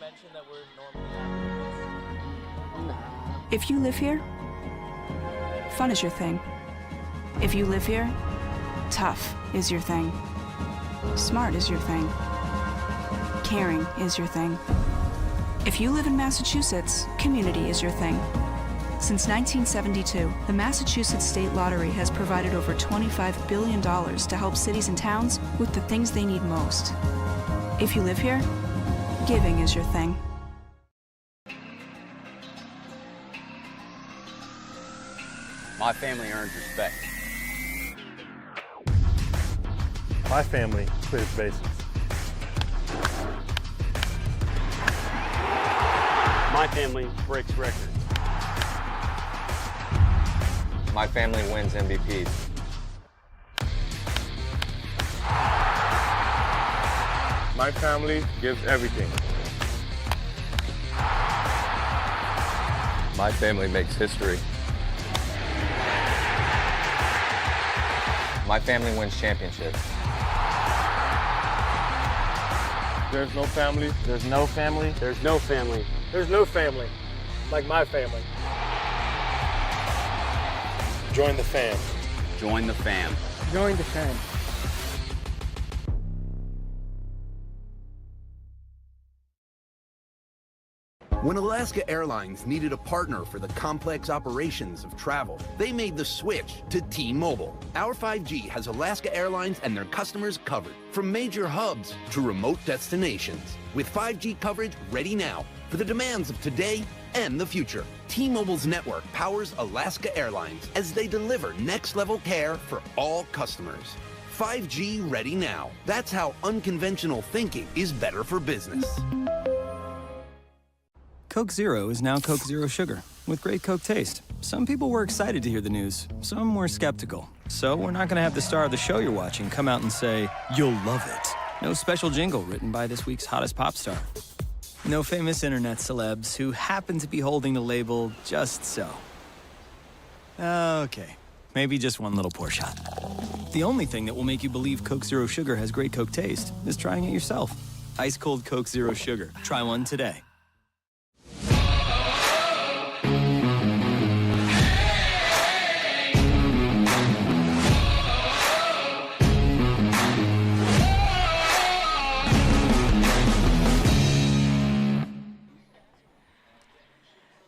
convention that we're normally having? If you live here, fun is your thing. If you live here, tough is your thing. Smart is your thing. Caring is your thing. If you live in Massachusetts, community is your thing. Since 1972, the Massachusetts State Lottery has provided over $25 billion to help cities and towns with the things they need most. If you live here, giving is your thing. My family earns respect. My family clears bases. My family breaks records. My family wins MVPs. My family gives everything. My family makes history. My family wins championships. There's no family. There's no family. There's no family. There's no family like my family. Join the fam. Join the fam. Join the fam. When Alaska Airlines needed a partner for the complex operations of travel, they made the switch to T-Mobile. Our 5G has Alaska Airlines and their customers covered, from major hubs to remote destinations, with 5G coverage ready now for the demands of today and the future. T-Mobile's network powers Alaska Airlines as they deliver next-level care for all customers. 5G ready now. That's how unconventional thinking is better for business. Coke Zero is now Coke Zero Sugar, with great Coke taste. Some people were excited to hear the news, some were skeptical. So we're not gonna have the star of the show you're watching come out and say, "You'll love it." No special jingle written by this week's hottest pop star. No famous internet celebs who happen to be holding the label just so. Okay, maybe just one little pour shot. The only thing that will make you believe Coke Zero Sugar has great Coke taste is trying it yourself. Ice cold Coke Zero Sugar. Try one today.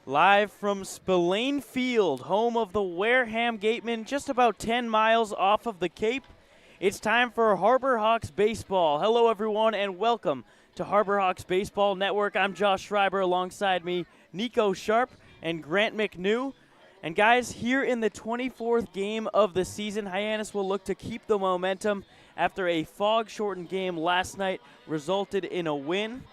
Live from Spillane Field, home of the Wareham Gatemen, just about 10 miles off of the Cape. It's time for Harbor Hawks Baseball. Hello, everyone, and welcome to Harbor Hawks Baseball Network. I'm Josh Schreiber, alongside me, Nico Sharp and Grant McNew. And guys, here in the 24th game of the season, Hyannis will look to keep the momentum after a fog-shortened game last night resulted in a win.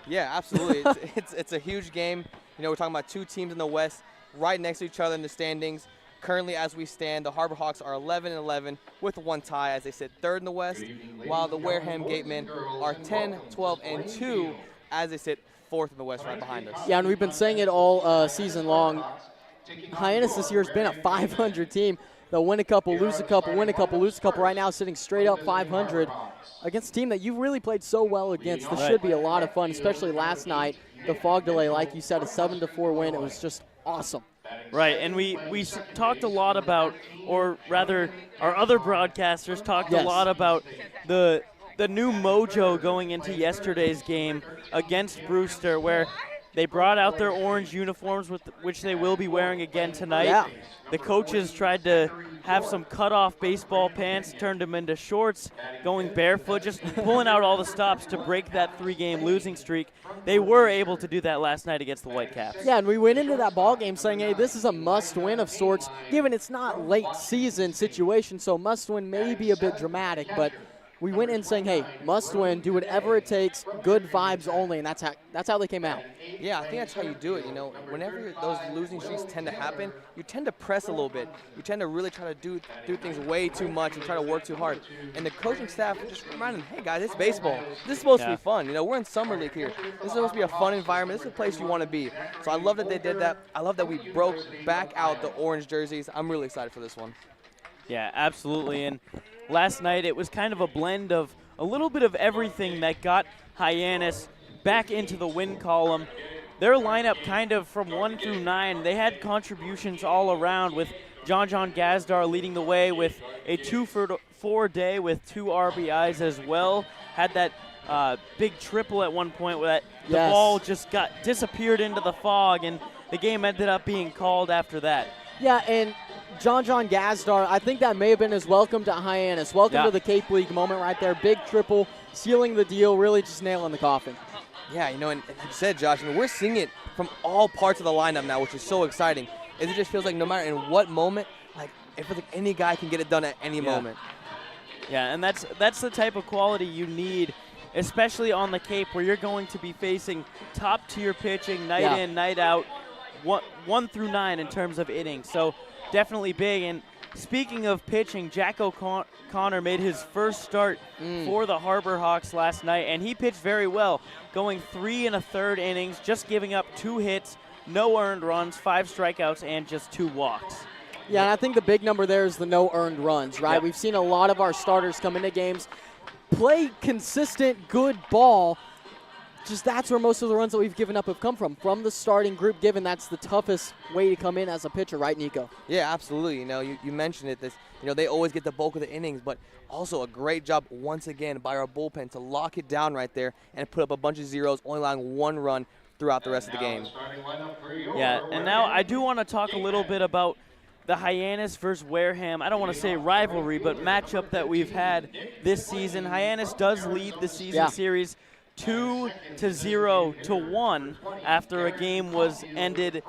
Yeah, absolutely. it's a huge game. You know, we're talking about two teams in the West right next to each other in the standings. Currently, as we stand, the Harbor Hawks are 11-11 with one tie as they sit third in the West, while the Wareham Gatemen are 10-12-2 as they sit fourth in the West right behind us. Yeah, and we've been saying it all season long. Hyannis this year has been a 500 team. They'll win a couple, lose a couple, win a couple, lose a couple. Right now, sitting straight up 500 against a team that you've really played so well against. This should be a lot of fun, especially last night. The fog delay, like you said, a 7-4 win. It was just awesome. Right, and we talked a lot about, or rather, our other broadcasters talked a lot about the new mojo going into yesterday's game against Brewster, where they brought out their orange uniforms, which they will be wearing again tonight. Yeah. The coaches tried to have some cut-off baseball pants, turned them into shorts, going barefoot, just pulling out all the stops to break that 3-game losing streak. They were able to do that last night against the Whitecaps. Yeah, and we went into that ball game saying, hey, this is a must-win of sorts, given it's not late-season situation, so must-win may be a bit dramatic, but we went in saying, hey, must win, do whatever it takes, good vibes only, and that's how they came out. Yeah, I think that's how you do it. You know, whenever those losing streaks tend to happen, you tend to press a little bit. You tend to really try to do things way too much and try to work too hard. And the coaching staff just reminded them, hey, guys, it's baseball. This is supposed to be fun. You know, we're in summer league here. This is supposed to be a fun environment. This is a place you want to be. So I love that they did that. I love that we broke back out the orange jerseys. I'm really excited for this one. Yeah, absolutely. And last night it was kind of a blend of a little bit of everything that got Hyannis back into the win column. Their lineup kind of from 1 through 9, they had contributions all around with John Gazdar leading the way with a 2-for-4 day with 2 RBIs as well. Had that big triple at one point where the ball just disappeared into the fog, and the game ended up being called after that. Yeah, and John Gazdar, I think that may have been his welcome to Hyannis. Welcome to the Cape League moment right there. Big triple, sealing the deal, really just nailing the coffin. Yeah, and like you said, Josh, we're seeing it from all parts of the lineup now, which is so exciting. It just feels like no matter in what moment, like it feels like any guy can get it done at any moment. Yeah, and that's the type of quality you need, especially on the Cape, where you're going to be facing top-tier pitching night in, night out, 1 through 9 in terms of innings. So definitely big. And speaking of pitching, Jack O'Connor made his first start for the Harbor Hawks last night, and he pitched very well, going 3 1/3 innings, just giving up 2 hits, no earned runs, 5 strikeouts, and just 2 walks. Yeah, and I think the big number there is the no earned runs, right? Yep. We've seen a lot of our starters come into games, play consistent, good ball. Just that's where most of the runs that we've given up have come from the starting group, given that's the toughest way to come in as a pitcher, right, Nico? Yeah, absolutely. You mentioned it. They always get the bulk of the innings, but also a great job once again by our bullpen to lock it down right there and put up a bunch of zeros, only allowing 1 run throughout the rest of the game. Yeah, and now I do want to talk a little bit about the Hyannis versus Wareham, I don't want to say rivalry, but matchup that we've had this season. Hyannis does lead the season series 2-0-1 after a game was ended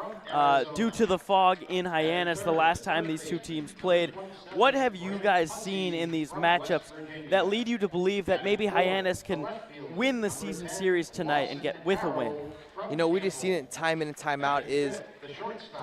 due to the fog in Hyannis the last time these two teams played. What have you guys seen in these matchups that lead you to believe that maybe Hyannis can win the season series tonight and get with a win? We just seen it time in and time out is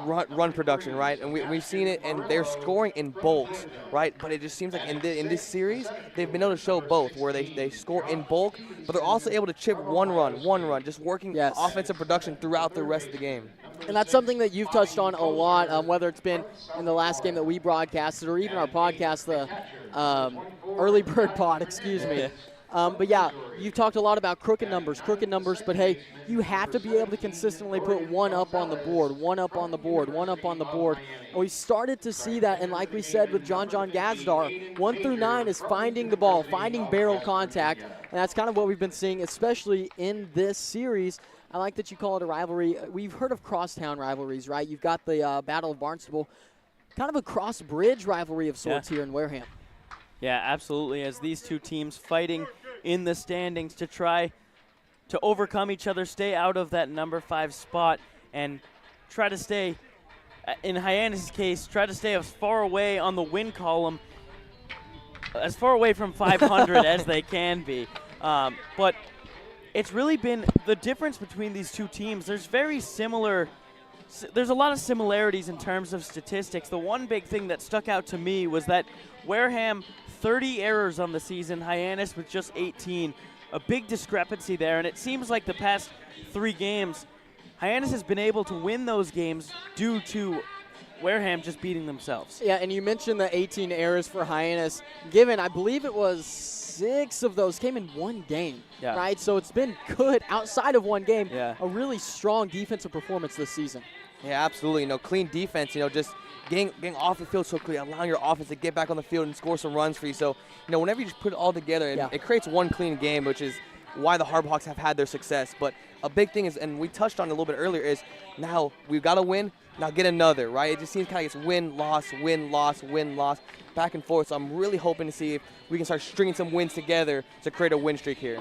run production, right? And we've seen it, and they're scoring in bulks, right? But it just seems like in this series, they've been able to show both, where they score in bulk, but they're also able to chip one run, just working offensive production throughout the rest of the game. And that's something that you've touched on a lot, whether it's been in the last game that we broadcasted or even our podcast, the Early Bird Pod, excuse me. But yeah, you've talked a lot about crooked numbers, but hey, you have to be able to consistently put one up on the board. And we started to see that, and like we said with John Gazdar, 1 through 9 is finding the ball, finding barrel contact, and that's kind of what we've been seeing, especially in this series. I like that you call it a rivalry. We've heard of crosstown rivalries, right? You've got the Battle of Barnstable, kind of a cross-bridge rivalry of sorts here in Wareham. Yeah, absolutely, as these two teams fighting in the standings to try to overcome each other, stay out of that number 5 spot, and try to stay, in Hyannis' case, try to stay as far away on the win column, as far away from 500 as they can be. But it's really been the difference between these two teams. There's a lot of similarities in terms of statistics. The one big thing that stuck out to me was that Wareham, 30 errors on the season, Hyannis with just 18. A big discrepancy there, and it seems like the past 3 games, Hyannis has been able to win those games due to Wareham just beating themselves. Yeah, and you mentioned the 18 errors for Hyannis, given I believe it was 6 of those came in 1 game, right? So it's been good outside of 1 game, a really strong defensive performance this season. Yeah, absolutely. Clean defense, just getting off the field so quickly, allowing your offense to get back on the field and score some runs for you. So, whenever you just put it all together, it creates one clean game, which is why the Harbor Hawks have had their success. But a big thing is, and we touched on it a little bit earlier, is now we've got to win, now get another, right? It just seems kind of it's win, loss, back and forth. So I'm really hoping to see if we can start stringing some wins together to create a win streak here.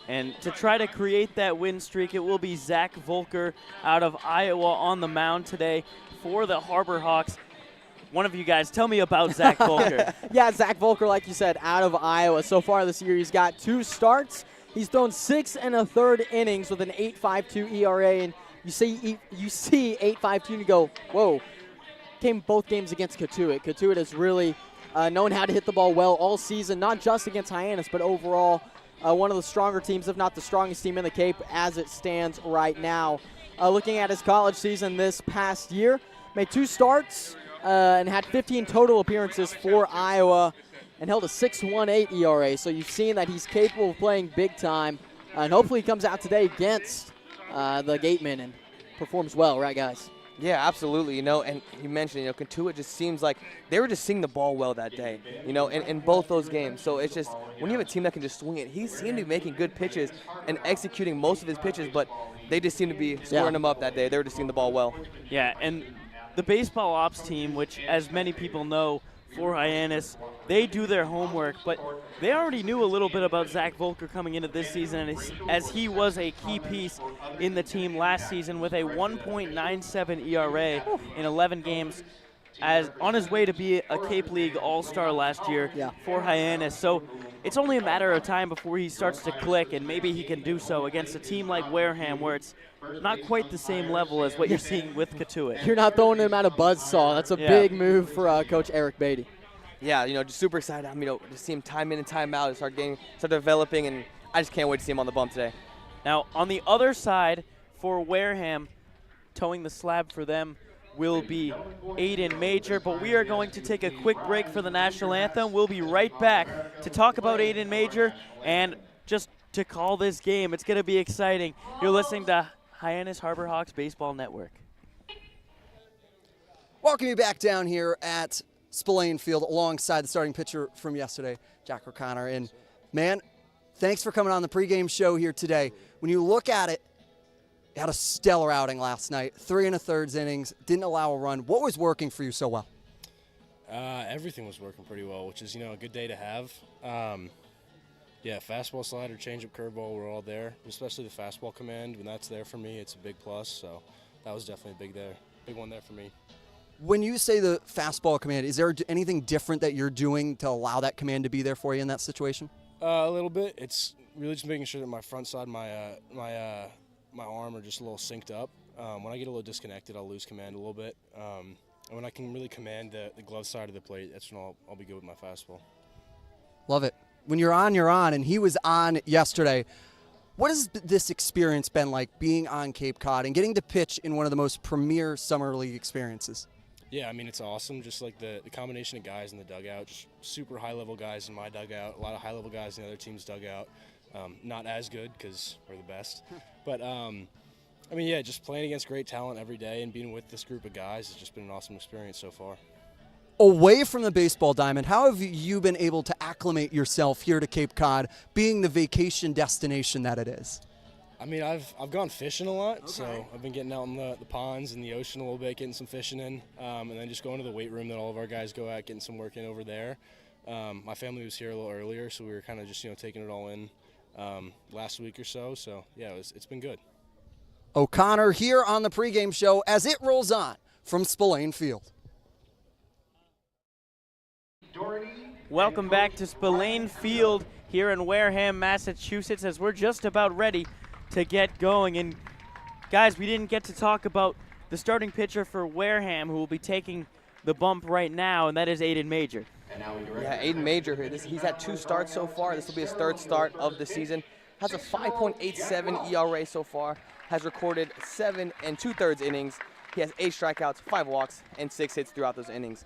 And to try to create that win streak, it will be Zach Volker out of Iowa on the mound today for the Harbor Hawks. One of you guys, tell me about Zach Volker. Yeah, Zach Volker, like you said, out of Iowa. So far this year, he's got 2 starts. He's thrown 6 1/3 innings with an 8.52 ERA, and you see 8.52 and you go, whoa. Came both games against Cotuit. Cotuit has really known how to hit the ball well all season, not just against Hyannis, but overall one of the stronger teams, if not the strongest team in the Cape as it stands right now. Looking at his college season this past year, made 2 starts and had 15 total appearances for Iowa and held a 6.18 ERA. So you've seen that he's capable of playing big time And hopefully he comes out today against the Gatemen and performs well, right, guys? Yeah, absolutely. And you mentioned, Katua just seems like they were just seeing the ball well that day, in both those games. So it's just, when you have a team that can just swing it, he seemed to be making good pitches and executing most of his pitches, but they just seemed to be scoring them up that day. They were just seeing the ball well. Yeah, and the baseball ops team, which as many people know for Hyannis, they do their homework, but they already knew a little bit about Zach Volker coming into this season, and as he was a key piece in the team last season with a 1.97 ERA in 11 games, as on his way to be a Cape League All-Star last year for Hyannis. So it's only a matter of time before he starts to click, and maybe he can do so against a team like Wareham, where it's not quite the same level as what you're seeing with Katuitt. You're not throwing him out of buzzsaw. That's a big move for Coach Eric Beatty. Yeah, just super excited. To see him time in and time out and start developing, and I just can't wait to see him on the bump today. Now, on the other side for Wareham, towing the slab for them will be Aiden Major, but we are going to take a quick break for the national anthem. We'll be right back to talk about Aiden Major and just to call this game. It's going to be exciting. You're listening to Hyannis Harbor Hawks Baseball Network. Welcome you back down here at Spillane Field alongside the starting pitcher from yesterday, Jack O'Connor. And, man, thanks for coming on the pregame show here today. When you look at it, you had a stellar outing last night, 3 1/3 innings, didn't allow a run. What was working for you so well? Everything was working pretty well, which is, a good day to have. Fastball, slider, changeup, curveball were all there, especially the fastball command. When that's there for me, it's a big plus. So that was definitely a big one there for me. When you say the fastball command, is there anything different that you're doing to allow that command to be there for you in that situation? A little bit. It's really just making sure that my front side, my arm are just a little synced up. When I get a little disconnected, I'll lose command a little bit. And when I can really command the glove side of the plate, that's when I'll be good with my fastball. Love it. When you're on, and he was on yesterday. What has this experience been like, being on Cape Cod and getting to pitch in one of the most premier summer league experiences? Yeah, it's awesome. Just like the combination of guys in the dugout, just super high-level guys in my dugout, a lot of high-level guys in the other team's dugout. Not as good because we're the best. But, just playing against great talent every day and being with this group of guys has just been an awesome experience so far. Away from the baseball diamond, how have you been able to acclimate yourself here to Cape Cod, being the vacation destination that it is? I've gone fishing a lot, so I've been getting out in the ponds and the ocean a little bit, getting some fishing in, and then just going to the weight room that all of our guys go at, getting some work in over there. My family was here a little earlier, so we were kind of just taking it all in last week or so. So yeah, it's been good. O'Connor here on the pregame show as it rolls on from Spillane Field. Welcome back to Spillane Field here in Wareham, Massachusetts, as we're just about ready to get going. And guys, we didn't get to talk about the starting pitcher for Wareham, who will be taking the bump right now, and that is Aiden Major. Yeah, Aiden Major here. He's had 2 starts so far. This will be his 3rd start of the season. Has a 5.87 ERA so far. Has recorded 7 2/3 innings. He has 8 strikeouts, 5 walks, and 6 hits throughout those innings.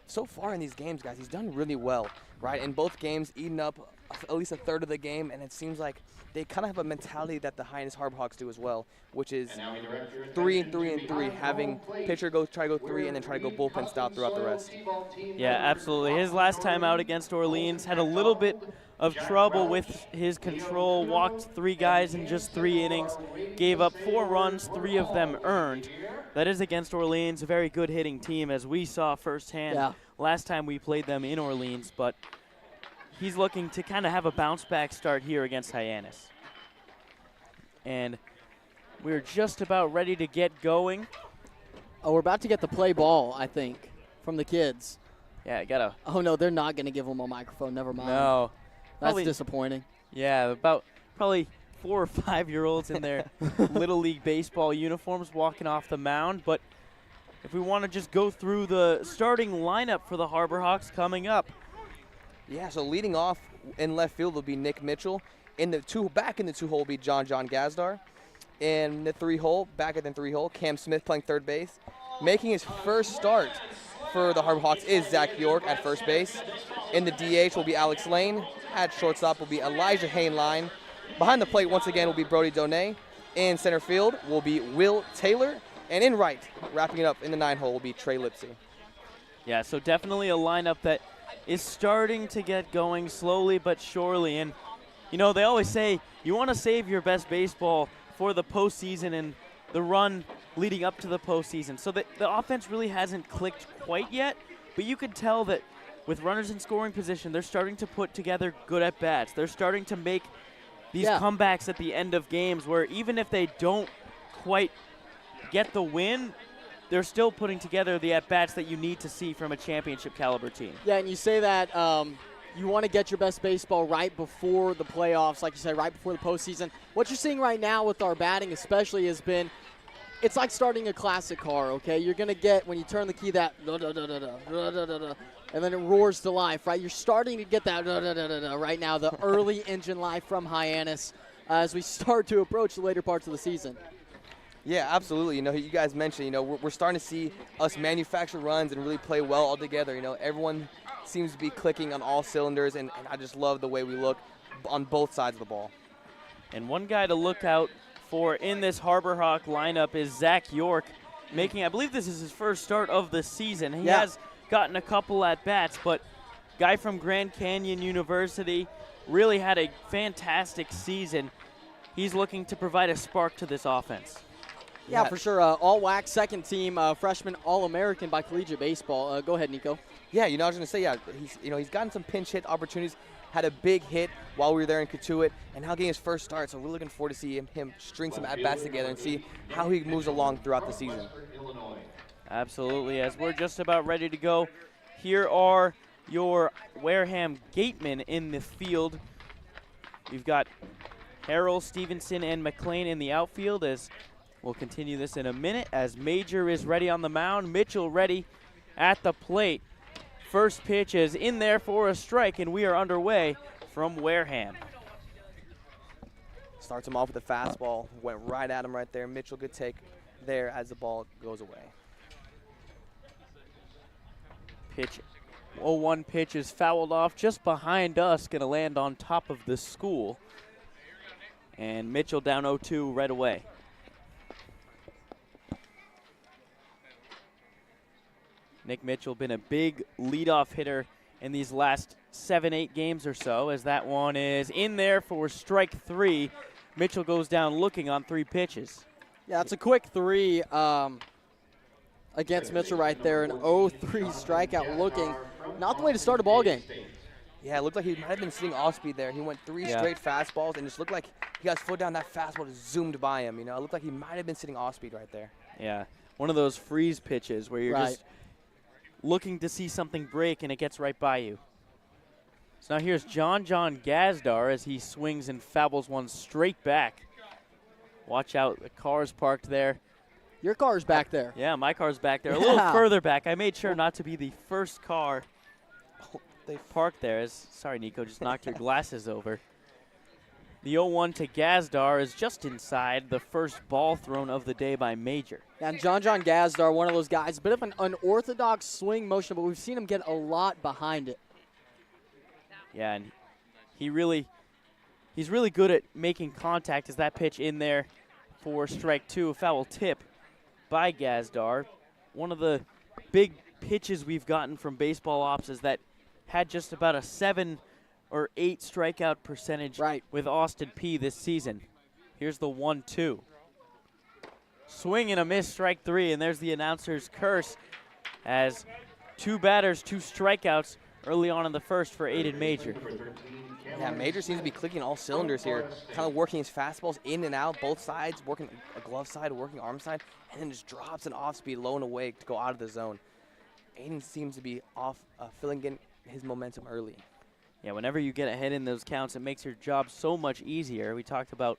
So far in these games, guys, he's done really well, right? In both games, eating up at least a third of the game, and it seems like they kind of have a mentality that the Hyannis Harbor Hawks do as well, which is 3 and 3 and 3, having pitcher try to go 3 and then try to go bullpen style throughout the rest. Yeah, absolutely. His last time out against Orleans had a little bit of trouble with his control, walked 3 guys in just 3 innings, gave up 4 runs, 3 of them earned. That is against Orleans, a very good hitting team, as we saw firsthand last time we played them in Orleans, but he's looking to kind of have a bounce-back start here against Hyannis. And we're just about ready to get going. Oh, we're about to get the play ball, I think, from the kids. Yeah, gotta. Oh, no, they're not going to give them a microphone. Never mind. No. That's disappointing. Yeah, about probably 4 or 5-year-olds in their Little League Baseball uniforms walking off the mound. But if we want to just go through the starting lineup for the Harbor Hawks coming up. Yeah, so leading off in left field will be Nick Mitchell. Back in the 2 hole will be John Gazdar. In the 3 hole, back at the 3 hole, Cam Smith playing third base. Making his first start for the Harbor Hawks is Zach York at first base. In the DH will be Alex Lane. At shortstop will be Elijah Hainline. Behind the plate, once again, will be Brody Donay. In center field will be Will Taylor. And in right, wrapping it up in the 9-hole, will be Trey Lipsy. Yeah, so definitely a lineup that is starting to get going slowly but surely. And, you know, they always say you want to save your best baseball for the postseason and the run leading up to the postseason. So the offense really hasn't clicked quite yet, but you could tell that with runners in scoring position, they're starting to put together good at-bats. They're starting to make these comebacks at the end of games where even if they don't quite get the win, they're still putting together the at-bats that you need to see from a championship caliber team. Yeah, and you say that you want to get your best baseball right before the playoffs, like you said, right before the postseason. What you're seeing right now with our batting especially has been, it's like starting a classic car, okay? You're going to get, when you turn the key, that and then it roars to life, right? You're starting to get that right now, the early engine life from Hyannis as we start to approach the later parts of the season. Yeah, absolutely. You know, you guys mentioned, you know, we're starting to see us manufacture runs and really play well all together. You know, everyone seems to be clicking on all cylinders, and I just love the way we look on both sides of the ball. And one guy to look out for in this Harbor Hawk lineup is Zach York, making, I believe this is his first start of the season. He has gotten a couple at-bats, but guy from Grand Canyon University really had a fantastic season. He's looking to provide a spark to this offense. Yeah, for sure. All-WAC, second team, freshman All-American by Collegiate Baseball. Go ahead, Nico. Yeah, you know, I was going to say, he's gotten some pinch hit opportunities, had a big hit while we were there in Katuitt, and now getting his first start, so we're looking forward to see him string some at-bats together and see how he moves along throughout the season. Absolutely. As we're just about ready to go, here are your Wareham Gatemen in the field. We've got Harrell, Stevenson, and McLean in the outfield. As we'll continue this in a minute as Major is ready on the mound, Mitchell ready at the plate. First pitch is in there for a strike, and we are underway from Wareham. Starts him off with a fastball, went right at him right there. Mitchell, good take there as the ball goes away. Pitch, 0-1 pitch is fouled off just behind us, going to land on top of the school. And Mitchell down 0-2 right away. Nick Mitchell been a big leadoff hitter in these last 7-8 games or so, as that one is in there for strike 3. Mitchell goes down looking on 3 pitches. Yeah, it's a quick 3 against Mitchell right there, an 0-3 strikeout looking. Not the way to start a ball game. Yeah, it looked like he might have been sitting off speed there. He went 3 straight fastballs and just looked like he got his foot down, that fastball just zoomed by him. You know, it looked like he might have been sitting off speed right there. Yeah, one of those freeze pitches where you're just looking to see something break and it gets right by you. So now here's John Gazdar as he swings and fouls one straight back. Watch out, the car's parked there. Your car's back there. Yeah, my car's back there. A little further back. I made sure not to be the first car they parked there. Sorry, Nico, just knocked your glasses over. The 0-1 to Gazdar is just inside the first ball thrown of the day by Major. And John Gazdar, one of those guys, a bit of an unorthodox swing motion, but we've seen him get a lot behind it. Yeah, and he's really good at making contact as that pitch in there for strike 2, a foul tip by Gazdar. One of the big pitches we've gotten from baseball ops is that had just about a 7 or 8 strikeout percentage with Austin P this season. Here's the 1-2. Swing and a miss, strike 3, and there's the announcer's curse as 2 batters, 2 strikeouts early on in the first for Aiden Major. Yeah, Major seems to be clicking all cylinders here, kind of working his fastballs in and out, both sides, working a glove side, working arm side, and then just drops an off-speed low and away to go out of the zone. Aiden seems to be off, filling in his momentum early. Yeah, whenever you get ahead in those counts, it makes your job so much easier. We talked about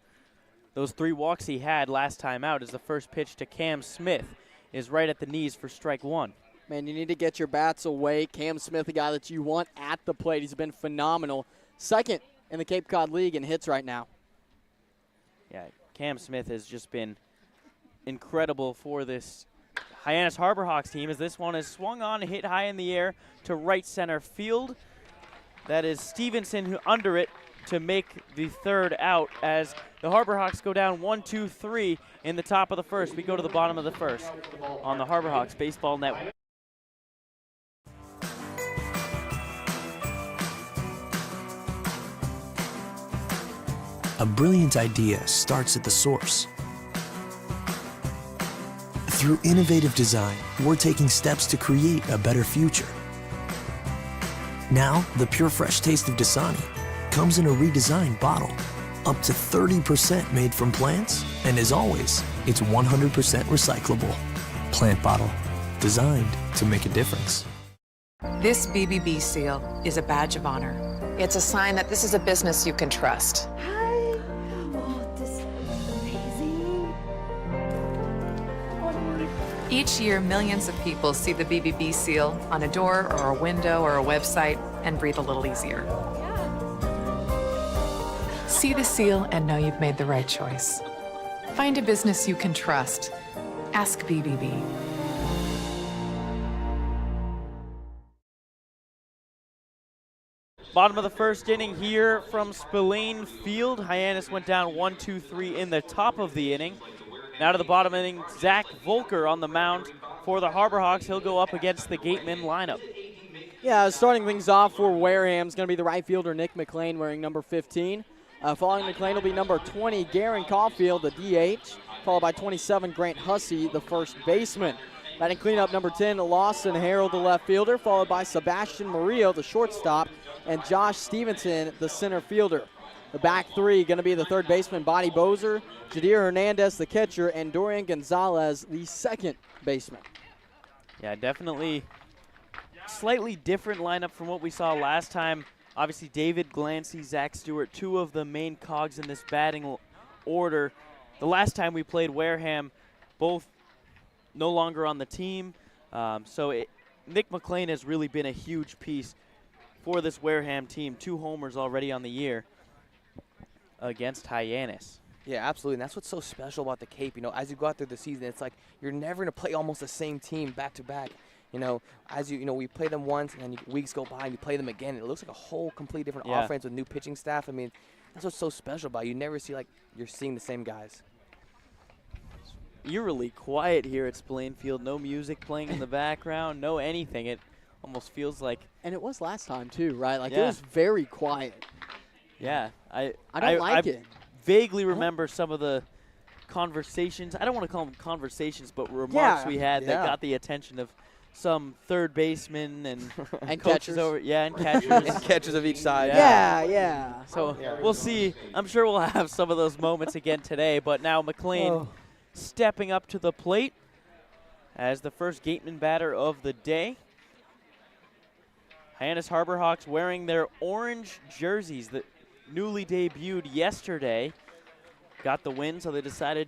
those 3 walks he had last time out as the first pitch to Cam Smith is right at the knees for strike 1. Man, you need to get your bats away. Cam Smith, a guy that you want at the plate. He's been phenomenal. Second in the Cape Cod League in hits right now. Yeah, Cam Smith has just been incredible for this Hyannis Harbor Hawks team as this one is swung on and hit high in the air to right center field. That is Stevenson who under it to make the third out as the Harbor Hawks go down 1-2-3 in the top of the first. We go to the bottom of the first on the Harbor Hawks Baseball Network. A brilliant idea starts at the source. Through innovative design, we're taking steps to create a better future. Now, the pure fresh taste of Dasani comes in a redesigned bottle, up to 30% made from plants, and as always, it's 100% recyclable. Plant bottle, designed to make a difference. This BBB seal is a badge of honor. It's a sign that this is a business you can trust. Each year, millions of people see the BBB seal on a door or a window or a website and breathe a little easier. See the seal and know you've made the right choice. Find a business you can trust. Ask BBB. Bottom of the first inning here from Spillane Field. Hyannis went down 1-2-3 in the top of the inning. Now to the bottom inning, Zach Volker on the mound for the Harbor Hawks. He'll go up against the Gatemen lineup. Yeah, starting things off for Wareham is going to be the right fielder, Nick McLean, wearing number 15. Following McLean will be number 20, Garen Caulfield, the DH, followed by 27, Grant Hussey, the first baseman. Batting cleanup, number 10, Lawson Harold, the left fielder, followed by Sebastian Murillo, the shortstop, and Josh Stevenson, the center fielder. The back three going to be the third baseman, Bonnie Bozer, Jadir Hernandez, the catcher, and Dorian Gonzalez, the second baseman. Yeah, definitely slightly different lineup from what we saw last time. Obviously, David Glancy, Zach Stewart, two of the main cogs in this batting order. The last time we played Wareham, both no longer on the team. Nick McLean has really been a huge piece for this Wareham team. 2 homers already on the year against Hyannis. Yeah, absolutely, and that's what's so special about the Cape. You know, as you go out through the season, it's like you're never going to play almost the same team back to back. You know, we play them once, and then weeks go by, and you play them again, and it looks like a whole complete different offense with new pitching staff. I mean, that's what's so special about it. You never see, like, you're seeing the same guys. Eerily quiet here at Spillane Field. No music playing in the background, no anything. It almost feels like. And it was last time, too, right? Like, it was very quiet. Yeah, I don't like it. Vaguely remember some of the conversations. I don't want to call them conversations, but remarks we had that got the attention of some third basemen and and coaches catchers. and catchers. And catchers of each side. Yeah. So we'll see. I'm sure we'll have some of those moments again today. But now McLean stepping up to the plate as the first Gateman batter of the day. Hyannis Harbor Hawks wearing their orange jerseys that newly debuted yesterday. Got the win, so they decided,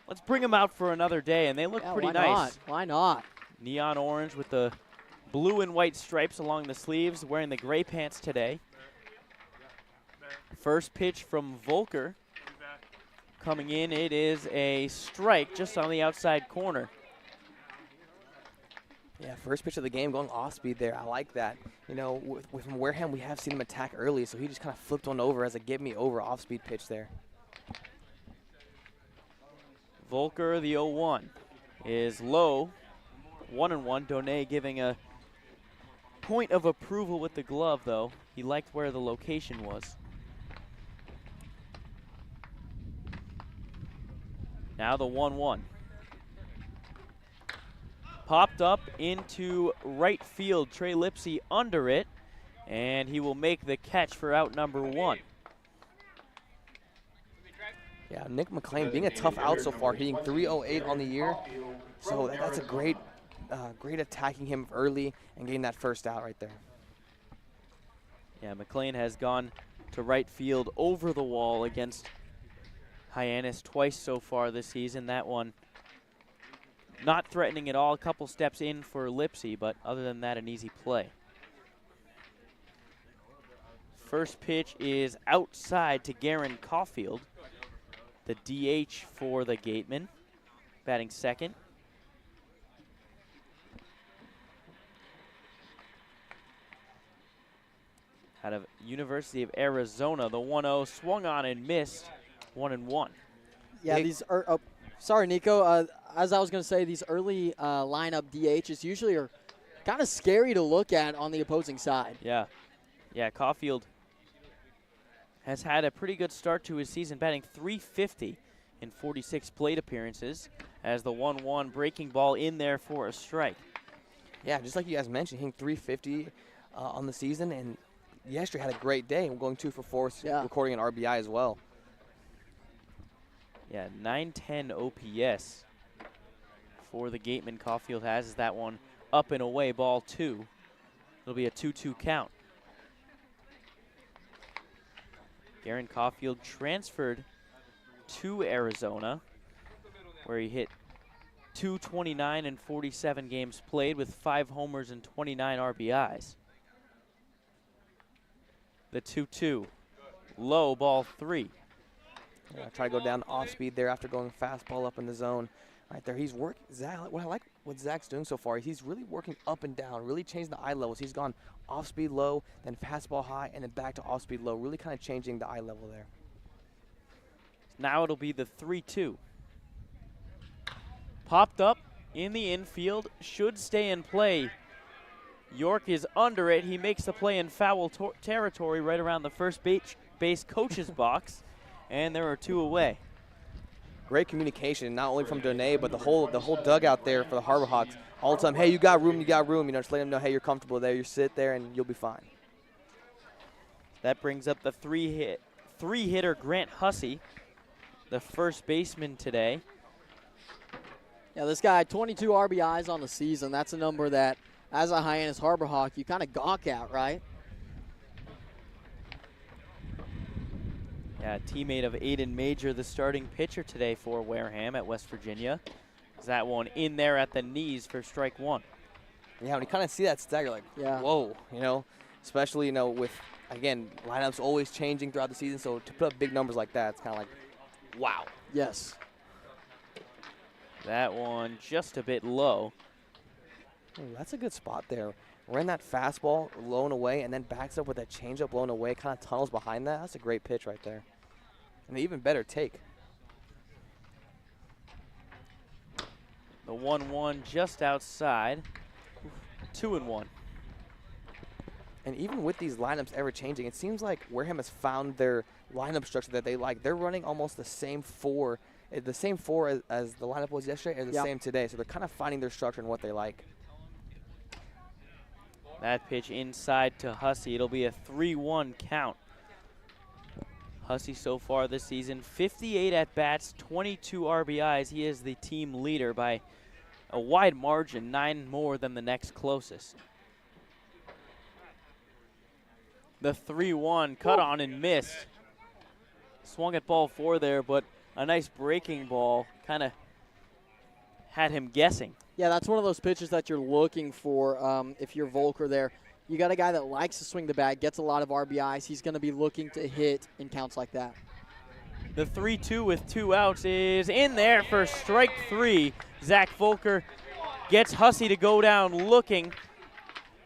let's bring them out for another day, and they look pretty nice. Why not? Neon orange with the blue and white stripes along the sleeves, wearing the gray pants today. First pitch from Volker. Coming in, it is a strike just on the outside corner. Yeah, first pitch of the game going off speed there. I like that. You know, with Wareham, we have seen him attack early, so he just kind of flipped one over as a get me over off speed pitch there. Volker, the 0-1, is low. 1-1. Donay giving a point of approval with the glove, though. He liked where the location was. Now the 1-1. Popped up into right field. Trey Lipsy under it, and he will make the catch for out number 1. Yeah, Nick McLean being a tough out so far, hitting .308 on the year. So that's a great attacking him early and getting that first out right there. Yeah, McLean has gone to right field over the wall against Hyannis twice so far this season. That one not threatening at all. A couple steps in for Lipsy, but other than that, an easy play. First pitch is outside to Garen Caulfield, the DH for the Gatemen, batting second. out of University of Arizona. The 1-0 swung on and missed, 1-1. Yeah, these are, sorry, Nico. As I was going to say, these early lineup DHs usually are kind of scary to look at on the opposing side. Yeah. Yeah, Caulfield has had a pretty good start to his season, batting .350 in 46 plate appearances, as the 1-1 breaking ball in there for a strike. Yeah, just like you guys mentioned, hitting .350 on the season, and yesterday had a great day, going 2 for 4, recording an RBI as well. Yeah, 910 OPS for the Gatemen. Caulfield has that one up and away, ball 2. It'll be a 2-2 count. Garen Caulfield transferred to Arizona, where he hit .229 in 47 games played with 5 homers and 29 RBIs. The 2-2, low, ball 3. Yeah, try to go down off speed there after going fastball up in the zone. Right there, he's working. What I like what Zach's doing so far, he's really working up and down, really changing the eye levels. He's gone off speed low, then fastball high, and then back to off speed low, really kind of changing the eye level there. Now it'll be the 3-2. Popped up in the infield, should stay in play. York is under it. He makes the play in foul territory right around the first base coach's box, and there are 2 away. Great communication, not only from Donay, but the whole dugout there for the Harbor Hawks. All the time, hey, you got room, you got room. You know, just let them know, hey, you're comfortable there. You sit there, and you'll be fine. That brings up the three-hitter Grant Hussey, the first baseman today. Yeah, this guy, 22 RBIs on the season. That's a number that, as a Hyannis Harbor Hawk, you kind of gawk at, right? Yeah, teammate of Aiden Major, the starting pitcher today for Wareham at West Virginia. That one in there at the knees for strike 1. Yeah, when you kind of see that stat, you're like, whoa, you know, especially, you know, with, again, lineups always changing throughout the season, so to put up big numbers like that, it's kind of like, wow. Yes. That one just a bit low. Ooh, that's a good spot there. Ran that fastball low and away, and then backs up with that changeup low and away, kind of tunnels behind that. That's a great pitch right there. And an even better take. The 1-1 just outside. 2-1. And even with these lineups ever changing, it seems like Wareham has found their lineup structure that they like. They're running almost the same 4. The same 4 as the lineup was yesterday, and the same today. So they're kind of finding their structure and what they like. That pitch inside to Hussey. It'll be a 3-1 count. Hussey so far this season, 58 at-bats, 22 RBIs. He is the team leader by a wide margin, 9 more than the next closest. The 3-1 cut on and missed. Swung at ball 4 there, but a nice breaking ball kind of had him guessing. Yeah, that's one of those pitches that you're looking for if you're Volker there. You got a guy that likes to swing the bat, gets a lot of RBIs. He's going to be looking to hit in counts like that. The 3-2 with 2 outs is in there for strike 3. Zach Volker gets Hussey to go down looking.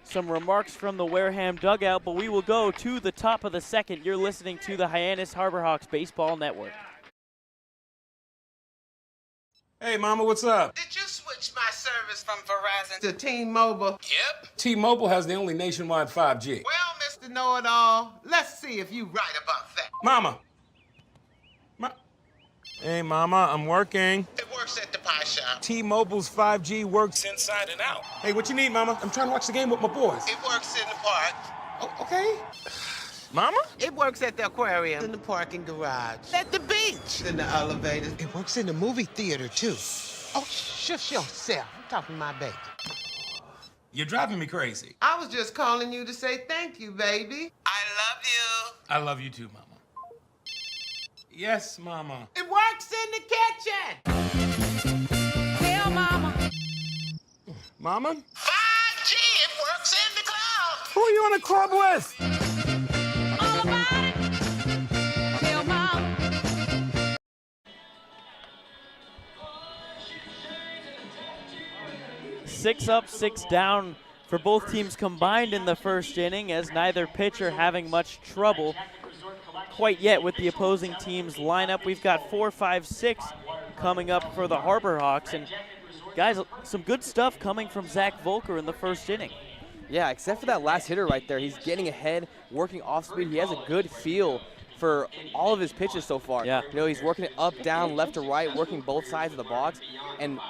Some remarks from the Wareham dugout, but we will go to the top of the second. You're listening to the Hyannis Harbor Hawks Baseball Network. Hey, Mama, what's up? Did you switch my service from Verizon to T-Mobile? Yep. T-Mobile has the only nationwide 5G. Well, Mr. Know-It-All, let's see if you right about that. Mama. Hey, Mama, I'm working. It works at the pie shop. T-Mobile's 5G works inside and out. Hey, what you need, Mama? I'm trying to watch the game with my boys. It works in the park. Oh, okay. Mama? It works at the aquarium, in the parking garage, at the beach, in the elevator. It works in the movie theater, too. Oh, shush yourself. I'm talking to my baby. You're driving me crazy. I was just calling you to say thank you, baby. I love you. I love you too, Mama. Yes, Mama. It works in the kitchen. Tell Mama. Mama? 5G, it works in the club. Who are you in a club with? All about it. Tell Mama. Six up, 6 down for both teams combined in the first inning, as neither pitcher having much trouble quite yet with the opposing team's lineup. We've got 4, 5, 6 coming up for the Harbor Hawks. And guys, some good stuff coming from Zach Volker in the first inning. Yeah, except for that last hitter right there. He's getting ahead, working off speed. He has a good feel for all of his pitches so far. Yeah. You know, he's working it up, down, left to right, working both sides of the box. And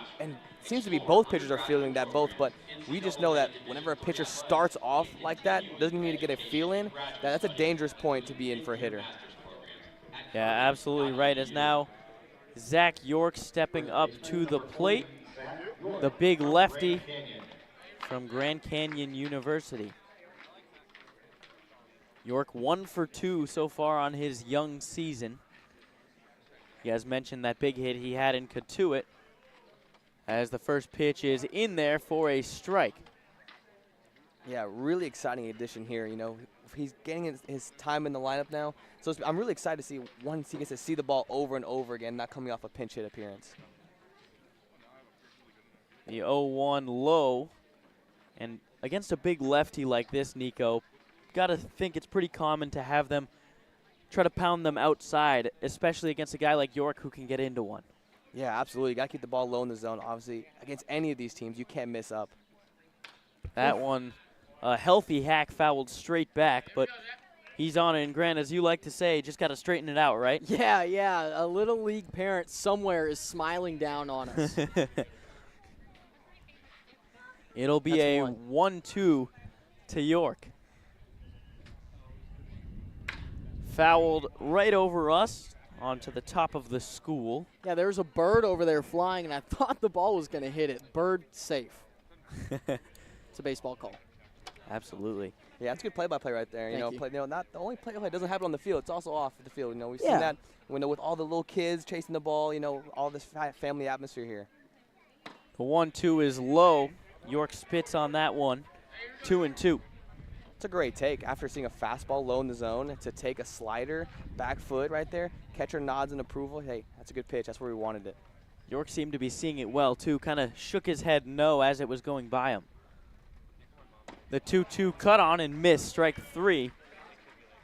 seems to be both pitchers are feeling that both, but we just know that whenever a pitcher starts off like that, doesn't need to get a feel in, that's a dangerous point to be in for a hitter. Yeah, absolutely right. As now Zach York stepping up to the plate, the big lefty from Grand Canyon University. York 1 for 2 so far on his young season. He has mentioned that big hit he had in Katuitt, as the first pitch is in there for a strike. Yeah, really exciting addition here. You know, he's getting his time in the lineup now. So I'm really excited to see once he gets to see the ball over and over again, not coming off a pinch hit appearance. The 0-1 low. And against a big lefty like this, Nico, got to think it's pretty common to have them try to pound them outside, especially against a guy like York who can get into one. Yeah, absolutely. You got to keep the ball low in the zone. Obviously, against any of these teams, you can't miss up. That one, a healthy hack fouled straight back, but he's on it. And Grant, as you like to say, just got to straighten it out, right? Yeah. A little league parent somewhere is smiling down on us. It'll be a 1-2 to York. Fouled right over us onto the top of the school. Yeah, there's a bird over there flying, and I thought the ball was going to hit it. Bird safe. It's a baseball call. Absolutely. Yeah, that's good play-by-play right there. Thank you. Not the only play-by-play doesn't happen on the field; it's also off the field. You know, we've seen that with all the little kids chasing the ball. You know, all this family atmosphere here. The 1-2 is low. York spits on that one. 2-2. It's a great take after seeing a fastball low in the zone to take a slider, back foot right there. Catcher nods in approval. Hey, that's a good pitch. That's where we wanted it. York seemed to be seeing it well, too. Kind of shook his head no as it was going by him. The 2-2 cut on and missed, strike 3.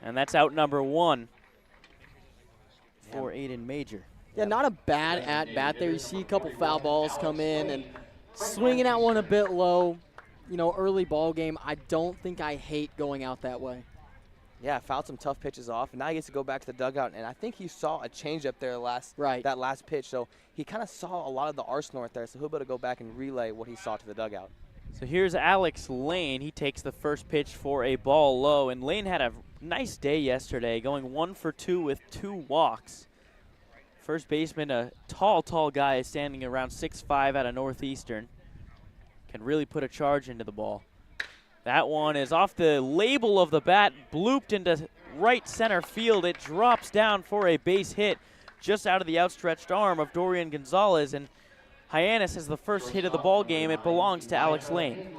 And that's out number 1 for Aiden Major. Yeah, not a bad at-bat there. You see a couple foul balls come in and swinging at one a bit low. You know, early ball game, I don't think I hate going out that way. Yeah, fouled some tough pitches off, and now he gets to go back to the dugout, and I think he saw a changeup there that last pitch, so he kind of saw a lot of the arsenal right there, so he'll be able to go back and relay what he saw to the dugout. So here's Alex Lane. He takes the first pitch for a ball low, and Lane had a nice day yesterday, going 1 for 2 with 2 walks. First baseman, a tall guy standing around 6'5" out of Northeastern. Can really put a charge into the ball. That one is off the label of the bat, blooped into right center field. It drops down for a base hit just out of the outstretched arm of Dorian Gonzalez, and Hyannis has the first hit of the ball game. It belongs to Alex Lane.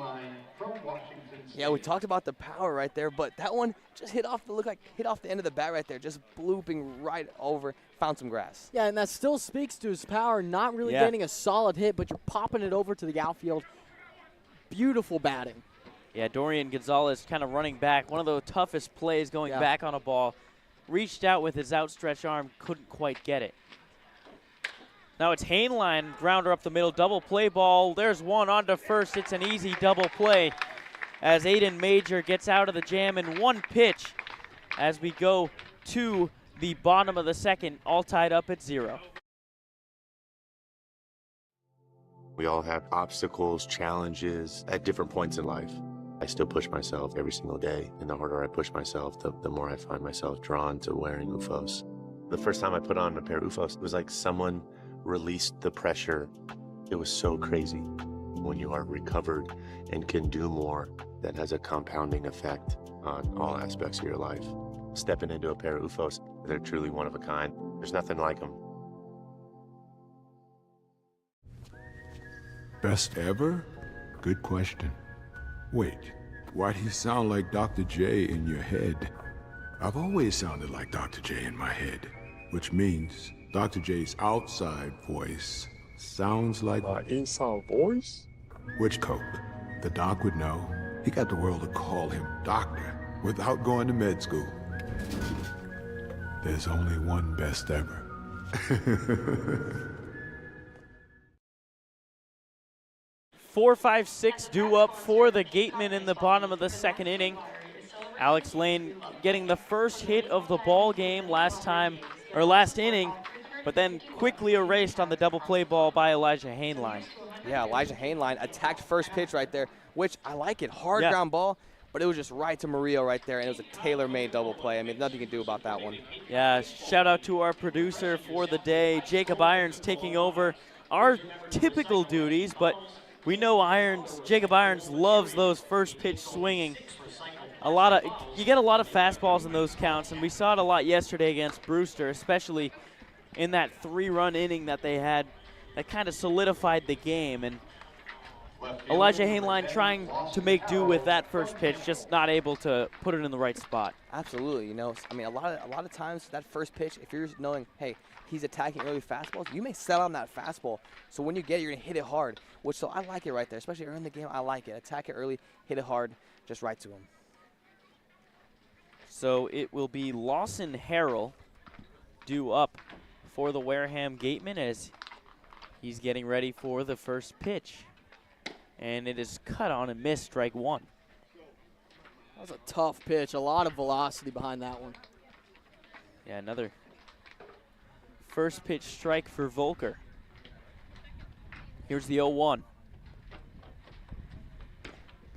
Yeah, we talked about the power right there, but that one just hit off the end of the bat right there, just blooping right over, found some grass. Yeah, and that still speaks to his power, not really getting a solid hit, but you're popping it over to the outfield. Beautiful batting. Yeah, Dorian Gonzalez kind of running back. One of the toughest plays going back on a ball. Reached out with his outstretched arm, couldn't quite get it. Now it's Hainline, grounder up the middle, double play ball. There's one onto first. It's an easy double play as Aiden Major gets out of the jam in one pitch as we go to the bottom of the second, all tied up at 0. We all have obstacles, challenges at different points in life. I still push myself every single day, and the harder I push myself, the more I find myself drawn to wearing UFOs. The first time I put on a pair of UFOs, it was like someone released the pressure. It was so crazy. When you are recovered and can do more, that has a compounding effect on all aspects of your life. Stepping into a pair of UFOs, they're truly one of a kind. There's nothing like them. Best ever? Good question. Wait, why do you sound like Dr. J in your head? I've always sounded like Dr. J in my head, which means Dr. J's outside voice sounds like... inside voice? Which Coke? The doc would know. He got the world to call him doctor without going to med school. There's only one best ever. 4-5-6 due up for the Gatemen in the bottom of the second inning. Alex Lane getting the first hit of the ball game last inning, but then quickly erased on the double play ball by Elijah Hainline. Yeah, Elijah Hainline attacked first pitch right there, which I like it. Hard ground ball, but it was just right to Murillo right there, and it was a tailor-made double play. I mean, nothing you can do about that one. Yeah, shout out to our producer for the day, Jacob Irons, taking over our typical duties, but we know Jacob Irons loves those first pitch swinging. You get a lot of fastballs in those counts, and we saw it a lot yesterday against Brewster, especially in that 3-run inning that they had that kind of solidified the game. And Elijah Hainline trying to make do with that first pitch, just not able to put it in the right spot. Absolutely, you know, I mean, a lot of times that first pitch, if you're knowing, hey, he's attacking early fastballs, you may settle on that fastball. So when you get it, you're gonna hit it hard. So I like it right there, especially early in the game. I like it. Attack it early, hit it hard, just right to him. So it will be Lawson Harrell due up for the Wareham Gatemen as he's getting ready for the first pitch. And it is cut on and missed, strike one. That was a tough pitch, a lot of velocity behind that one. Yeah, another first pitch strike for Volker. Here's the 0-1.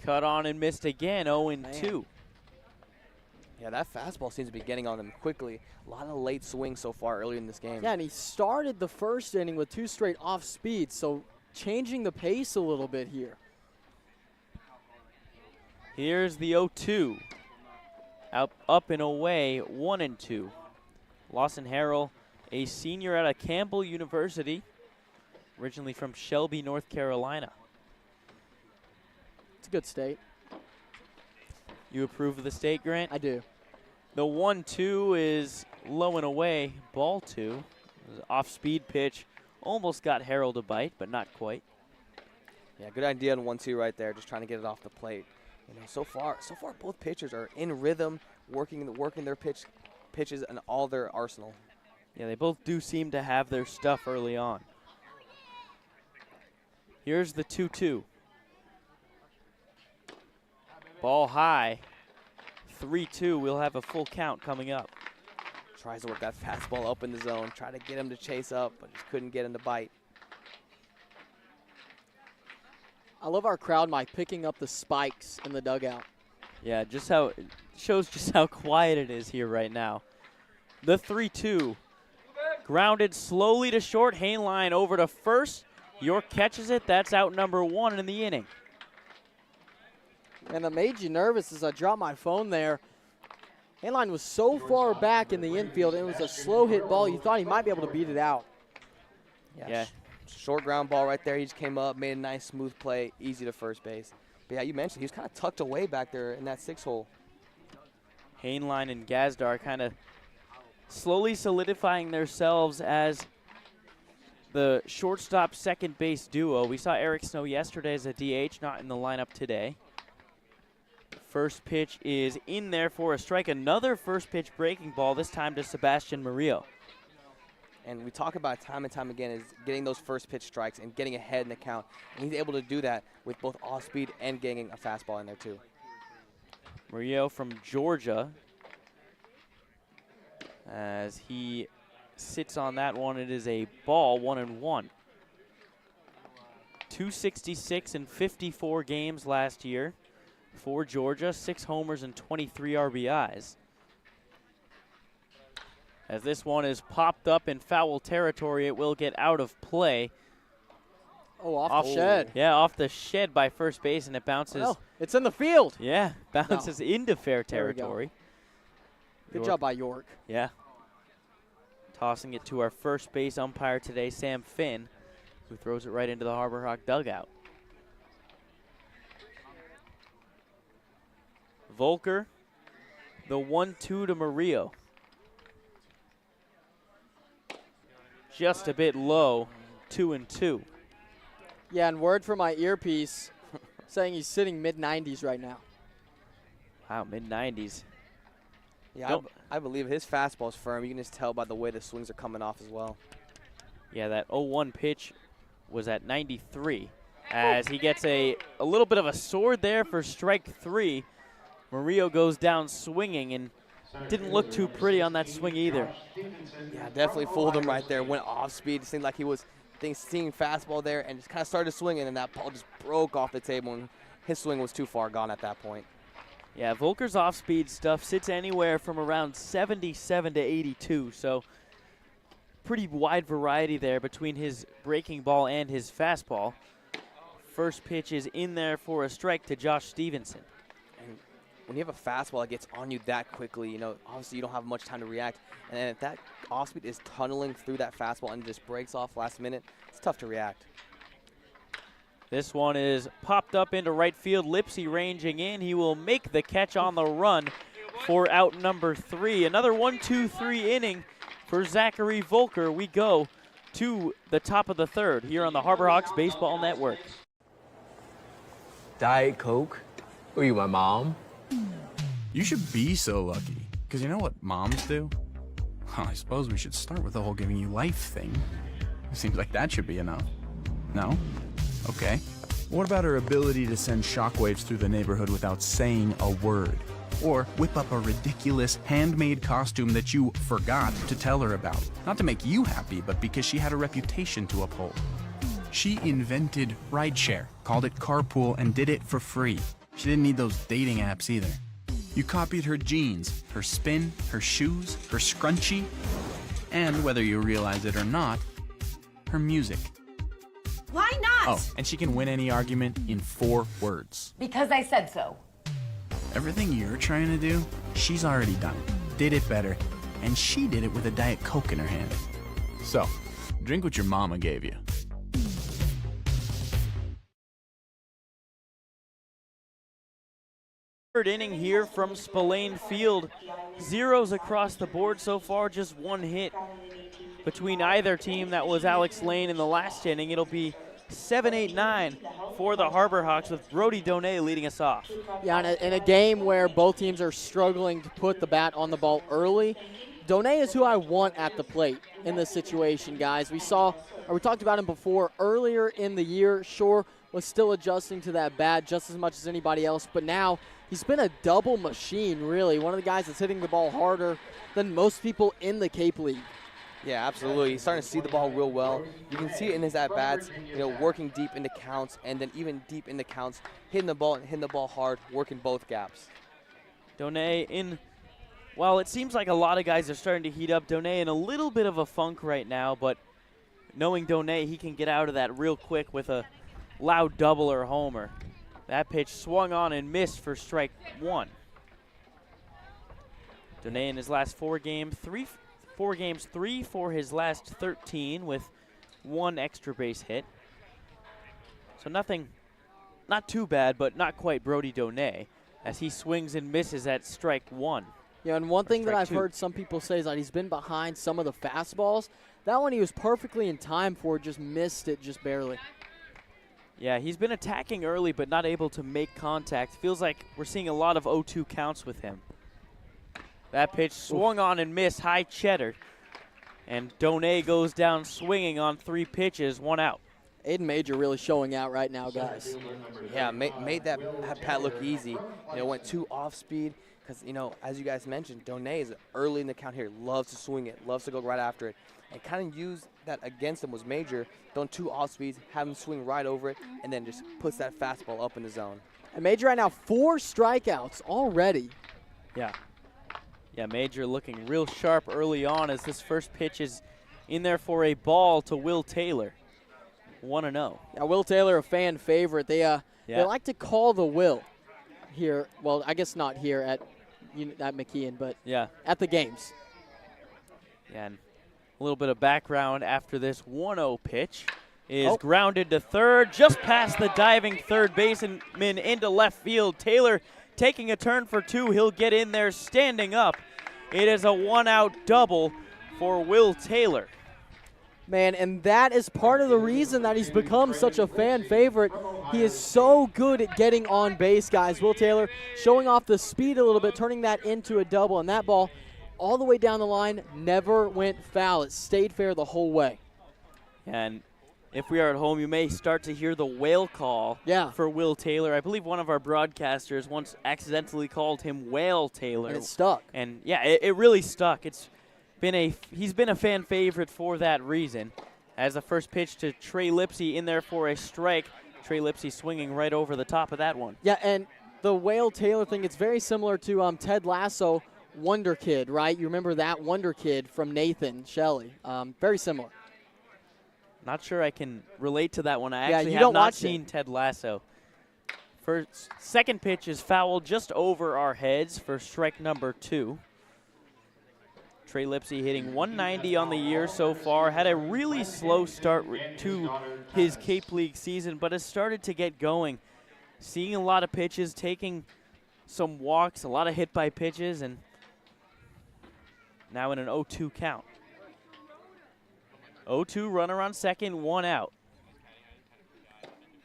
Cut on and missed again, 0-2. Yeah, that fastball seems to be getting on him quickly. A lot of late swings so far early in this game. Yeah, and he started the first inning with 2 straight off speed, so changing the pace a little bit here. Here's the 0-2. Up and away, 1-2. Lawson Harrell, a senior out of Campbell University, originally from Shelby, North Carolina. It's a good state. You approve of the state, Grant? I do. The 1-2 is low and away, ball 2. Off-speed pitch. Almost got Harrell to bite, but not quite. Yeah, good idea on 1-2 right there, just trying to get it off the plate. You know, so far both pitchers are in rhythm, working their pitches and all their arsenal. Yeah, they both do seem to have their stuff early on. Here's the 2-2. Ball high. 3-2. We'll have a full count coming up. Tries to work that fastball up in the zone, try to get him to chase up, but just couldn't get him to bite. I love our crowd mic picking up the spikes in the dugout. Yeah, just how it shows just how quiet it is here right now. The 3-2. Grounded slowly to short. Hainline over to first. York catches it. That's out number 1 in the inning. And that made you nervous as I dropped my phone there. Hainline was so far back in the infield, and it was a slow hit ball. You thought he might be able to beat it out. Yeah. Short ground ball right there. He just came up, made a nice smooth play, easy to first base. But yeah, you mentioned he was kind of tucked away back there in that 6-hole. Hainline and Gazdar kind of slowly solidifying themselves as the shortstop second base duo. We saw Eric Snow yesterday as a DH, not in the lineup today. First pitch is in there for a strike. Another first pitch breaking ball, this time to Sebastian Murillo. And we talk about time and time again is getting those first pitch strikes and getting ahead in the count. And he's able to do that with both off speed and getting a fastball in there too. Murillo from Georgia, as he sits on that one, it is a ball, 1-1. 266 in 54 games last year for Georgia, 6 homers and 23 RBIs. As this one is popped up in foul territory, it will get out of play. Oh, off the shed. Yeah, off the shed by first base, and it bounces. Oh, it's in the field. Yeah, bounces into fair territory. Good job by York. Yeah. Tossing it to our first base umpire today, Sam Finn, who throws it right into the Harbor Hawk dugout. Volker, the 1-2 to Murillo. Just a bit low, 2-2. Yeah, and word from my earpiece, saying he's sitting mid-90s right now. Wow, mid-90s. Yeah, I believe his fastball is firm. You can just tell by the way the swings are coming off as well. Yeah, that 0-1 pitch was at 93 as he gets a little bit of a sword there for strike 3. Murillo goes down swinging and didn't look too pretty on that swing either. Yeah, definitely fooled him right there. Went off speed. It seemed like he was seeing fastball there and just kind of started swinging, and that ball just broke off the table, and his swing was too far gone at that point. Yeah, Volker's off-speed stuff sits anywhere from around 77 to 82, so pretty wide variety there between his breaking ball and his fastball. First pitch is in there for a strike to Josh Stevenson. And when you have a fastball that gets on you that quickly, you know, obviously you don't have much time to react. And then if that off-speed is tunneling through that fastball and just breaks off last minute, it's tough to react. This one is popped up into right field. Lipsy ranging in. He will make the catch on the run for out number 3. Another 1-2-3 inning for Zachary Volker. We go to the top of the 3rd here on the Harbor Hawks Baseball Network. Diet Coke? Who are you, my mom? You should be so lucky, because you know what moms do? Well, I suppose we should start with the whole giving you life thing. It seems like that should be enough. No? Okay. What about her ability to send shockwaves through the neighborhood without saying a word? Or whip up a ridiculous handmade costume that you forgot to tell her about. Not to make you happy, but because she had a reputation to uphold. She invented rideshare, called it carpool, and did it for free. She didn't need those dating apps either. You copied her jeans, her spin, her shoes, her scrunchie, and whether you realize it or not, her music. Why not? Oh, and she can win any argument in 4 words. Because I said so. Everything you're trying to do, she's already done. Did it better, and she did it with a Diet Coke in her hand. So, drink what your mama gave you. Third inning here from Spillane Field. Zeros across the board so far, just 1 hit between either team. That was Alex Lane in the last inning. It'll be 7-8-9 for the Harbor Hawks with Brody Donay leading us off. Yeah, in a game where both teams are struggling to put the bat on the ball early, Donay is who I want at the plate in this situation, guys. We talked about him before earlier in the year. Sure, was still adjusting to that bat just as much as anybody else, but now he's been a double machine, really. One of the guys that's hitting the ball harder than most people in the Cape League. Yeah, absolutely. He's starting to see the ball real well. You can see it in his at-bats, you know, working deep into counts, and then even deep into counts, hitting the ball hard, working both gaps. Donay while it seems like a lot of guys are starting to heat up, Donay in a little bit of a funk right now, but knowing Donay, he can get out of that real quick with a loud double or homer. That pitch swung on and missed for strike 1. Donay in his last 4 games, 3 for his last 13 with 1 extra base hit. So not too bad, but not quite Brody Donay as he swings and misses at strike 1. Yeah, and one thing that I've heard some people say is that he's been behind some of the fastballs. That one he was perfectly in time for, just missed it just barely. Yeah, he's been attacking early but not able to make contact. Feels like we're seeing a lot of 0-2 counts with him. That pitch swung on and missed, high cheddar. And Donay goes down swinging on 3 pitches, 1 out. Aiden Major really showing out right now, guys. Yeah, made that pat look easy. You know, went 2 off speed because, you know, as you guys mentioned, Donay is early in the count here, loves to swing it, loves to go right after it. And kind of used that against him was Major, throwing 2 off speeds, have him swing right over it, and then just puts that fastball up in the zone. And Major right now 4 strikeouts already. Yeah. Yeah, Major looking real sharp early on as this first pitch is in there for a ball to Will Taylor. 1-0. Yeah, Will Taylor, a fan favorite. They like to call the Will here. Well, I guess not here at McKeon, but at the games. Yeah, and a little bit of background after this 1-0 pitch is grounded to third, just past the diving third baseman into left field. Taylor taking a turn for 2. He'll get in there standing up. It is a 1-out double for Will Taylor. Man, and that is part of the reason that he's become such a fan favorite. He is so good at getting on base, guys. Will Taylor showing off the speed a little bit, turning that into a double, and that ball all the way down the line never went foul. It stayed fair the whole way. And if we are at home, you may start to hear the whale call for Will Taylor. I believe one of our broadcasters once accidentally called him Whale Taylor. And it stuck. And yeah, it really stuck. He's been a fan favorite for that reason. As the first pitch to Trey Lipsy in there for a strike. Trey Lipsy swinging right over the top of that one. Yeah, and the Whale Taylor thing, it's very similar to Ted Lasso, Wonder Kid, right? You remember that Wonder Kid from Nathan Shelley. Very similar. Not sure I can relate to that one. I Yeah, actually you have don't not watch seen it. Ted Lasso. Second pitch is foul just over our heads for strike number 2. Trey Lipsy hitting 190 on the year so far. Had a really slow start to his Cape League season, but has started to get going. Seeing a lot of pitches, taking some walks, a lot of hit by pitches, and now in an 0-2 count. 0-2, runner on second, 1 out.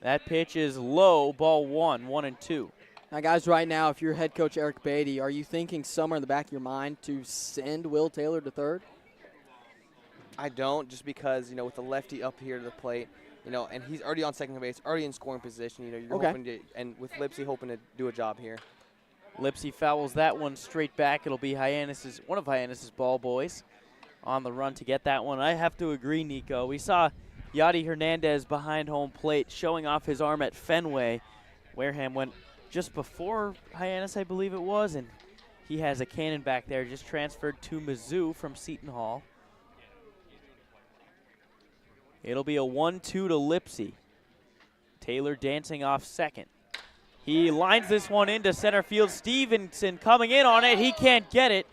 That pitch is low, ball 1, 1-2. Now, guys, right now, if you're head coach Eric Beatty, are you thinking somewhere in the back of your mind to send Will Taylor to third? I don't, just because, with the lefty up here to the plate, and he's already on second base, already in scoring position, you're hoping to, and with Lipsy hoping to do a job here. Lipsy fouls that one straight back. It'll be one of Hyannis' ball boys on the run to get that one. I have to agree, Nico. We saw Yadi Hernandez behind home plate showing off his arm at Fenway. Wareham went just before Hyannis, I believe it was, and he has a cannon back there, just transferred to Mizzou from Seton Hall. It'll be a 1-2 to Lipsy. Taylor dancing off second. He lines this one into center field. Stevenson coming in on it. He can't get it,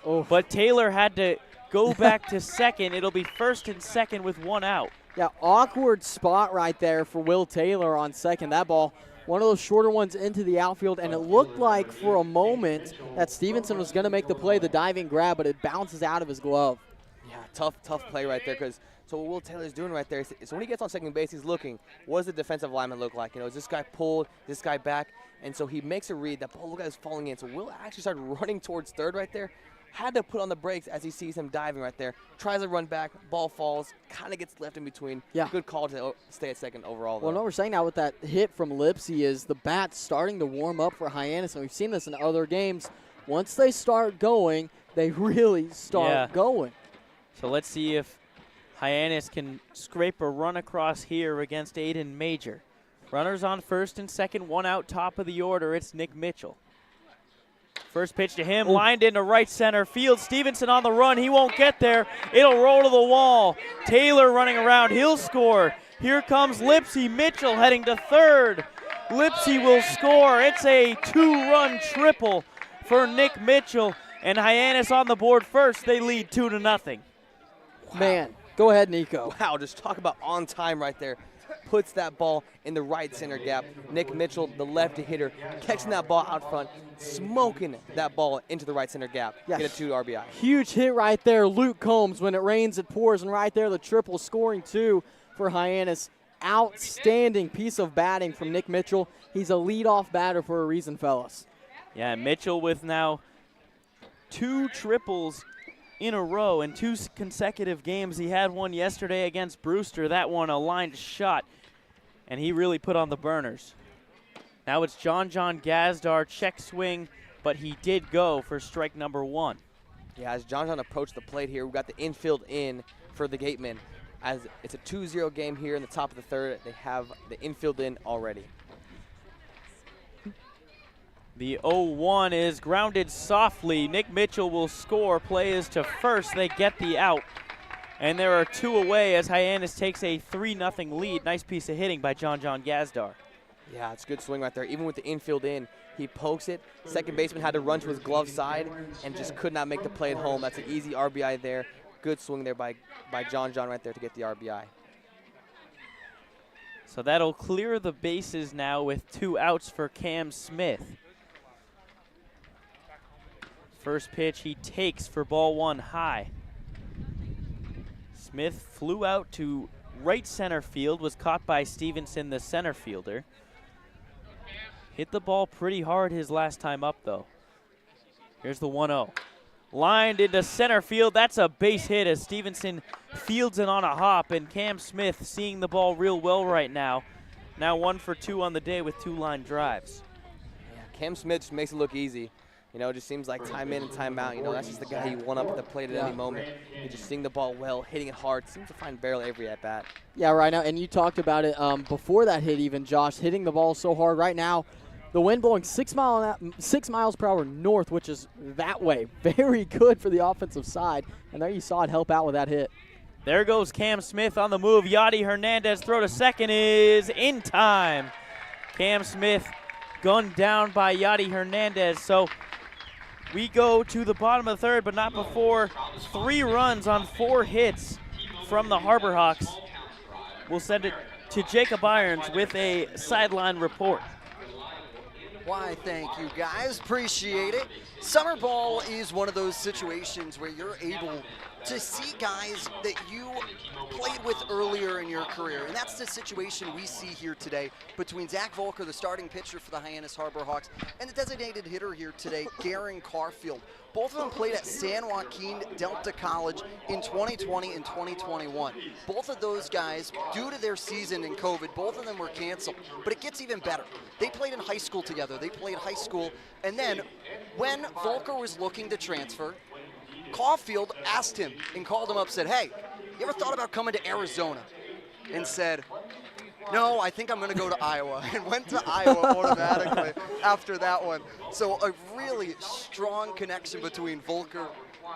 but Taylor had to go back to second. It'll be first and second with 1 out. Yeah, awkward spot right there for Will Taylor on second. That ball, one of those shorter ones into the outfield, and it looked like for a moment that Stevenson was going to make the play, the diving grab, but it bounces out of his glove. Yeah, tough play right there, because so what Will Taylor's doing right there is when he gets on second base, he's looking, what does the defensive lineman look like? Is this guy pulled, this guy back? And so he makes a read. That ball, look at is falling in. So Will actually started running towards third right there. Had to put on the brakes as he sees him diving right there. Tries to run back, ball falls, kind of gets left in between. Yeah. Good call to stay at second overall, though. Well, what we're saying now with that hit from Lipsy is the bat's starting to warm up for Hyannis, and we've seen this in other games. Once they start going, they really start going. So let's see if Hyannis can scrape a run across here against Aiden Major. Runners on first and second, 1 out, top of the order. It's Nick Mitchell. First pitch to him, lined into right center field. Stevenson on the run. He won't get there. It'll roll to the wall. Taylor running around. He'll score. Here comes Lipsy. Mitchell heading to third. Lipsy will score. It's a 2-run triple for Nick Mitchell. And Hyannis on the board first. They lead 2-0. Wow. Man, go ahead, Nico. Wow, just talk about on time right there. Puts that ball in the right center gap. Nick Mitchell, the lefty hitter, catching that ball out front, smoking that ball into the right center gap. Yeah. Get a 2 RBI. Huge hit right there. Luke Combs, when it rains, it pours, and right there the triple, scoring 2 for Hyannis. Outstanding piece of batting from Nick Mitchell. He's a leadoff batter for a reason, fellas. Yeah, Mitchell with now 2 triples in a row in 2 consecutive games. He had one yesterday against Brewster. That one a lined shot, and he really put on the burners. Now it's John Gazdar, check swing, but he did go for strike number 1. Yeah, as John approached the plate here, we got the infield in for the Gatemen. As it's a 2-0 game here in the top of the third, they have the infield in already. The 0-1 is grounded softly. Nick Mitchell will score. Play is to first. They get the out. And there are 2 away as Hyannis takes a 3-0 lead. Nice piece of hitting by John Gazdar. Yeah, it's a good swing right there. Even with the infield in, he pokes it. Second baseman had to run to his glove side and just could not make the play at home. That's an easy RBI there. Good swing there by John right there to get the RBI. So that'll clear the bases now with 2 outs for Cam Smith. First pitch he takes for ball 1 high. Smith flew out to right center field, was caught by Stevenson, the center fielder. Hit the ball pretty hard his last time up, though. Here's the 1-0. Lined into center field. That's a base hit as Stevenson fields it on a hop, and Cam Smith seeing the ball real well right now. Now 1 for 2 on the day with 2 line drives. Yeah, Cam Smith just makes it look easy. You know, it just seems like time in and time out. You know, that's just the guy you want up at the plate at any moment. He just seeing the ball well, hitting it hard. Seems to find barrel every at bat. Yeah, right now, and you talked about it before that hit even, Josh, hitting the ball so hard right now. The wind blowing 6 miles per hour north, which is that way. Very good for the offensive side. And there you saw it help out with that hit. There goes Cam Smith on the move. Yadi Hernandez throw to second is in time. Cam Smith gunned down by Yadi Hernandez. So we go to the bottom of the third, but not before 3 runs on 4 hits from the Harbor Hawks. We'll send it to Jacob Irons with a sideline report. Why, thank you, guys. Appreciate it. Summer ball is one of those situations where you're able to see guys that you played with earlier in your career. And that's the situation we see here today between Zach Volker, the starting pitcher for the Hyannis Harbor Hawks, and the designated hitter here today, Garen Carfield. Both of them played at San Joaquin Delta College in 2020 and 2021. Both of those guys, due to their season in COVID, both of them were canceled. But it gets even better. They played in high school together. They played high school. And then when Volker was looking to transfer, Caulfield asked him and called him up, said, hey, you ever thought about coming to Arizona? And said, no, I think I'm going to go to Iowa, and went to Iowa automatically after that one. So a really strong connection between Volker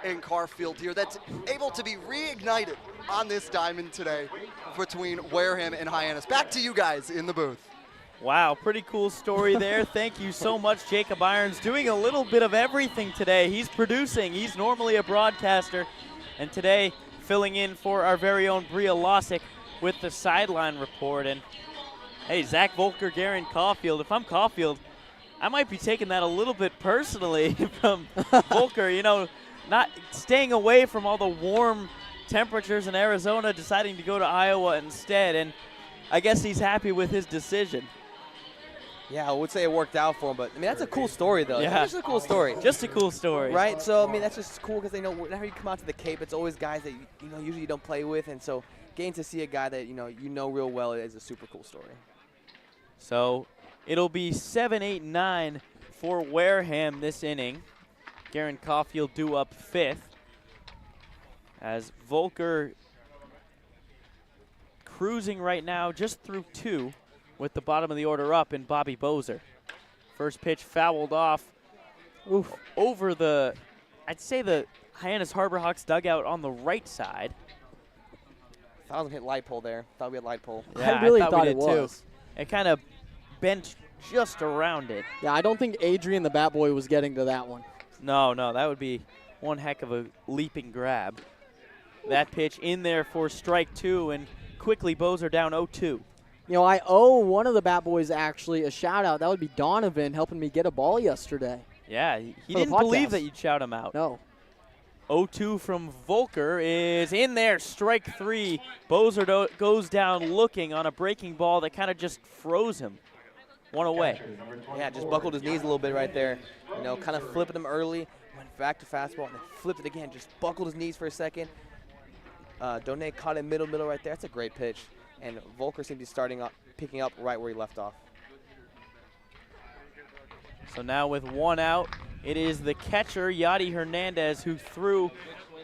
and Carfield here that's able to be reignited on this diamond today between Wareham and Hyannis. Back to you guys in the booth. Wow, pretty cool story there. Thank you so much, Jacob Irons. Doing a little bit of everything today. He's producing. He's normally a broadcaster. And today, filling in for our very own Bria Losick with the sideline report. And, hey, Zach Volker, Garen Caulfield. If I'm Caulfield, I might be taking that a little bit personally from Volker. You know, not staying away from all the warm temperatures in Arizona, deciding to go to Iowa instead. And I guess he's happy with his decision. Yeah, I would say it worked out for him, but I mean that's a cool story though. Yeah, it's just a cool story. Just a cool story, right? So I mean that's just cool because they know whenever you come out to the Cape, it's always guys that you know usually you don't play with, and so getting to see a guy that you know real well is a super cool story. So it'll be 7-8-9 for Wareham this inning. Garen Caulfield due up 5th as Volker cruising right now just through 2. With the bottom of the order up in Bobby Bozer. First pitch fouled off over the, I'd say the Hyannis Harbor Hawks dugout on the right side. Thought I was going to hit light pole there. Thought we had light pole. Yeah, I really thought we it did was. Too. It kind of bent just around it. Yeah, I don't think Adrian the bat boy was getting to that one. No, that would be one heck of a leaping grab. That pitch in there for strike 2, and quickly Bozer down 0-2. You know, I owe one of the bat boys actually a shout out. That would be Donovan helping me get a ball yesterday. Yeah, he didn't believe that you'd shout him out. No. 0-2 from Volker is in there, strike 3. Bozer goes down looking on a breaking ball that kind of just froze him. One away. Yeah, just buckled his knees a little bit right there. You know, kind of flipping him early, went back to fastball, and then flipped it again, just buckled his knees for a second. Donet caught it middle right there. That's a great pitch. And Volker seems to be picking up right where he left off. So now with 1 out, it is the catcher, Yadi Hernandez, who threw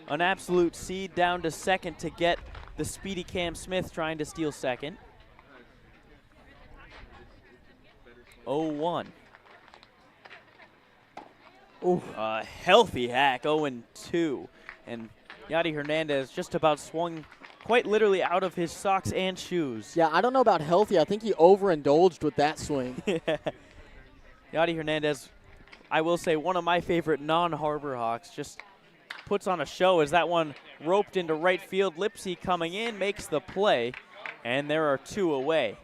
an absolute seed down to second to get the speedy Cam Smith trying to steal second. 0-1. Ooh, a healthy hack, 0-2. And Yadi Hernandez just about swung quite literally out of his socks and shoes. Yeah, I don't know about healthy. I think he overindulged with that swing. Yeah. Yadi Hernandez, I will say, one of my favorite non-Harbor Hawks, just puts on a show as that one roped into right field. Lipsy coming in, makes the play, and there are 2 away.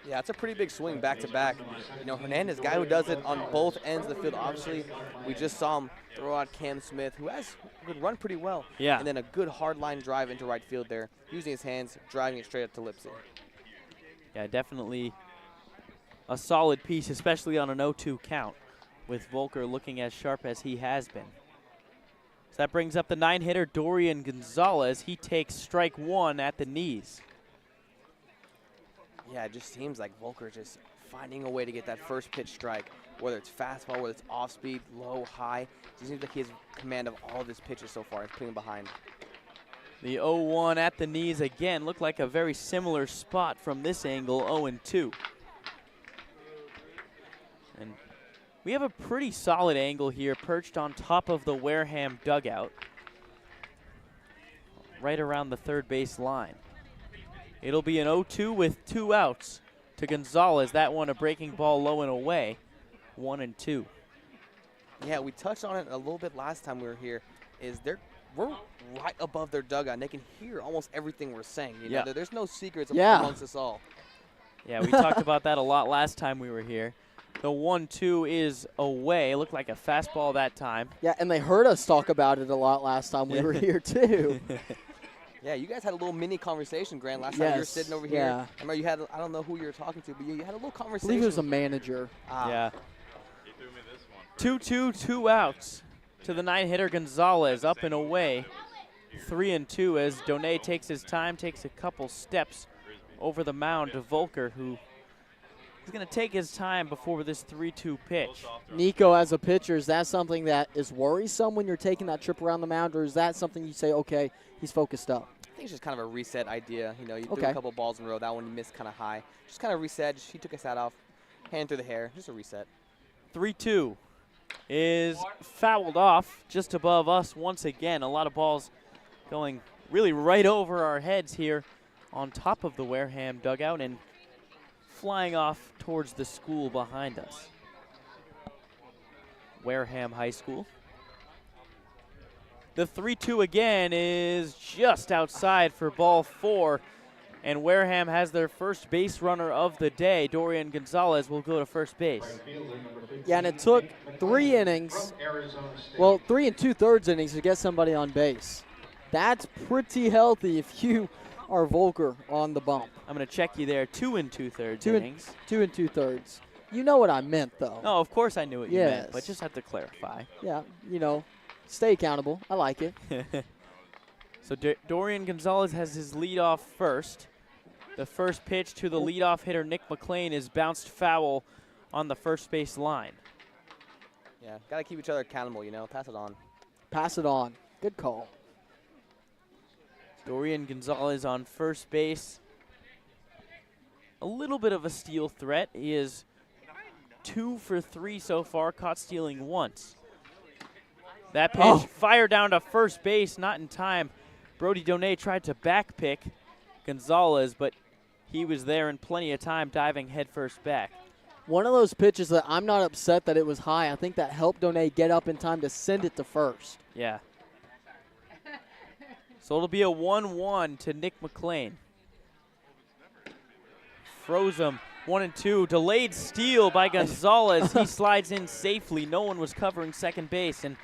Yeah, it's a pretty big swing back-to-back. You know, Hernandez, guy who does it on both ends of the field. Obviously, we just saw him throw out Cam Smith, who has could run pretty well. Yeah. And then a good hard line drive into right field there, using his hands, driving it straight up to Lipsy. Yeah, definitely a solid piece, especially on an 0-2 count, with Volker looking as sharp as he has been. So that brings up the 9-hitter, Dorian Gonzalez. He takes strike 1 at the knees. Yeah, it just seems like Volker just finding a way to get that first pitch strike, whether it's fastball, whether it's off speed, low, high. It seems like he has command of all of his pitches so far. He's putting him behind. The 0-1 at the knees again. Looked like a very similar spot from this angle, 0-2. And we have a pretty solid angle here, perched on top of the Wareham dugout, right around the third base line. It'll be an 0-2 with 2 outs to Gonzalez. That one a breaking ball low and away, 1-2. Yeah, we touched on it a little bit last time we were here. We're right above their dugout, and they can hear almost everything we're saying. You know, there's no secrets amongst us all. Yeah, we talked about that a lot last time we were here. The 1-2 is away. It looked like a fastball that time. Yeah, and they heard us talk about it a lot last time we were here, too. Yeah, you guys had a little mini conversation, Grant, last time you were sitting over here. Yeah. I remember you had, I don't know who you were talking to, but you had a little I conversation. believe it was a manager. Yeah. 2-2, 2 outs to the 9-hitter Gonzalez, up and away. 3-2 as Donay takes his time, takes a couple steps over the mound to Volker, who is going to take his time before this 3-2 pitch. Nico, as a pitcher, is that something that is worrisome when you're taking that trip around the mound, or is that something you say, okay, he's focused up? I think it's just kind of a reset idea. You know, you threw a couple balls in a row. That one you missed kind of high. Just kind of reset. He took his hat off, hand through the hair. Just a reset. 3-2 is fouled off just above us once again. A lot of balls going really right over our heads here on top of the Wareham dugout and flying off towards the school behind us. Wareham High School. The 3-2 again is just outside for ball 4, and Wareham has their first base runner of the day. Dorian Gonzalez will go to first base. Yeah, and it took 3 innings, well, 3 2/3 innings to get somebody on base. That's pretty healthy if you are Volker on the bump. I'm going to check you there. 2 2/3 innings. 2 2/3. You know what I meant, though. No, of course I knew what you meant, but just have to clarify. Yeah, you know, stay accountable. I like it. So Dorian Gonzalez has his leadoff first. The first pitch to the leadoff hitter, Nick McLean, is bounced foul on the first base line. Yeah, got to keep each other accountable, you know. Pass it on. Pass it on. Good call. Dorian Gonzalez on first base. A little bit of a steal threat. He is 2 for 3 so far, caught stealing once. That pitch fired down to first base, not in time. Brody Donay tried to back pick Gonzalez, but he was there in plenty of time, diving headfirst back. One of those pitches that I'm not upset that it was high. I think that helped Donay get up in time to send it to first. Yeah. So it'll be a 1-1 to Nick McLean. Froze him. 1-2. Delayed steal by Gonzalez. He slides in safely. No one was covering second base, and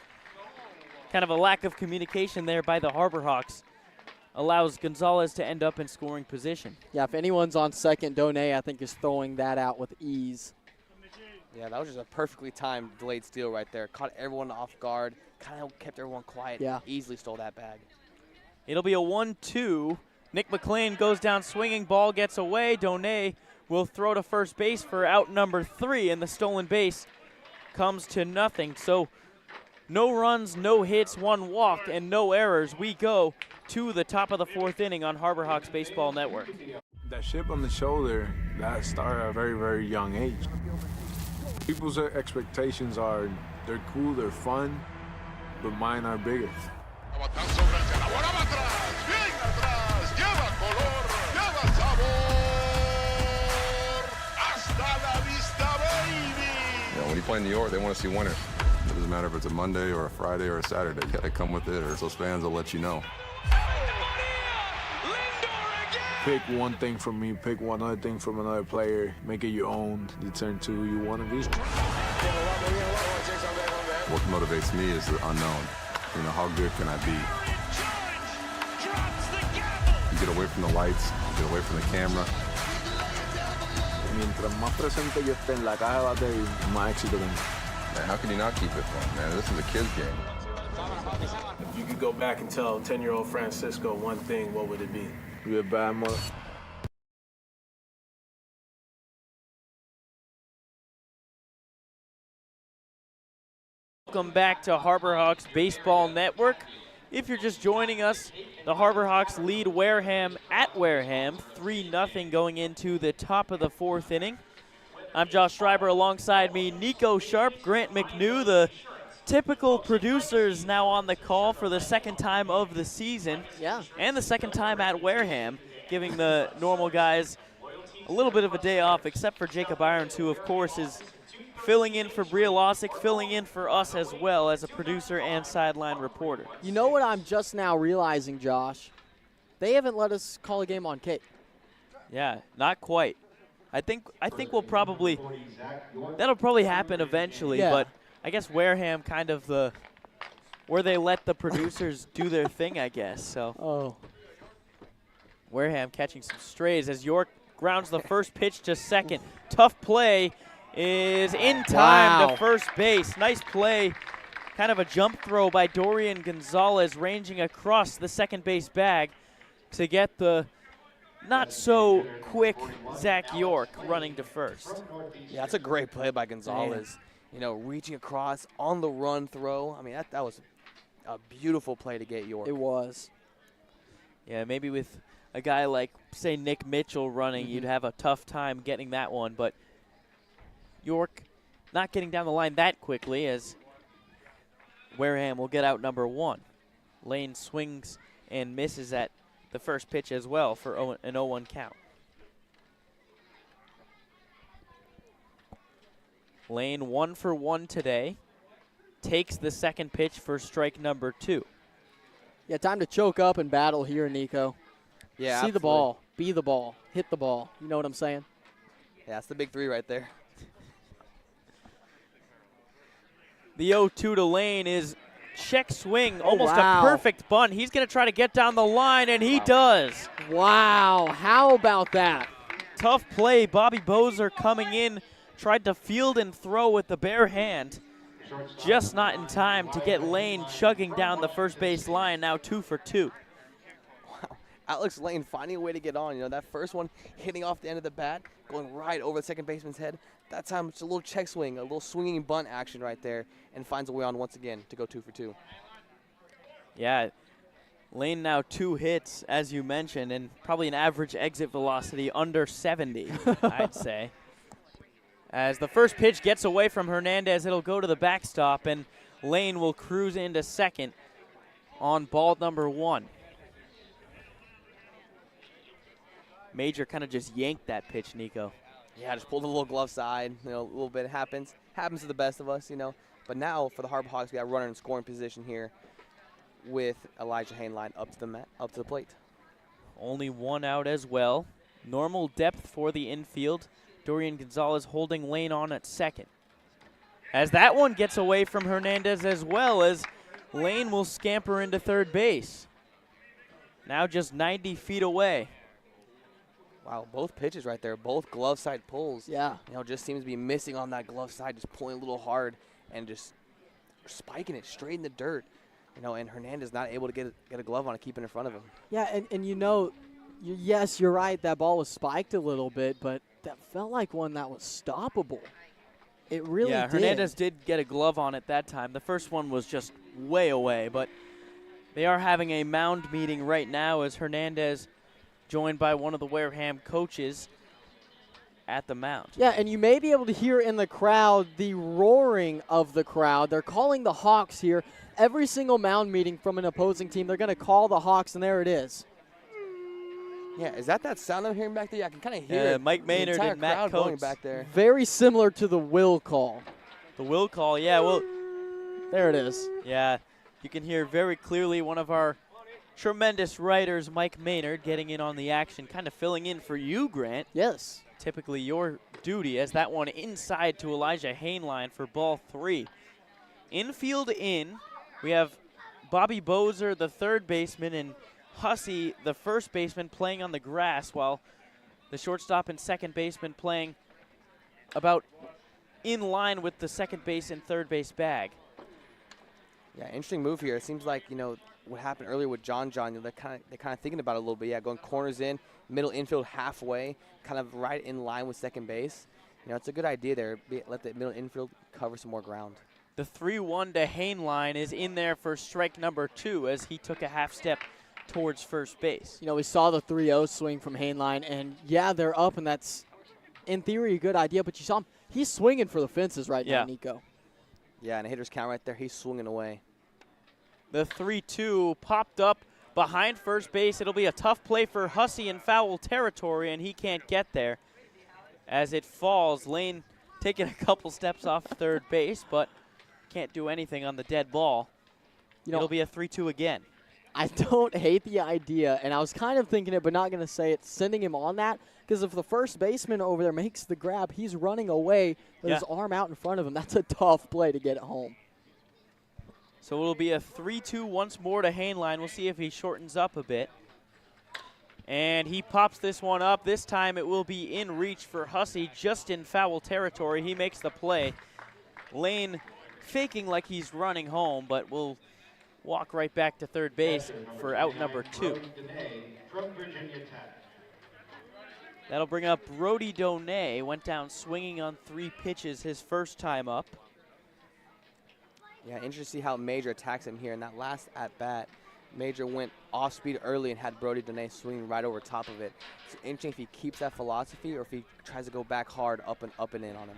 kind of a lack of communication there by the Harbor Hawks allows Gonzalez to end up in scoring position. Yeah, if anyone's on second, Donay, I think, is throwing that out with ease. Yeah, that was just a perfectly timed delayed steal right there. Caught everyone off guard, kind of kept everyone quiet. Yeah. Easily stole that bag. It'll be a 1-2. Nick McLean goes down swinging. Ball gets away. Donay will throw to first base for out number 3, and the stolen base comes to nothing. So no runs, no hits, 1 walk, and no errors. We go to the top of the 4th inning on Harbor Hawks Baseball Network. That chip on the shoulder, that started at a very, very young age. People's expectations are, they're cool, they're fun, but mine are bigger. You know, when you play in New York, they want to see winners. It doesn't matter if it's a Monday or a Friday or a Saturday. You got to come with it, or those fans will let you know. Pick one thing from me, pick one other thing from another player, make it your own, you turn to who you want to be. What motivates me is the unknown. You know, how good can I be? You get away from the lights, you get away from the camera. Mientras más presente yo esté en la caja de batería, más éxito tengo. Man, how can you not keep it fun, man? This is a kid's game. If you could go back and tell 10-year-old Francisco one thing, what would it be? You're a bad mother. Welcome back to Harbor Hawks Baseball Network. If you're just joining us, the Harbor Hawks lead Wareham at Wareham 3-0 going into the top of the 4th inning. I'm Josh Schreiber, alongside me Nico Sharp, Grant McNew, the typical producers now on the call for the 2nd time of the season. Yeah. And the 2nd time at Wareham, giving the normal guys a little bit of a day off, except for Jacob Irons, who of course is filling in for Bria Losick, filling in for us as well as a producer and sideline reporter. You know what I'm just now realizing, Josh? They haven't let us call a game on Cape. Yeah, not quite. I think we'll probably, that'll probably happen eventually, Yeah. but I guess Wareham kind of where they let the producers do their thing, I guess. So Wareham catching some strays as York grounds the first pitch to second. Tough play is in time to first base. Nice play. Kind of a jump throw by Dorian Gonzalez, ranging across the second base bag to get the not so quick Zach York running to first. Yeah, that's a great play by Gonzalez. You know, reaching across on the run throw. I mean, that was a beautiful play to get York. It was. Yeah, maybe with a guy like, say, Nick Mitchell running, you'd have a tough time getting that one. But York not getting down the line that quickly, as Wareham will get out number 1. Lane swings and misses at the first pitch as well for an 0-1 count. Lane 1 for 1 today. Takes the second pitch for strike number 2. Yeah, time to choke up and battle here, Nico. Yeah, See the ball, be the ball, hit the ball. You know what I'm saying? Yeah, that's the big 3 right there. The 0-2 to Lane is check swing, almost a perfect bunt. He's going to try to get down the line, and he does. Wow, how about that? Tough play. Bobby Bozer coming in, tried to field and throw with the bare hand. Just not in time to get Lane chugging down the first base line, now 2 for 2. Wow, Alex Lane finding a way to get on. You know, that first one hitting off the end of the bat, going right over the second baseman's head. That time it's a little check swing, a little swinging bunt action right there, and finds a way on once again to go 2 for 2. Yeah, Lane now 2 hits, as you mentioned, and probably an average exit velocity under 70, I'd say. As the first pitch gets away from Hernandez, it'll go to the backstop, and Lane will cruise into second on ball number 1. Major kind of just yanked that pitch, Nico. Yeah, just pulled a little glove side. You know, a little bit happens to the best of us, you know. But now for the Harbor Hawks, we got a runner in scoring position here with Elijah Hainline up to the plate. Only 1 out as well. Normal depth for the infield. Dorian Gonzalez holding Lane on at second. As that one gets away from Hernandez as well, as Lane will scamper into third base. Now just 90 feet away. Wow, both pitches right there, both glove side pulls. Yeah. You know, just seems to be missing on that glove side, just pulling a little hard and just spiking it straight in the dirt. You know, and Hernandez not able to get a glove on it, keep it in front of him. Yeah, and you know, yes, you're right, that ball was spiked a little bit, but that felt like one that was stoppable. It really did. Yeah, Hernandez did get a glove on it that time. The first one was just way away, but they are having a mound meeting right now as Hernandez joined by one of the Wareham coaches at the mound. Yeah, and you may be able to hear in the crowd the roaring of the crowd. They're calling the Hawks here. Every single mound meeting from an opposing team, they're going to call the Hawks, and there it is. Yeah, is that sound I'm hearing back there? Yeah, I can kind of hear it. Mike Maynard and Matt Coates going back there. Very similar to the will call. The will call, yeah. Well, there it is. Yeah, you can hear very clearly one of our tremendous writers, Mike Maynard, getting in on the action, kind of filling in for you, Grant. Yes. Typically your duty, as that one inside to Elijah Hainline for ball 3. Infield in, we have Bobby Bozer, the third baseman, and Hussey, the first baseman, playing on the grass, while the shortstop and second baseman playing about in line with the second base and third base bag. Yeah, interesting move here. It seems like, you know, what happened earlier with John, you know, they're kind of thinking about it a little bit. Yeah, going corners in, middle infield halfway, kind of right in line with second base. You know, it's a good idea there. Let the middle infield cover some more ground. The 3-1 to Hainline is in there for strike number 2 as he took a half step towards first base. You know, we saw the 3-0 swing from Hainline, and yeah, they're up, and that's, in theory, a good idea, but you saw him, he's swinging for the fences right now, Nico. Yeah, and a hitter's count right there, he's swinging away. The 3-2 popped up behind first base. It'll be a tough play for Hussey in foul territory, and he can't get there. As it falls, Lane taking a couple steps off third base, but can't do anything on the dead ball. You know, it'll be a 3-2 again. I don't hate the idea, and I was kind of thinking it, but not going to say it, sending him on that, because if the first baseman over there makes the grab, he's running away with his arm out in front of him. That's a tough play to get it home. So it'll be a 3-2 once more to Hainline. We'll see if he shortens up a bit. And he pops this one up. This time it will be in reach for Hussey, just in foul territory. He makes the play. Lane faking like he's running home, but will walk right back to third base for out number 2. That'll bring up Brody Donay. Went down swinging on 3 pitches his first time up. Yeah, interesting to see how Major attacks him here. In that last at-bat, Major went off speed early and had Brody Donay swinging right over top of it. It's interesting if he keeps that philosophy or if he tries to go back hard up and in on him.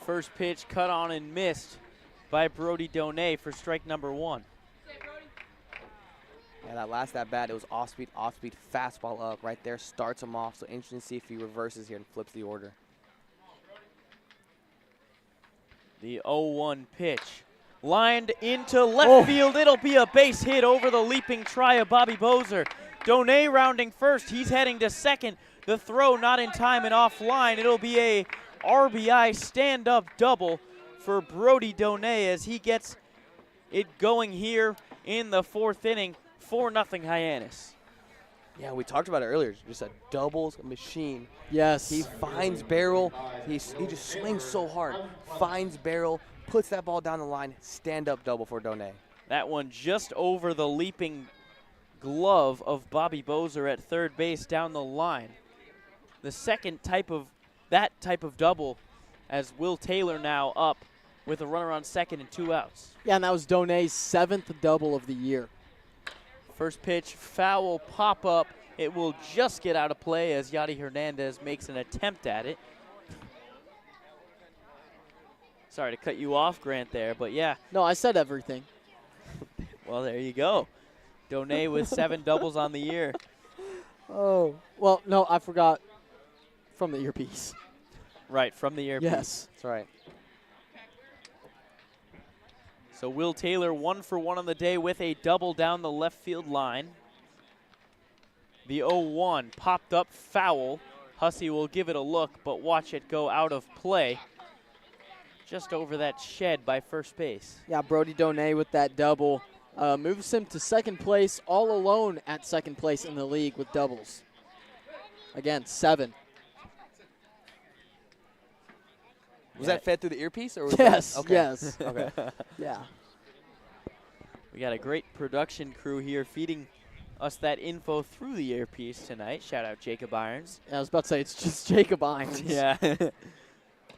First pitch cut on and missed by Brody Donay for strike number 1. Yeah, that last at-bat, it was off-speed, fastball up right there, starts him off. So interesting to see if he reverses here and flips the order. The 0-1 pitch. Lined into left field. It'll be a base hit over the leaping try of Bobby Bozer. Donay rounding first. He's heading to second. The throw not in time and offline. It'll be a RBI stand-up double for Brody Donay as he gets it going here in the 4th inning. 4-0 Hyannis. Yeah, we talked about it earlier. Just a doubles machine. Yes. He finds barrel. He just swings so hard. Finds barrel, puts that ball down the line. Stand-up double for Donay. That one just over the leaping glove of Bobby Bozer at third base down the line. The second type of double as Will Taylor now up with a runner on second and 2 outs. Yeah, and that was Donay's 7th double of the year. First pitch, foul pop-up. It will just get out of play as Yadi Hernandez makes an attempt at it. Sorry to cut you off, Grant, there, but yeah. No, I said everything. Well, there you go. Donay with 7 doubles on the year. Oh, well, no, I forgot from the earpiece. Right, from the earpiece. Yes. That's right. So Will Taylor 1 for 1 on the day with a double down the left field line. The 0-1 popped up foul. Hussey will give it a look, but watch it go out of play. Just over that shed by first base. Yeah, Brody Donay with that double moves him to second place, all alone at second place in the league with doubles. Again, 7. Was that fed through the earpiece? Or was yes, that? Okay. Yes. Okay. Yeah. We got a great production crew here feeding us that info through the earpiece tonight. Shout out Jacob Irons. Yeah, I was about to say, it's just Jacob Irons. Yeah. The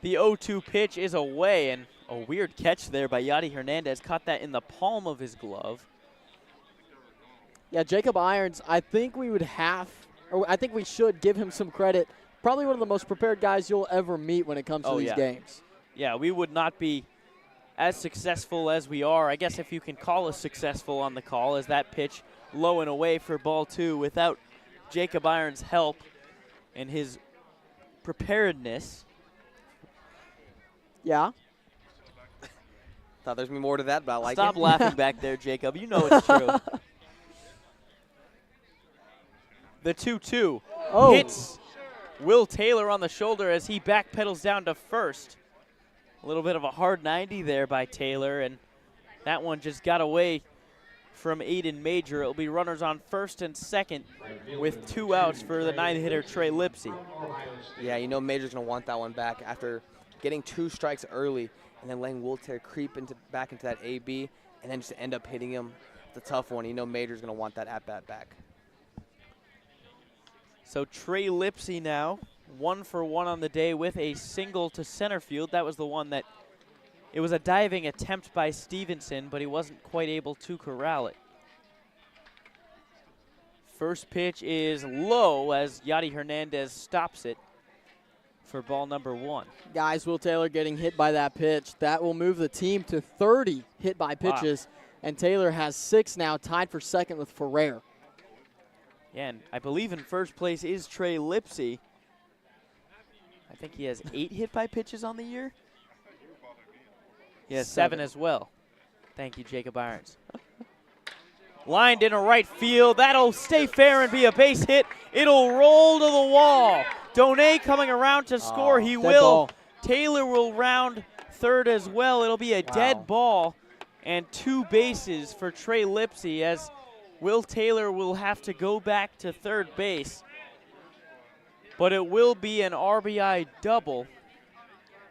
0-2 pitch is away, and a weird catch there by Yadi Hernandez. Caught that in the palm of his glove. Yeah, Jacob Irons, I think we should give him some credit. Probably one of the most prepared guys you'll ever meet when it comes to these games. Yeah, we would not be as successful as we are. I guess if you can call us successful on the call, as that pitch low and away for ball 2 without Jacob Irons' help and his preparedness. Yeah. Thought there's more to that, but I like it. Stop laughing back there, Jacob. You know it's true. The 2-2 hits Will Taylor on the shoulder as he backpedals down to first. A little bit of a hard 90 there by Taylor, and That one just got away from Aiden Major. It'll be runners on first and second with 2 outs for the 9-hitter Trey Lipsy. Yeah, you know Major's going to want that one back after getting 2 strikes early and then letting Will Taylor creep back into that AB and then just end up hitting him. It's a tough one. You know Major's going to want that at-bat back. So Trey Lipsy now 1 for 1 on the day with a single to center field. That was the one that it was a diving attempt by Stevenson, but he wasn't quite able to corral it. First pitch is low as Yadi Hernandez stops it for ball number 1. Guys, Will Taylor getting hit by that pitch. That will move the team to 30 hit by pitches, and Taylor has 6 now, tied for second with Ferrer. Yeah, and I believe in first place is Trey Lipsy. I think he has 8 hit by pitches on the year. He has 7 as well. Thank you, Jacob Irons. Lined in a right field. That'll stay fair and be a base hit. It'll roll to the wall. Donay coming around to score. He will. Ball. Taylor will round third as well. It'll be a dead ball and 2 bases for Trey Lipsy as Will Taylor will have to go back to third base. But it will be an RBI double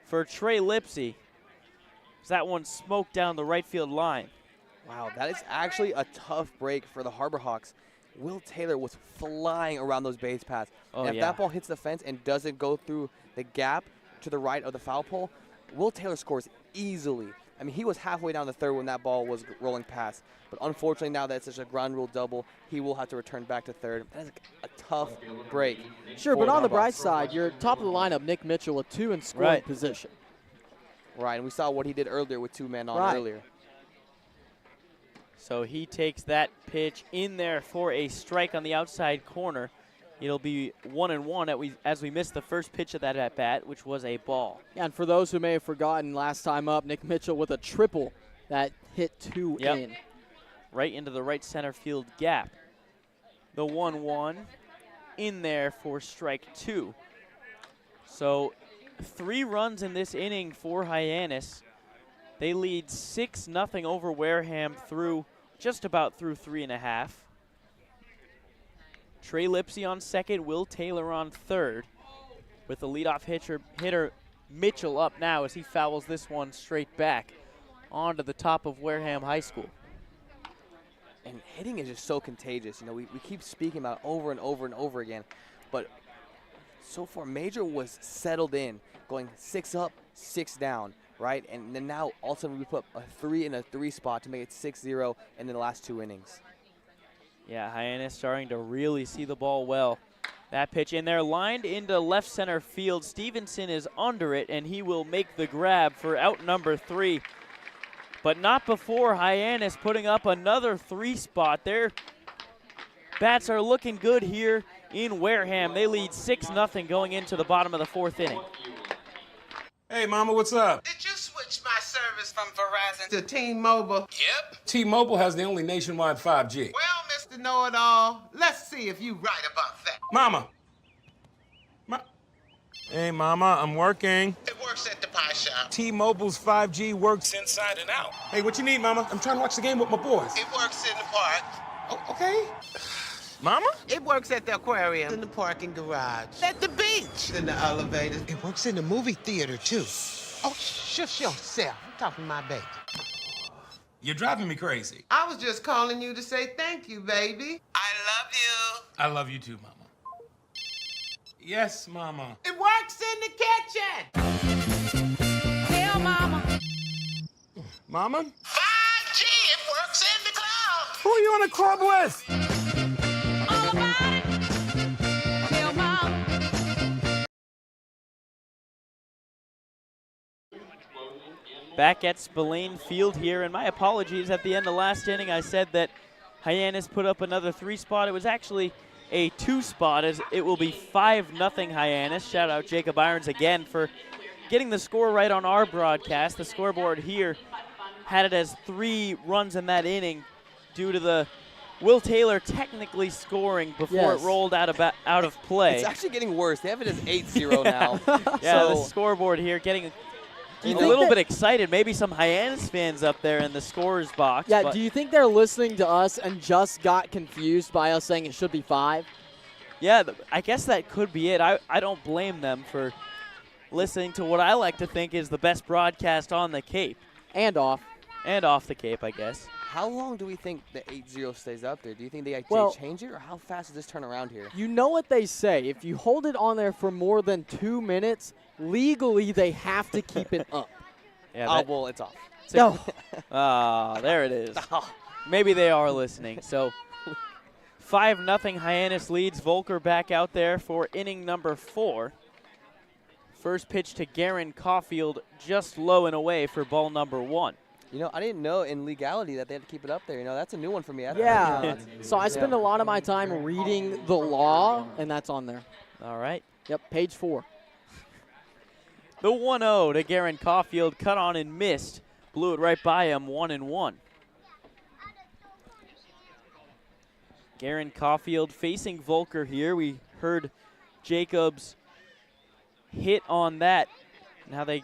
for Trey Lipsy. That one smoked down the right field line. Wow, that is actually a tough break for the Harbor Hawks. Will Taylor was flying around those base paths. And if that ball hits the fence and doesn't go through the gap to the right of the foul pole, Will Taylor scores easily. I mean, he was halfway down the third when that ball was rolling past. But unfortunately, now that it's such a ground rule double, he will have to return back to third. That is a tough break. Sure, but on the bright side, you're top of the lineup, Nick Mitchell, with 2 in scoring position. Right, and we saw what he did earlier with 2 men on earlier. So he takes that pitch in there for a strike on the outside corner. It'll be 1-1 as we missed the first pitch of that at-bat, which was a ball. Yeah, and for those who may have forgotten last time up, Nick Mitchell with a triple that hit 2 in. Right into the right center field gap. The 1-1 in there for strike 2. So 3 runs in this inning for Hyannis. They lead 6-0 over Wareham through just about through 3.5. Trey Lipsy on second, Will Taylor on third, with the leadoff hitter Mitchell up now as he fouls this one straight back onto the top of Wareham High School. And hitting is just so contagious. You know, we keep speaking about it over and over and over again, but so far Major was settled in, going 6 up, 6 down, right? And then now all of a sudden we put a 3 in a 3 spot to make it 6-0 in the last 2 innings. Yeah, Hyannis starting to really see the ball well. That pitch in there, lined into left center field. Stevenson is under it, and he will make the grab for out number 3. But not before Hyannis putting up another 3 spot. Their bats are looking good here in Wareham. They lead 6-0 going into the bottom of the 4th inning. Hey, Mama, what's up? Did you switch my service from Verizon to T-Mobile? Yep. T-Mobile has the only nationwide 5G. Well, Mr. Know-It-All, let's see if you right about that. Mama. Hey, Mama, I'm working. It works at the pie shop. T-Mobile's 5G works inside and out. Hey, what you need, Mama? I'm trying to watch the game with my boys. It works in the park. Oh, okay. Mama? It works at the aquarium, in the parking garage, at the beach, in the elevators. It works in the movie theater, too. Oh, shush yourself. I'm talking to my baby. You're driving me crazy. I was just calling you to say thank you, baby. I love you. I love you too, Mama. Yes, Mama. It works in the kitchen. Tell Mama. Mama? 5G, it works in the club. Who are you in a club with? All about it. Tell Mama. Back at Spillane Field here, and my apologies, at the end of last inning I said that Hyannis put up another 3 spot. It was actually a 2 spot as it will be 5-0 Hyannis. Shout out Jacob Irons again for getting the score right on our broadcast. The scoreboard here had it as 3 runs in that inning due to the Will Taylor technically scoring before it rolled out of play. It's actually getting worse. They have it as 8-0 now. Yeah, so the scoreboard here getting A little bit excited. Maybe some Hyannis fans up there in the scorer's box. Yeah, do you think they're listening to us and just got confused by us saying it should be 5? Yeah, I guess that could be it. I don't blame them for listening to what I like to think is the best broadcast on the Cape. And off. And off the Cape, I guess. How long do we think the 8-0 stays up there? Do you think they change it, or how fast does this turn around here? You know what they say. If you hold it on there for more than 2 minutes, legally they have to keep it up. Yeah, well, it's off. No. There it is. Maybe they are listening. So 5-0 Hyannis leads. Volker back out there for inning number 4. First pitch to Garen Caulfield, just low and away for ball number 1. You know, I didn't know in legality that they had to keep it up there. You know, that's a new one for me. Yeah. So I spend a lot of my time reading the law, and that's on there. All right. Yep, page 4. The 1-0 to Garen Caulfield, cut on and missed. Blew it right by him, 1-1. Garen Caulfield facing Volker here. We heard Jacobs hit on that. Now they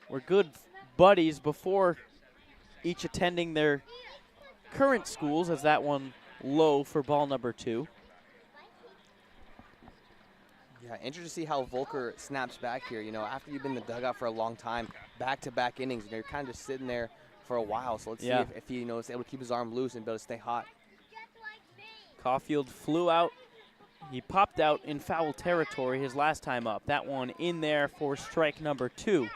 were good buddies before each attending their current schools, as that one low for ball number 2. Yeah, interesting to see how Volker snaps back here. You know, after you've been in the dugout for a long time, back-to-back innings, you're kind of just sitting there for a while. So let's see if he is able to keep his arm loose and be able to stay hot. Caulfield flew out. He popped out in foul territory his last time up. That one in there for strike number 2.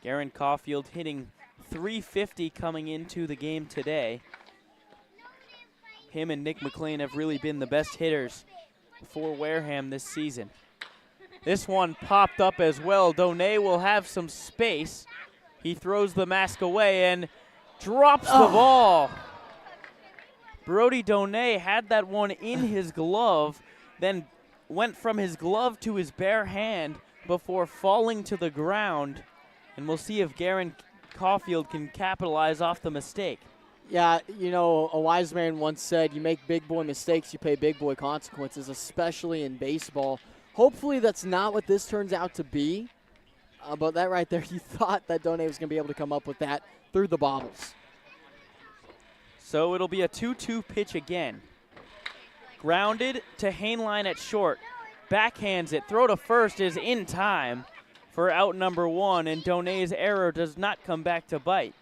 Garen Caulfield hitting .350 coming into the game today. Him and Nick McLean have really been the best hitters for Wareham this season. This one popped up as well. Donay will have some space. He throws the mask away and drops the ball. Brody Donay had that one in his glove, then went from his glove to his bare hand before falling to the ground. And we'll see if Garen Caulfield can capitalize off the mistake. Yeah, you know, a wise man once said, you make big boy mistakes, you pay big boy consequences, especially in baseball. Hopefully that's not what this turns out to be. But that right there, you thought that Donay was going to be able to come up with that through the bobbles. So it'll be a 2-2 pitch again. Grounded to Hainline at short. Backhands it. Throw to first is in time for out number 1, and Donay's error does not come back to bite.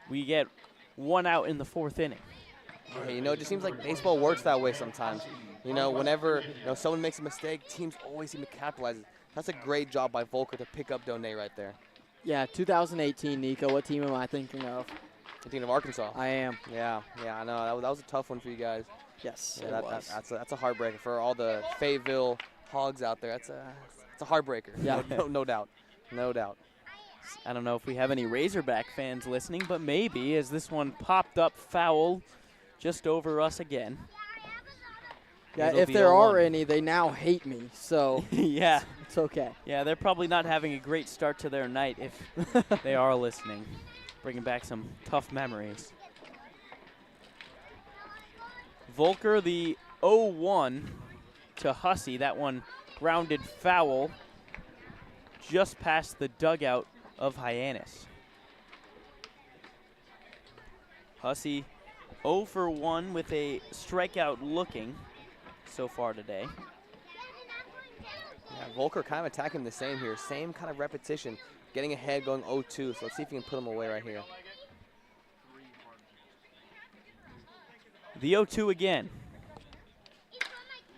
We get 1 out in the 4th inning. Yeah, you know, it just seems like baseball works that way sometimes. You know, whenever someone makes a mistake, teams always seem to capitalize. That's a great job by Volker to pick up Donay right there. Yeah, 2018, Nico. What team am I thinking of? You're thinking of Arkansas. I am. Yeah, I know. That was a tough one for you guys. Yes, yeah, that's a heartbreaker for all the Fayetteville Hogs out there. It's a heartbreaker. Yeah, no doubt. No doubt. I don't know if we have any Razorback fans listening, but maybe, as this one popped up foul just over us again. Yeah, if there are any, they now hate me, so yeah, it's okay. Yeah, they're probably not having a great start to their night if they are listening. Bringing back some tough memories. Volker, the 0-1 to Hussey. That one grounded foul just past the dugout of Hyannis. Hussey 0 for 1 with a strikeout looking so far today. Yeah, Volker kind of attacking the same here. Same kind of repetition. Getting ahead, going 0-2. So let's see if we can put him away right here. The 0-2 again.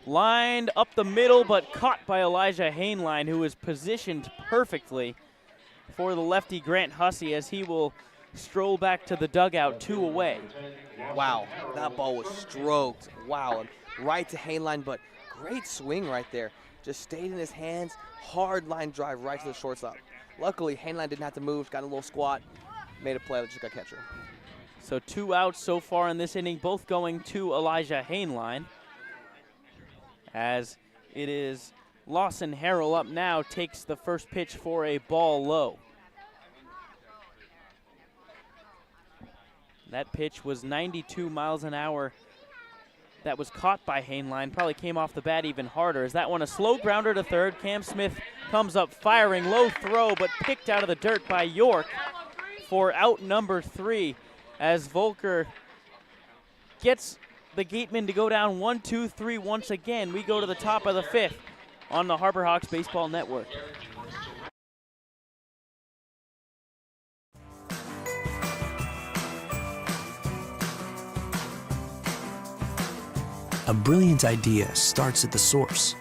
Lined up the middle, but caught by Elijah Hainline, who is positioned perfectly for the lefty Grant Hussey as he will stroll back to the dugout 2 away. Wow, that ball was stroked. Wow, right to Hainline, but great swing right there. Just stayed in his hands, hard line drive right to the shortstop. Luckily, Hainline didn't have to move, got a little squat, made a play, just got catcher. So 2 outs so far in this inning, both going to Elijah Hainline. As it is Lawson Harrell up now, takes the first pitch for a ball low. That pitch was 92 miles an hour that was caught by Hainline probably came off the bat even harder. Is that one a slow grounder to third? Cam Smith comes up firing, low throw, but picked out of the dirt by York for out number 3 as Volker gets the Gatemen to go down 1-2-3 once again. We go to the top of the 5th on the Harbor Hawks Baseball Network. A brilliant idea starts at the source.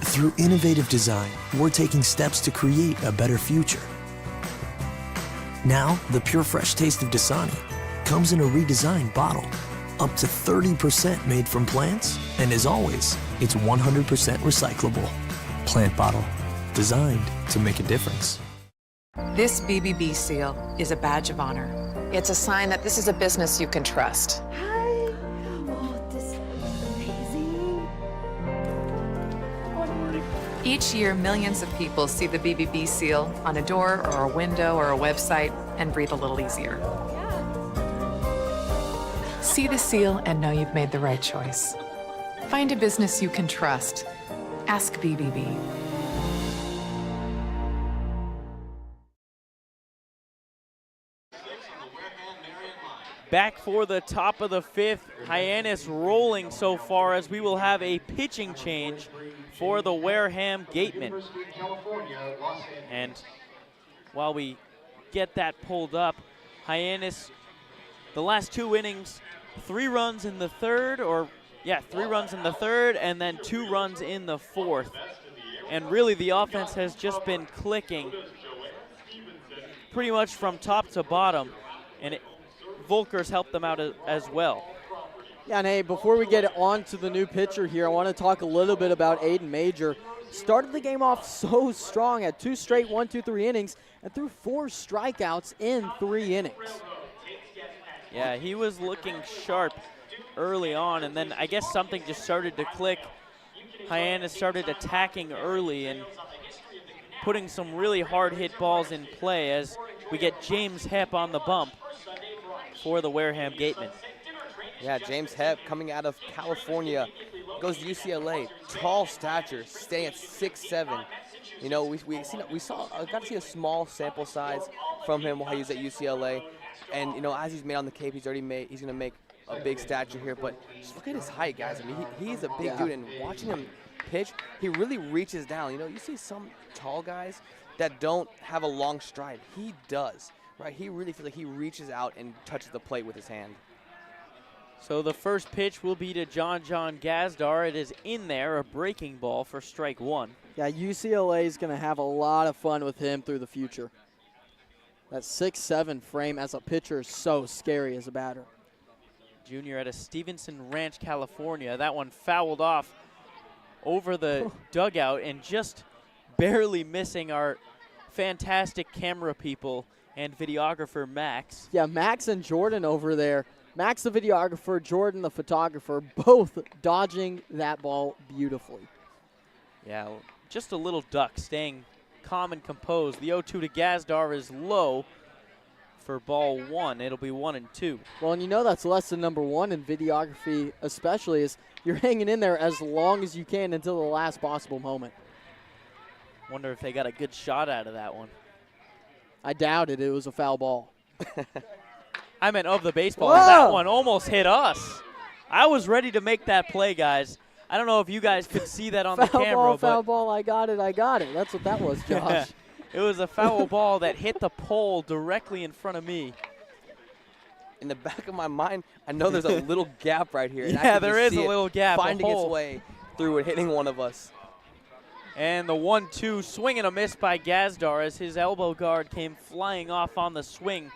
Through innovative design, we're taking steps to create a better future. Now, the pure fresh taste of Dasani comes in a redesigned bottle, up to 30% made from plants, and as always, it's 100% recyclable. Plant bottle, designed to make a difference. This BBB seal is a badge of honor. It's a sign that this is a business you can trust. Each year, millions of people see the BBB seal on a door or a window or a website and breathe a little easier. See the seal and know you've made the right choice. Find a business you can trust. Ask BBB. Back for the top of the 5th. Hyannis rolling so far as we will have a pitching change for the Wareham Gatemen. And while we get that pulled up, Hyannis, the last 2 innings, 3 runs in the third, 3 runs in the third, and then 2 runs in the 4th. And really the offense has just been clicking pretty much from top to bottom, and Volker's helped them out as well. Yeah, and hey, before we get on to the new pitcher here, I want to talk a little bit about Aiden Major. Started the game off so strong, had 2 straight 1-2-3 innings, and threw 4 strikeouts in 3 innings. Yeah, he was looking sharp early on, and then I guess something just started to click. Hyannis started attacking early and putting some really hard hit balls in play as we get James Hepp on the bump for the Wareham Gatemen. Yeah, James Hepp coming out of California, goes to UCLA, tall stature, staying at 6'7". You know, we got to see a small sample size from him while he was at UCLA, and you know, as he's made on the Cape, he's going to make a big stature here. But just look at his height, guys. I mean, he's a big dude, and watching him pitch, he really reaches down. You know, you see some tall guys that don't have a long stride. He does, right? He really feels like he reaches out and touches the plate with his hand. So the first pitch will be to John Gazdar. It is in there, a breaking ball for strike 1. Yeah, UCLA is going to have a lot of fun with him through the future. That 6'7" frame as a pitcher is so scary as a batter. Junior out of Stevenson Ranch, California. That one fouled off over the dugout and just barely missing our fantastic camera people and videographer Max. Yeah, Max and Jordan over there. Max the videographer, Jordan the photographer, both dodging that ball beautifully. Yeah, just a little duck staying calm and composed. The 0-2 to Gazdar is low for ball 1. It'll be 1-2. Well, and you know that's lesson number 1 in videography especially is you're hanging in there as long as you can until the last possible moment. Wonder if they got a good shot out of that one. I doubt it. It was a foul ball. I meant of the baseball. Whoa! That one almost hit us. I was ready to make that play, guys. I don't know if you guys could see that on the camera. Foul ball, I got it. That's what that was, Josh. It was a foul ball that hit the pole directly in front of me. In the back of my mind, I know there's a little gap right here. Yeah, there is a little gap. Finding its way through and hitting one of us. And the 1-2, swing and a miss by Gazdar as his elbow guard came flying off on the swing.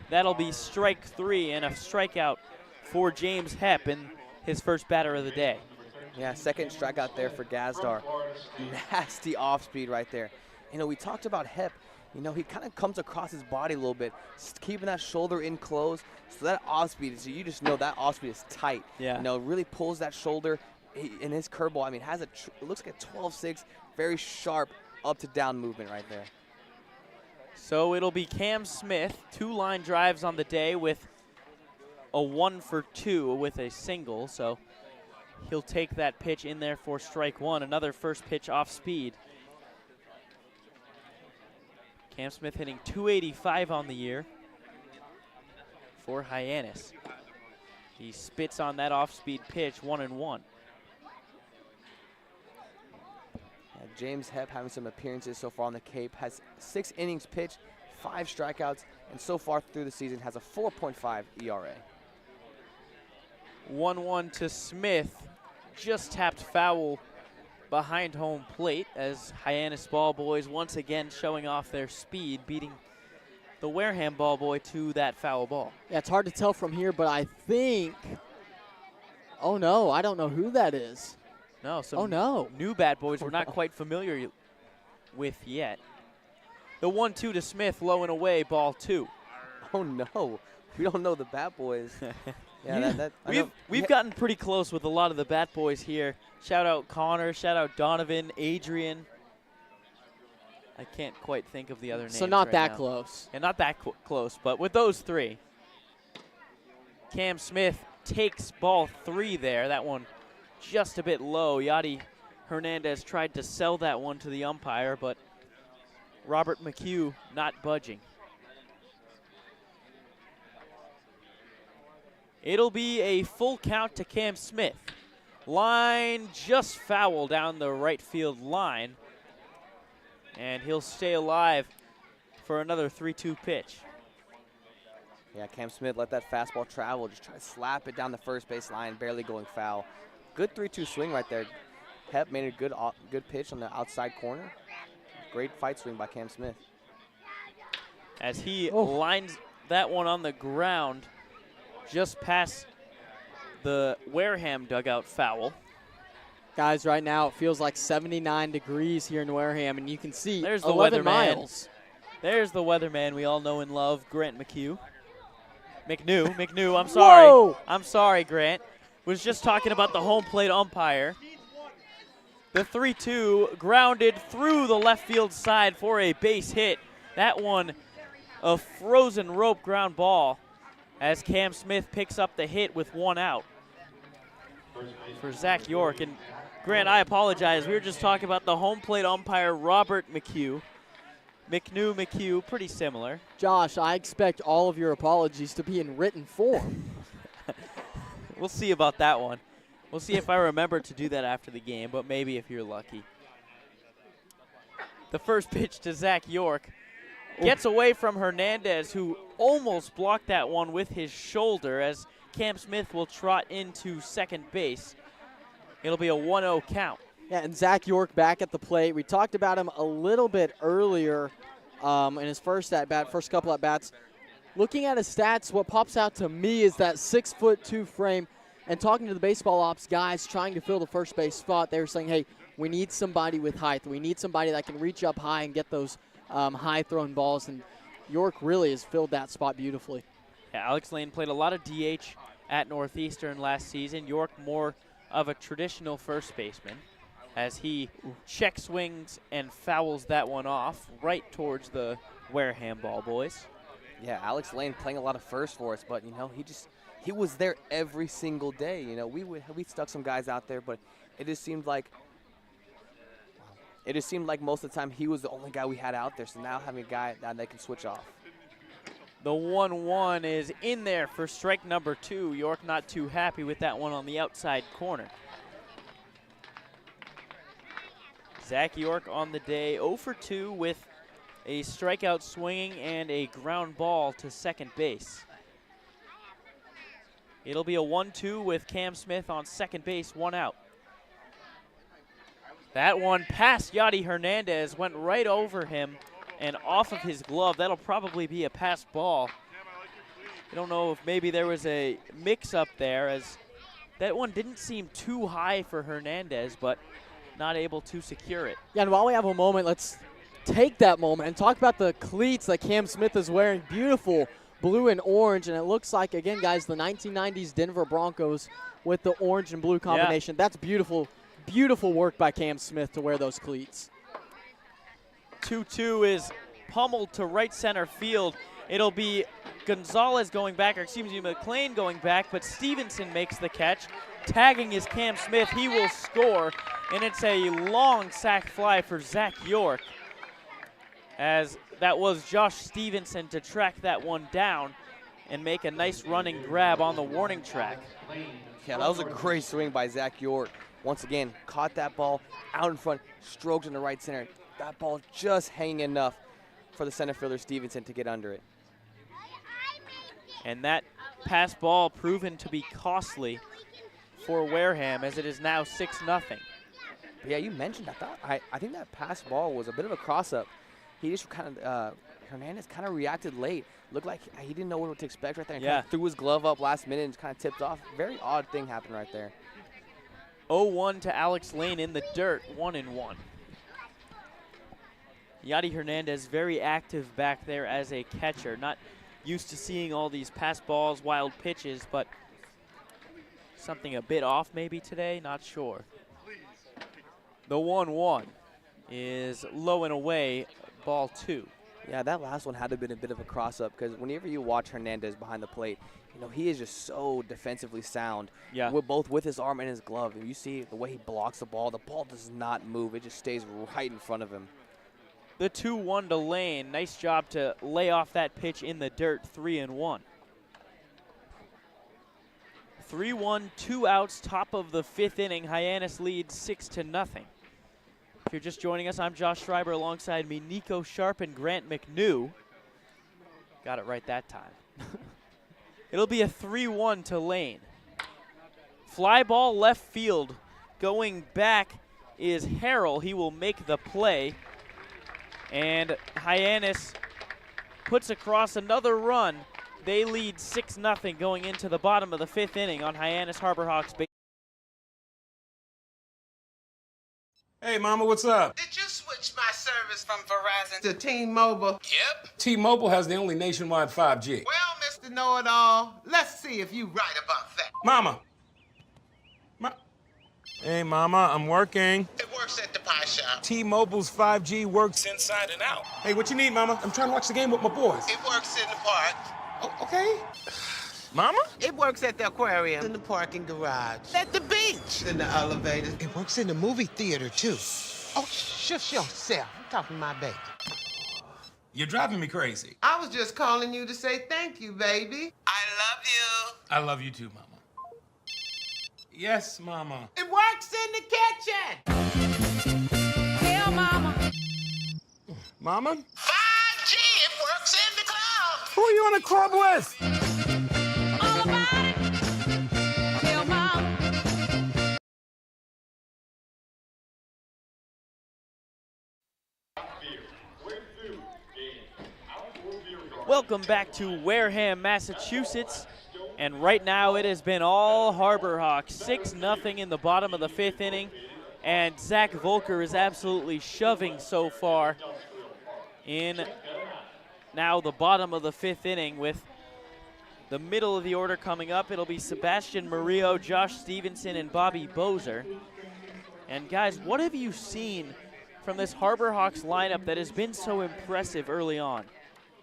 That'll be strike 3 and a strikeout for James Hepp in his first batter of the day. Yeah, second strikeout there for Gazdar. Nasty off speed right there. You know, we talked about Hepp. You know, he kind of comes across his body a little bit, keeping that shoulder in close. So that off speed, so you just know that off speed is tight. Yeah. You know, really pulls that shoulder. In his curveball, I mean, it looks like a 12-6, very sharp up to down movement right there. So it'll be Cam Smith, 2 line drives on the day with a 1 for 2 with a single, so he'll take that pitch in there for strike one. Another first pitch off speed. Cam Smith hitting .285 on the year for Hyannis. He spits on that off-speed pitch, 1-1. James Hepp having some appearances so far on the Cape, has 6 innings pitched, 5 strikeouts, and so far through the season has a 4.5 ERA. 1-1 to Smith. Just tapped foul behind home plate as Hyannis ball boys once again showing off their speed, beating the Wareham ball boy to that foul ball. Yeah, it's hard to tell from here, but I think, oh no, I don't know who that is. No, some new bat boys we're not quite familiar with yet. The 1-2 to Smith, low and away, ball 2. Oh no, we don't know the bat boys. We've gotten pretty close with a lot of the bat boys here. Shout out Connor, shout out Donovan, Adrian. I can't quite think of the other names. So not right that now. close. And not that close, but with those 3. Cam Smith takes ball 3 there. That one just a bit low. Yadi Hernandez tried to sell that one to the umpire, but Robert McHugh not budging. It'll be a full count to Cam Smith. Line just foul down the right field line. And he'll stay alive for another 3-2 pitch. Yeah, Cam Smith let that fastball travel, just try to slap it down the first base line, barely going foul. Good 3-2 swing right there. Pep made a good pitch on the outside corner. Great fight swing by Cam Smith. As he lines that one on the ground, just past the Wareham dugout foul. Guys, right now it feels like 79 degrees here in Wareham, and you can see there's the 11 weatherman. miles. There's the weatherman we all know and love, Grant McHugh. McNew, I'm sorry. Whoa. I'm sorry, Grant. Was just talking about the home plate umpire. The 3-2 grounded through the left field side for a base hit. That one, a frozen rope ground ball as Cam Smith picks up the hit with 1 out for Zach York. And Grant, I apologize. We were just talking about the home plate umpire, Robert McHugh. McHugh, pretty similar. Josh, I expect all of your apologies to be in written form. We'll see about that one. We'll see if I remember to do that after the game, but maybe if you're lucky. The first pitch to Zach York gets away from Hernandez, who almost blocked that one with his shoulder as Cam Smith will trot into second base. It'll be a 1-0 count. Yeah, and Zach York back at the plate. We talked about him a little bit earlier in his first couple at bats. Looking at his stats, what pops out to me is that 6'2" frame. And talking to the baseball ops guys trying to fill the first base spot, they were saying, hey, we need somebody with height. We need somebody that can reach up high and get those high-thrown balls. And York really has filled that spot beautifully. Yeah, Alex Lane played a lot of DH at Northeastern last season. York more of a traditional first baseman as he check swings and fouls that one off right towards the Wareham ball boys. Yeah, Alex Lane playing a lot of first for us, but, he was there every single day. We stuck some guys out there, but it just seemed like most of the time he was the only guy we had out there. So now having a guy that they can switch off. The 1-1 is in there for strike number 2. York not too happy with that one on the outside corner. Zach York on the day 0 for 2 with a strikeout swinging and a ground ball to second base. It'll be a 1-2 with Cam Smith on second base, 1 out. That one past Yadi Hernandez, went right over him and off of his glove. That'll probably be a pass ball. I don't know if maybe there was a mix-up there, as that one didn't seem too high for Hernandez, but not able to secure it. Yeah, and while we have a moment, let's take that moment and talk about the cleats that Cam Smith is wearing. Beautiful blue and orange, and it looks like, again, guys, the 1990s Denver Broncos with the orange and blue combination. Yeah. That's beautiful, beautiful work by Cam Smith to wear those cleats. 2-2 is pummeled to right center field. It'll be Gonzalez going back, or excuse me, McLean going back, but Stevenson makes the catch. Tagging is Cam Smith. He will score, and it's a long sack fly for Zach York, as that was Josh Stevenson to track that one down and make a nice running grab on the warning track. Yeah, that was a great swing by Zach York. Once again, caught that ball out in front, stroked in the right center. That ball just hanging enough for the center fielder Stevenson to get under it. And that pass ball proven to be costly for Wareham, as it is now 6-0. Yeah, you mentioned, I think that pass ball was a bit of a cross-up. He just kind of, Hernandez kind of reacted late. Looked like he didn't know what to expect right there, and kind of threw his glove up last minute and kind of tipped off. Very odd thing happened right there. 0-1 to Alex Lane in the dirt, 1-1. Yadi Hernandez very active back there as a catcher. Not used to seeing all these pass balls, wild pitches, but something a bit off maybe today, not sure. The 1-1 is low and away, ball 2. Yeah, that last one had to have been a bit of a cross-up, because whenever you watch Hernandez behind the plate, you know, he is just so defensively sound. Yeah. Both with his arm and his glove. And you see the way he blocks the ball does not move. It just stays right in front of him. The 2-1 to Lane. Nice job to lay off that pitch in the dirt, 3-1. 3-1, 2 outs, top of the 5th inning. Hyannis leads 6-0. If you're just joining us, I'm Josh Schreiber, alongside me, Nico Sharp and Grant McNew. Got it right that time. It'll be a 3-1 to Lane. Fly ball left field. Going back is Harrell. He will make the play. And Hyannis puts across another run. They lead 6-0 going into the bottom of the 5th inning on Hyannis Harbor Hawks. Hey, Mama, what's up? Did you switch my service from Verizon to T-Mobile? Yep. T-Mobile has the only nationwide 5G. Well, Mr. Know-It-All, let's see if you right about that. Mama. Hey, Mama, I'm working. It works at the pie shop. T-Mobile's 5G works inside and out. Hey, what you need, Mama? I'm trying to watch the game with my boys. It works in the park. Oh, okay. Mama? It works at the aquarium, in the parking garage, at the beach, in the elevator. It works in the movie theater, too. Oh, shush yourself. I'm talking to my baby. You're driving me crazy. I was just calling you to say thank you, baby. I love you. I love you too, Mama. Yes, Mama. It works in the kitchen. Tell Mama. Mama? 5G, it works in the club. Who are you in a club with? All about it. Tell Mama. Welcome back to Wareham, Massachusetts. And right now it has been all Harbor Hawks. 6-0 in the bottom of the 5th inning. And Zach Volker is absolutely shoving so far in now the bottom of the 5th inning, with the middle of the order coming up. It'll be Sebastian Murillo, Josh Stevenson, and Bobby Bozer. And guys, what have you seen from this Harbor Hawks lineup that has been so impressive early on?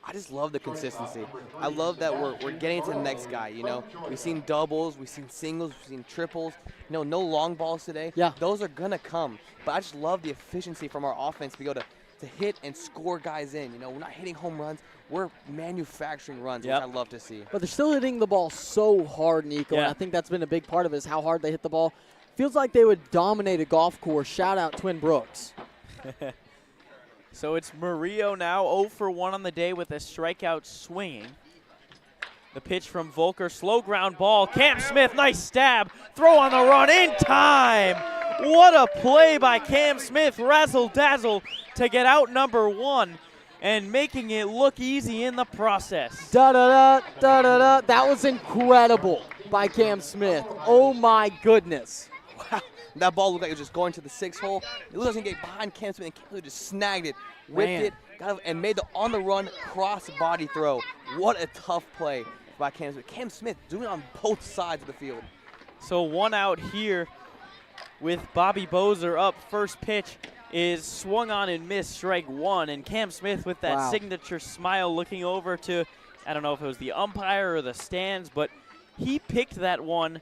I just love the consistency. I love that we're getting to the next guy, you know. We've seen doubles, we've seen singles, we've seen triples. You know, no long balls today. Yeah. Those are going to come. But I just love the efficiency from our offense to be able to hit and score guys in. You know, we're not hitting home runs. We're manufacturing runs, which I love to see. But they're still hitting the ball so hard, Nico, and I think that's been a big part of it, is how hard they hit the ball. Feels like they would dominate a golf course. Shout out Twin Brooks. So it's Murillo now, 0 for 1 on the day with a strikeout swinging. The pitch from Volker, slow ground ball. Cam Smith, nice stab. Throw on the run in time. What a play by Cam Smith, razzle-dazzle to get out number 1 and making it look easy in the process. Da-da-da, da-da-da. That was incredible by Cam Smith. Oh, my goodness. Wow. That ball looked like it was just going to the 6th hole. It looked like it was going to get behind Cam Smith, and Cam Smith just snagged it, whipped it, and made the on-the-run cross-body throw. What a tough play by Cam Smith. Cam Smith doing it on both sides of the field. So 1 out here with Bobby Bozer up. First pitch is swung on and missed, strike one. And Cam Smith with that signature smile looking over to, I don't know if it was the umpire or the stands, but he picked that one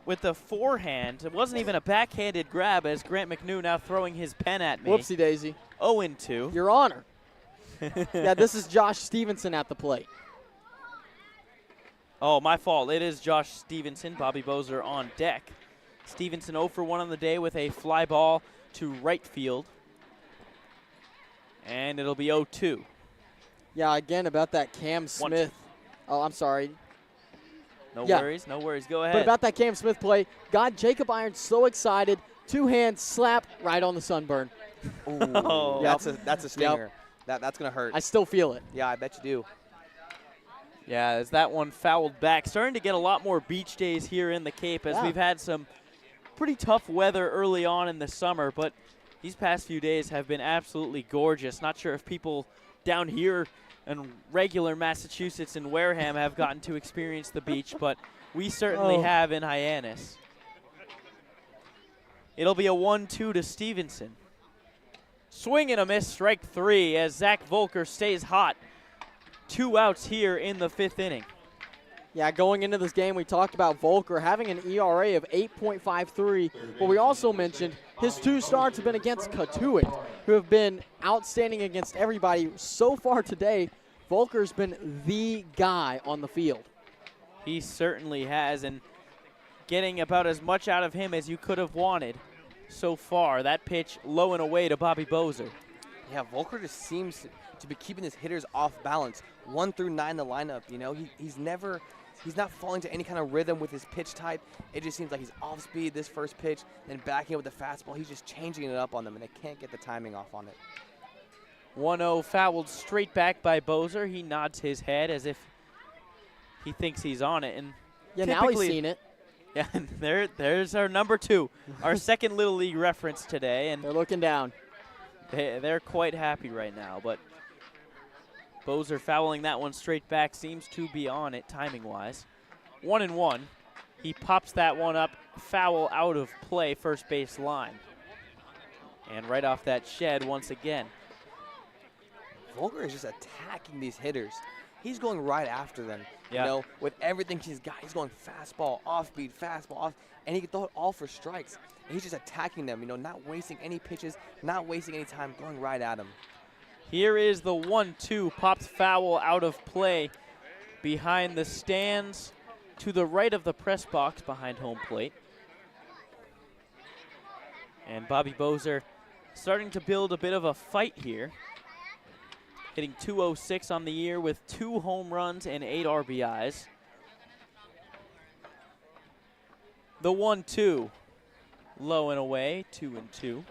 with the forehand. It wasn't even a backhanded grab, as Grant McNew now throwing his pen at me. Whoopsie daisy. 0-2. Your Honor. Yeah, this is Josh Stevenson at the plate. Oh, my fault. It is Josh Stevenson. Bobby Bozer on deck. Stevenson 0 for 1 on the day with a fly ball to right field. And it'll be 0-2. Yeah, again, about that Cam Smith. Oh, I'm sorry. No worries, no worries. Go ahead. But about that Cam Smith play, got Jacob Irons so excited. Two-hand slap right on the sunburn. Ooh, Oh. that's a stinger. That's going to hurt. I still feel it. Yeah, I bet you do. Yeah, as that one fouled back. Starting to get a lot more beach days here in the Cape, as we've had some pretty tough weather early on in the summer, but these past few days have been absolutely gorgeous. Not sure if people down here in regular Massachusetts and Wareham have gotten to experience the beach, but we certainly have in Hyannis. It'll be a 1-2 to Stevenson. Swing and a miss, strike three, as Zach Volker stays hot. 2 outs here in the 5th inning. Yeah, going into this game, we talked about Volker having an ERA of 8.53, but we also mentioned his 2 starts have been against Katuitt, who have been outstanding against everybody. So far today, Volker's been the guy on the field. He certainly has, and getting about as much out of him as you could have wanted so far. That pitch low and away to Bobby Bozer. Yeah, Volker just seems to be keeping his hitters off balance. 1 through 9 in the lineup, you know, he's not falling to any kind of rhythm with his pitch type. It just seems like he's off speed this first pitch, then backing up with the fastball. He's just changing it up on them, and they can't get the timing off on it. 1-0 fouled straight back by Bozer. He nods his head as if he thinks he's on it. And yeah, now he's seen it. Yeah, and there's our number 2, our second Little League reference today. And they're looking down. They're quite happy right now, but Bozer fouling that one straight back seems to be on it timing-wise. 1-1. He pops that one up, foul out of play, first base line. And right off that shed once again. Volker is just attacking these hitters. He's going right after them. Yeah. You know, with everything he's got, he's going fastball, off-speed, fastball, off, and he can throw it all for strikes. And he's just attacking them, you know, not wasting any pitches, not wasting any time, going right at them. Here is the 1-2, popped foul out of play behind the stands to the right of the press box behind home plate. And Bobby Bozer starting to build a bit of a fight here. Hitting .206 on the year with 2 home runs and 8 RBIs. The 1-2, low and away, 2-2.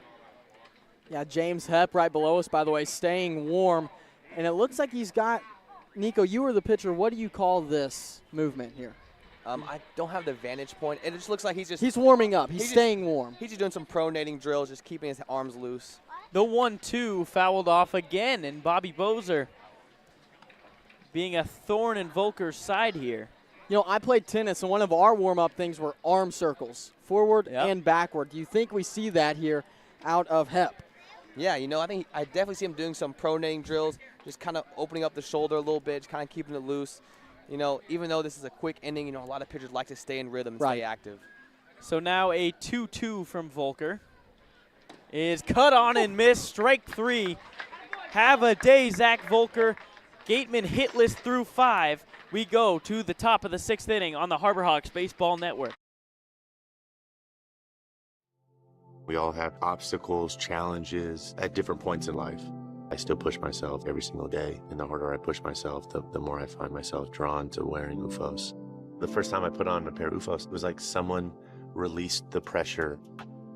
Yeah, James Hepp right below us, by the way, staying warm. And it looks like he's got, Nico, you were the pitcher. What do you call this movement here? I don't have the vantage point. It just looks like he's warming up. He's staying warm. He's just doing some pronating drills, just keeping his arms loose. The 1-2 fouled off again, and Bobby Bozer being a thorn in Volker's side here. You know, I played tennis, and one of our warm-up things were arm circles, forward and backward. Do you think we see that here out of Hepp? Yeah, you know, I definitely see him doing some pronating drills, just kind of opening up the shoulder a little bit, just kind of keeping it loose. You know, even though this is a quick inning, you know, a lot of pitchers like to stay in rhythm and stay active. So now a 2-2 from Volker is cut on and missed, strike 3. Have a day, Zach Volker. Gatemen hitless through 5. We go to the top of the 6th inning on the Harbor Hawks Baseball Network. We all have obstacles, challenges at different points in life. I still push myself every single day, and the harder I push myself, the more I find myself drawn to wearing UFOs. The first time I put on a pair of UFOs, it was like someone released the pressure.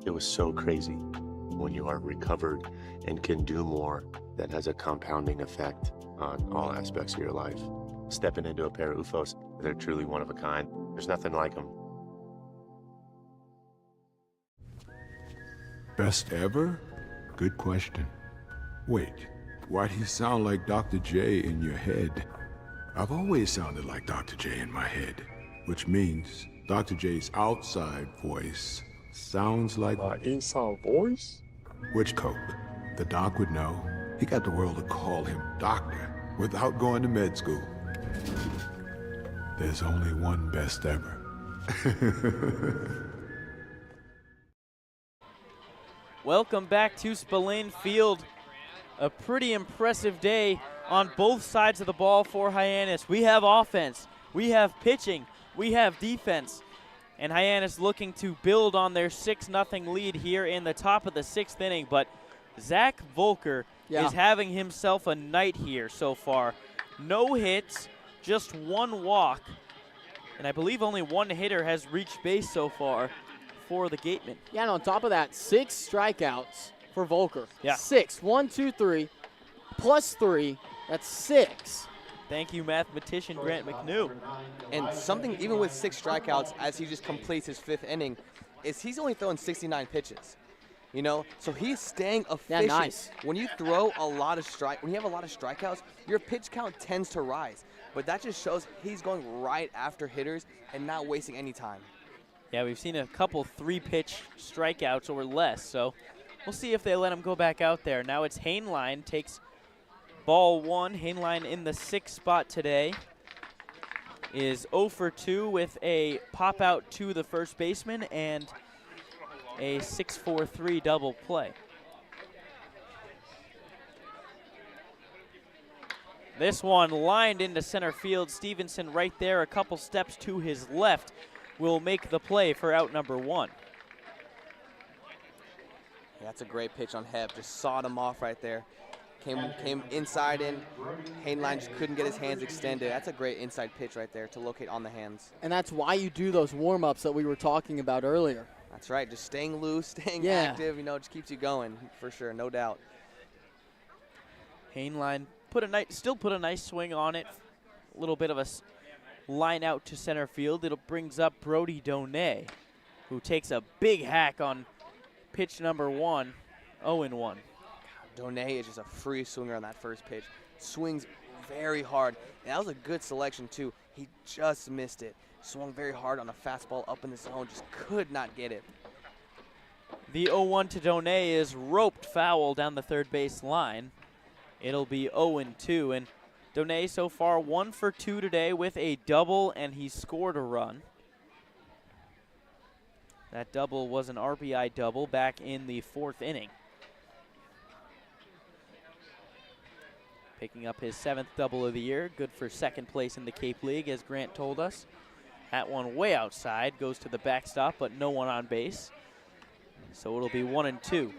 It was so crazy. When you are recovered and can do more, that has a compounding effect on all aspects of your life. Stepping into a pair of UFOs, they're truly one of a kind. There's nothing like them. Best ever? Good question. Wait, why do you sound like Dr. J in your head? I've always sounded like Dr. J in my head, which means Dr. J's outside voice Sounds like My Esau voice? which Coke? The doc would know. He got the world to call him doctor without going to med school. There's only one best ever. Welcome back to Spillane Field. A pretty impressive day on both sides of the ball for Hyannis. We have offense, we have pitching, we have defense. And Hyannis looking to build on their 6-0 lead here in the top of the 6th inning. But Zach Volker is having himself a night here so far. No hits, just one walk. And I believe only one hitter has reached base so far for the Gatemen. Yeah, and on top of that, 6 strikeouts for Volker. Yeah. 6. 1, 2, 3, plus 3. That's 6. Thank you, mathematician Grant McNew. And something, even with 6 strikeouts, as he just completes his 5th inning, is he's only throwing 69 pitches. You know, so he's staying efficient. Yeah, nice. When you throw a lot of when you have a lot of strikeouts, your pitch count tends to rise. But that just shows he's going right after hitters and not wasting any time. Yeah, we've seen a couple 3-pitch strikeouts or less, so we'll see if they let him go back out there. Now it's Hainline takes ball 1. Hainline in the 6th spot today is 0 for 2 with a pop out to the first baseman and a 6-4-3 double play. This one lined into center field. Stevenson right there, a couple steps to his left, will make the play for out number 1. Yeah, that's a great pitch on Hebb. Just sawed him off right there. Came inside in. Hainline just couldn't get his hands extended. That's a great inside pitch right there to locate on the hands. And that's why you do those warm-ups that we were talking about earlier. That's right. Just staying loose, staying active, you know, just keeps you going for sure, no doubt. Hainline still put a nice swing on it. A little bit of a line out to center field. It brings up Brody Donay, who takes a big hack on pitch number 1, 0-1. Donay is just a free swinger on that first pitch. Swings very hard. And that was a good selection, too. He just missed it. Swung very hard on a fastball up in the zone. Just could not get it. The 0-1 to Donay is roped foul down the third base line. It'll be 0-2. And Donay so far 1 for 2 today with a double, and he scored a run. That double was an RBI double back in the 4th inning. Picking up his 7th double of the year. Good for 2nd place in the Cape League, as Grant told us. That one way outside, goes to the backstop, but no one on base. So it'll be 1-2.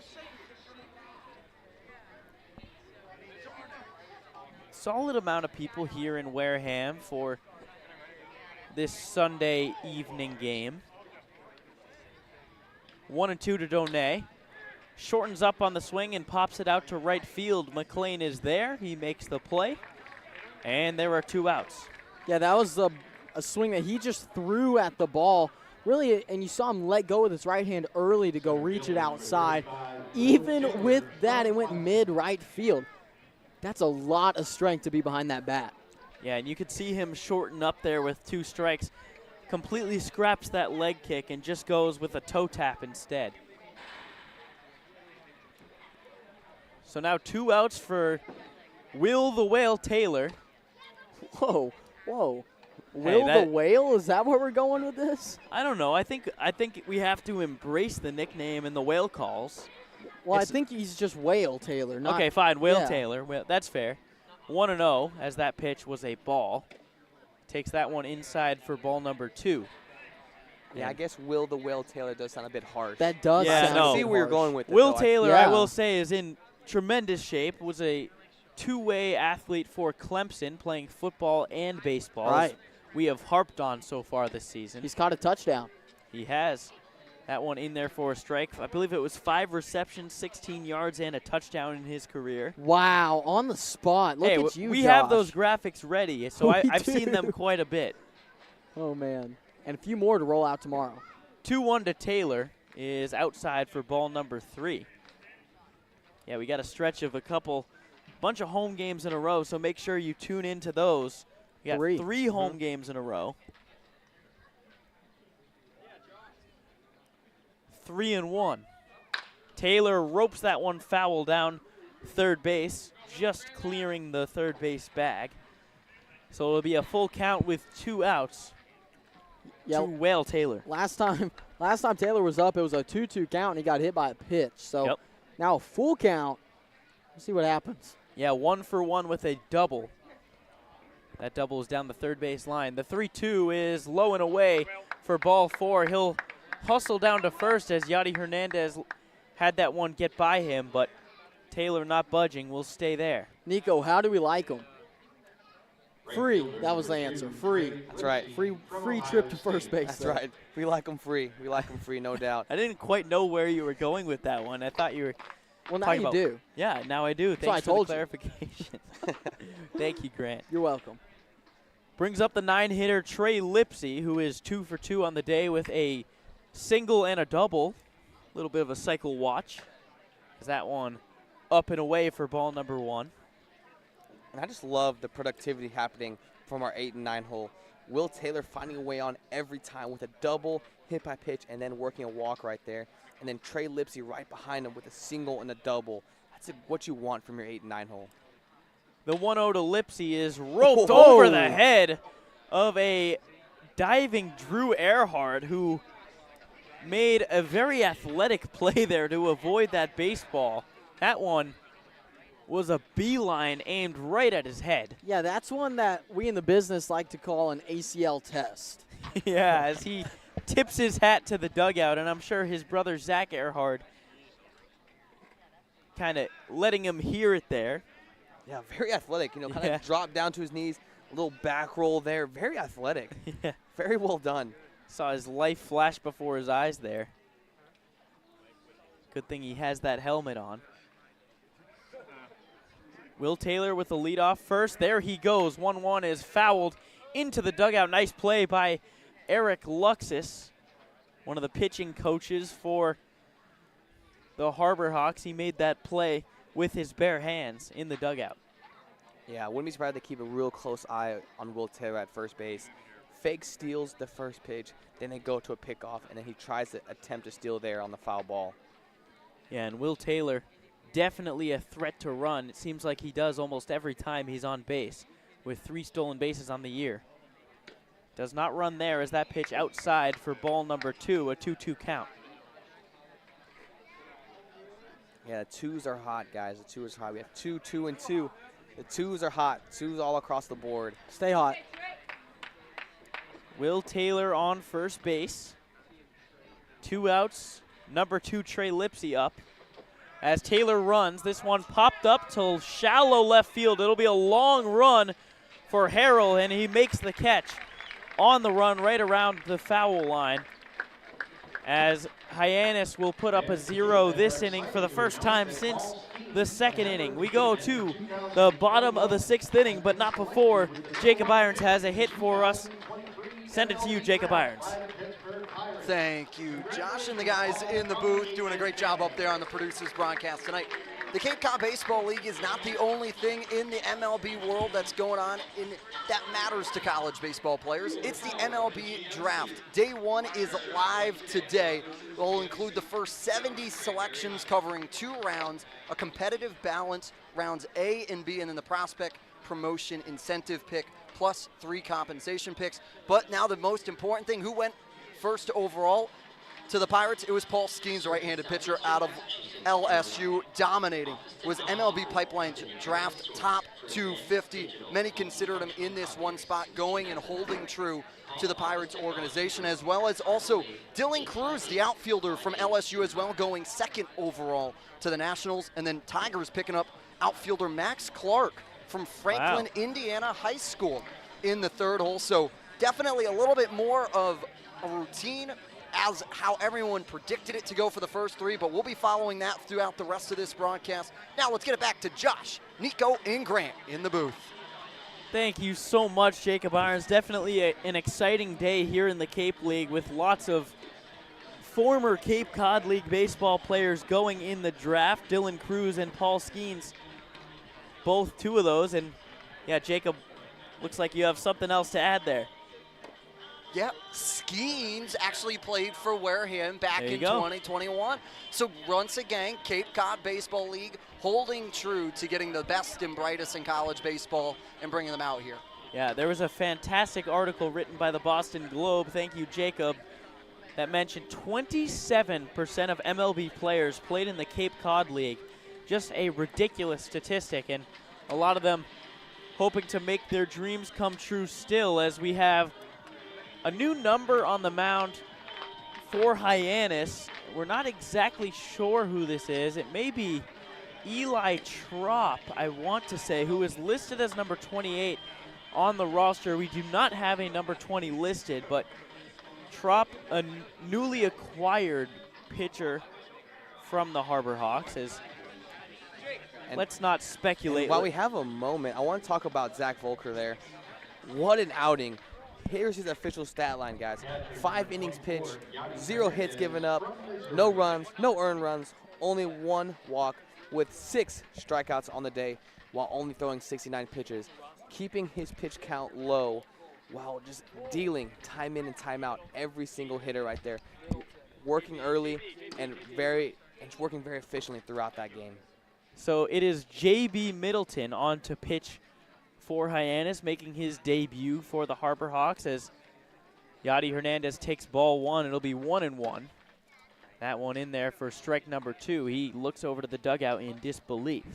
Solid amount of people here in Wareham for this Sunday evening game. 1-2 to Donay. Shortens up on the swing and pops it out to right field. McLean is there. He makes the play. And there are 2 outs. Yeah, that was a swing that he just threw at the ball. Really, and you saw him let go with his right hand early to go reach it outside. Even with that, it went mid-right field. That's a lot of strength to be behind that bat. Yeah, and you could see him shorten up there with 2 strikes. Completely scraps that leg kick and just goes with a toe tap instead. So now 2 outs for Will the Whale Taylor. Whoa, whoa. Will the Whale? Is that where we're going with this? I don't know. I think we have to embrace the nickname and the whale calls. Well, I think he's just Whale Taylor. Not, okay, fine. Whale Taylor. Well, that's fair. 1-0 as that pitch was a ball. Takes that one inside for ball number 2. Yeah, I guess Will the Whale Taylor does sound a bit harsh. That does sound I see where you're going with it. Will Taylor, I will say, is in tremendous shape. Was a 2-way athlete for Clemson, playing football and baseball. Right. We have harped on so far this season. He's caught a touchdown. He has. That one in there for a strike. I believe it was 5 receptions, 16 yards, and a touchdown in his career. Wow, on the spot. Look at you, we Josh. have those graphics ready, so I've seen them quite a bit. Oh, man. And a few more to roll out tomorrow. 2-1 to Taylor is outside for ball number 3. Yeah, we got a stretch of bunch of home games in a row, so make sure you tune into those. We got 3 home games in a row. 3-1. Taylor ropes that one foul down third base, just clearing the third base bag. So it'll be a full count with 2 outs to Whale Taylor. Last time Taylor was up, it was a 2-2 count, and he got hit by a pitch. So now a full count. Let's see what happens. Yeah, 1 for 1 with a double. That double is down the third base line. The 3-2 is low and away for ball 4. He'll hustle down to first as Yadi Hernandez had that one get by him, but Taylor not budging, will stay there. Nico, how do we like him? Free. That was the answer. Free. That's right. Free trip to first base. That's right. We like him free. We like him free, no doubt. I didn't quite know where you were going with that one. I thought you were now you do. Yeah, now I do. Thanks for the clarification. Thank you, Grant. You're welcome. Brings up the 9-hitter Trey Lipsy, who is 2 for 2 on the day with a single and a double. A little bit of a cycle watch. Is that one up and away for ball number 1. And I just love the productivity happening from our 8 and 9 hole. Will Taylor finding a way on every time with a double, hit by pitch, and then working a walk right there. And then Trey Lipsy right behind him with a single and a double. That's what you want from your 8 and 9 hole. The 1-0 to Lipsy is roped over the head of a diving Drew Earhart, who made a very athletic play there to avoid that baseball. That one was a beeline aimed right at his head. Yeah, that's one that we in the business like to call an ACL test. Yeah, as he tips his hat to the dugout, and I'm sure his brother Zach Earhart kind of letting him hear it there. Yeah, very athletic. Kind of dropped down to his knees, a little back roll there. Very athletic. Yeah. Very well done. Saw his life flash before his eyes there. Good thing he has that helmet on. Will Taylor with the leadoff first. There he goes. 1-1 is fouled into the dugout. Nice play by Eric Luxus, one of the pitching coaches for the Harbor Hawks. He made that play with his bare hands in the dugout. Yeah, wouldn't be surprised to keep a real close eye on Will Taylor at first base. Fake steals the first pitch, then they go to a pickoff, and then he tries to attempt to steal there on the foul ball. Yeah, and Will Taylor, definitely a threat to run. It seems like he does almost every time he's on base, with 3 stolen bases on the year. Does not run there as that pitch outside for ball number 2, a 2-2 count. Yeah, the 2s are hot, guys. The 2 is hot. We have 2, 2, and 2. The 2s are hot. 2s all across the board. Stay hot. Will Taylor on first base. 2 outs. Number 2, Trey Lipsy up. As Taylor runs, this one popped up to shallow left field. It'll be a long run for Harrell, and he makes the catch on the run right around the foul line. As Hyannis will put up a 0 this inning for the first time since the 2nd inning. We go to the bottom of the 6th inning, but not before Jacob Irons has a hit for us. Send it to you, Jacob Irons. Thank you, Josh, and the guys in the booth doing a great job up there on the producers broadcast tonight. The Cape Cod Baseball League is not the only thing in the MLB world that's going on that matters to college baseball players. It's the MLB Draft. Day 1 is live today. We'll include the first 70 selections covering 2 rounds, a competitive balance, rounds A and B, and then the prospect promotion incentive pick, plus 3 compensation picks. But now the most important thing, who went first overall to the Pirates? It was Paul Skeens, right-handed pitcher out of LSU, dominating. It was MLB Pipeline's draft top 250. Many considered him in this one spot, going and holding true to the Pirates organization, as well as also Dylan Cruz, the outfielder from LSU as well, going 2nd overall to the Nationals. And then Tigers picking up outfielder Max Clark from Franklin, Indiana High School in the 3rd hole. So definitely a little bit more of a routine as how everyone predicted it to go for the first 3, but we'll be following that throughout the rest of this broadcast. Now let's get it back to Josh, Nico, and Grant in the booth. Thank you so much, Jacob Irons. Definitely an exciting day here in the Cape League with lots of former Cape Cod League baseball players going in the draft. Dylan Cruz and Paul Skeens, both 2 of those. And yeah, Jacob, looks like you have something else to add there. Yeah, Skeens actually played for Wareham back There you in go. 2021. So once again, Cape Cod Baseball League holding true to getting the best and brightest in college baseball and bringing them out here. Yeah, there was a fantastic article written by the Boston Globe, thank you, Jacob, that mentioned 27% of MLB players played in the Cape Cod League. Just a ridiculous statistic, and a lot of them hoping to make their dreams come true still, as we have a new number on the mound for Hyannis. We're not exactly sure who this is. It may be Eli Trop, I want to say, who is listed as number 28 on the roster. We do not have a number 20 listed, but Trop, a newly acquired pitcher from the Harbor Hawks, is. And let's not speculate. While we have a moment, I want to talk about Zach Volker there. What an outing. Here's his official stat line, guys. 5 innings pitched, 0 hits given up, no runs, no earned runs, only 1 walk, with 6 strikeouts on the day while only throwing 69 pitches, keeping his pitch count low while just dealing time in and time out every single hitter right there, working early and working very efficiently throughout that game. So it is J.B. Middleton on to pitch for Hyannis, making his debut for the Harbor Hawks as Yadi Hernandez takes ball 1. It'll be 1-1. That one in there for strike number 2. He looks over to the dugout in disbelief.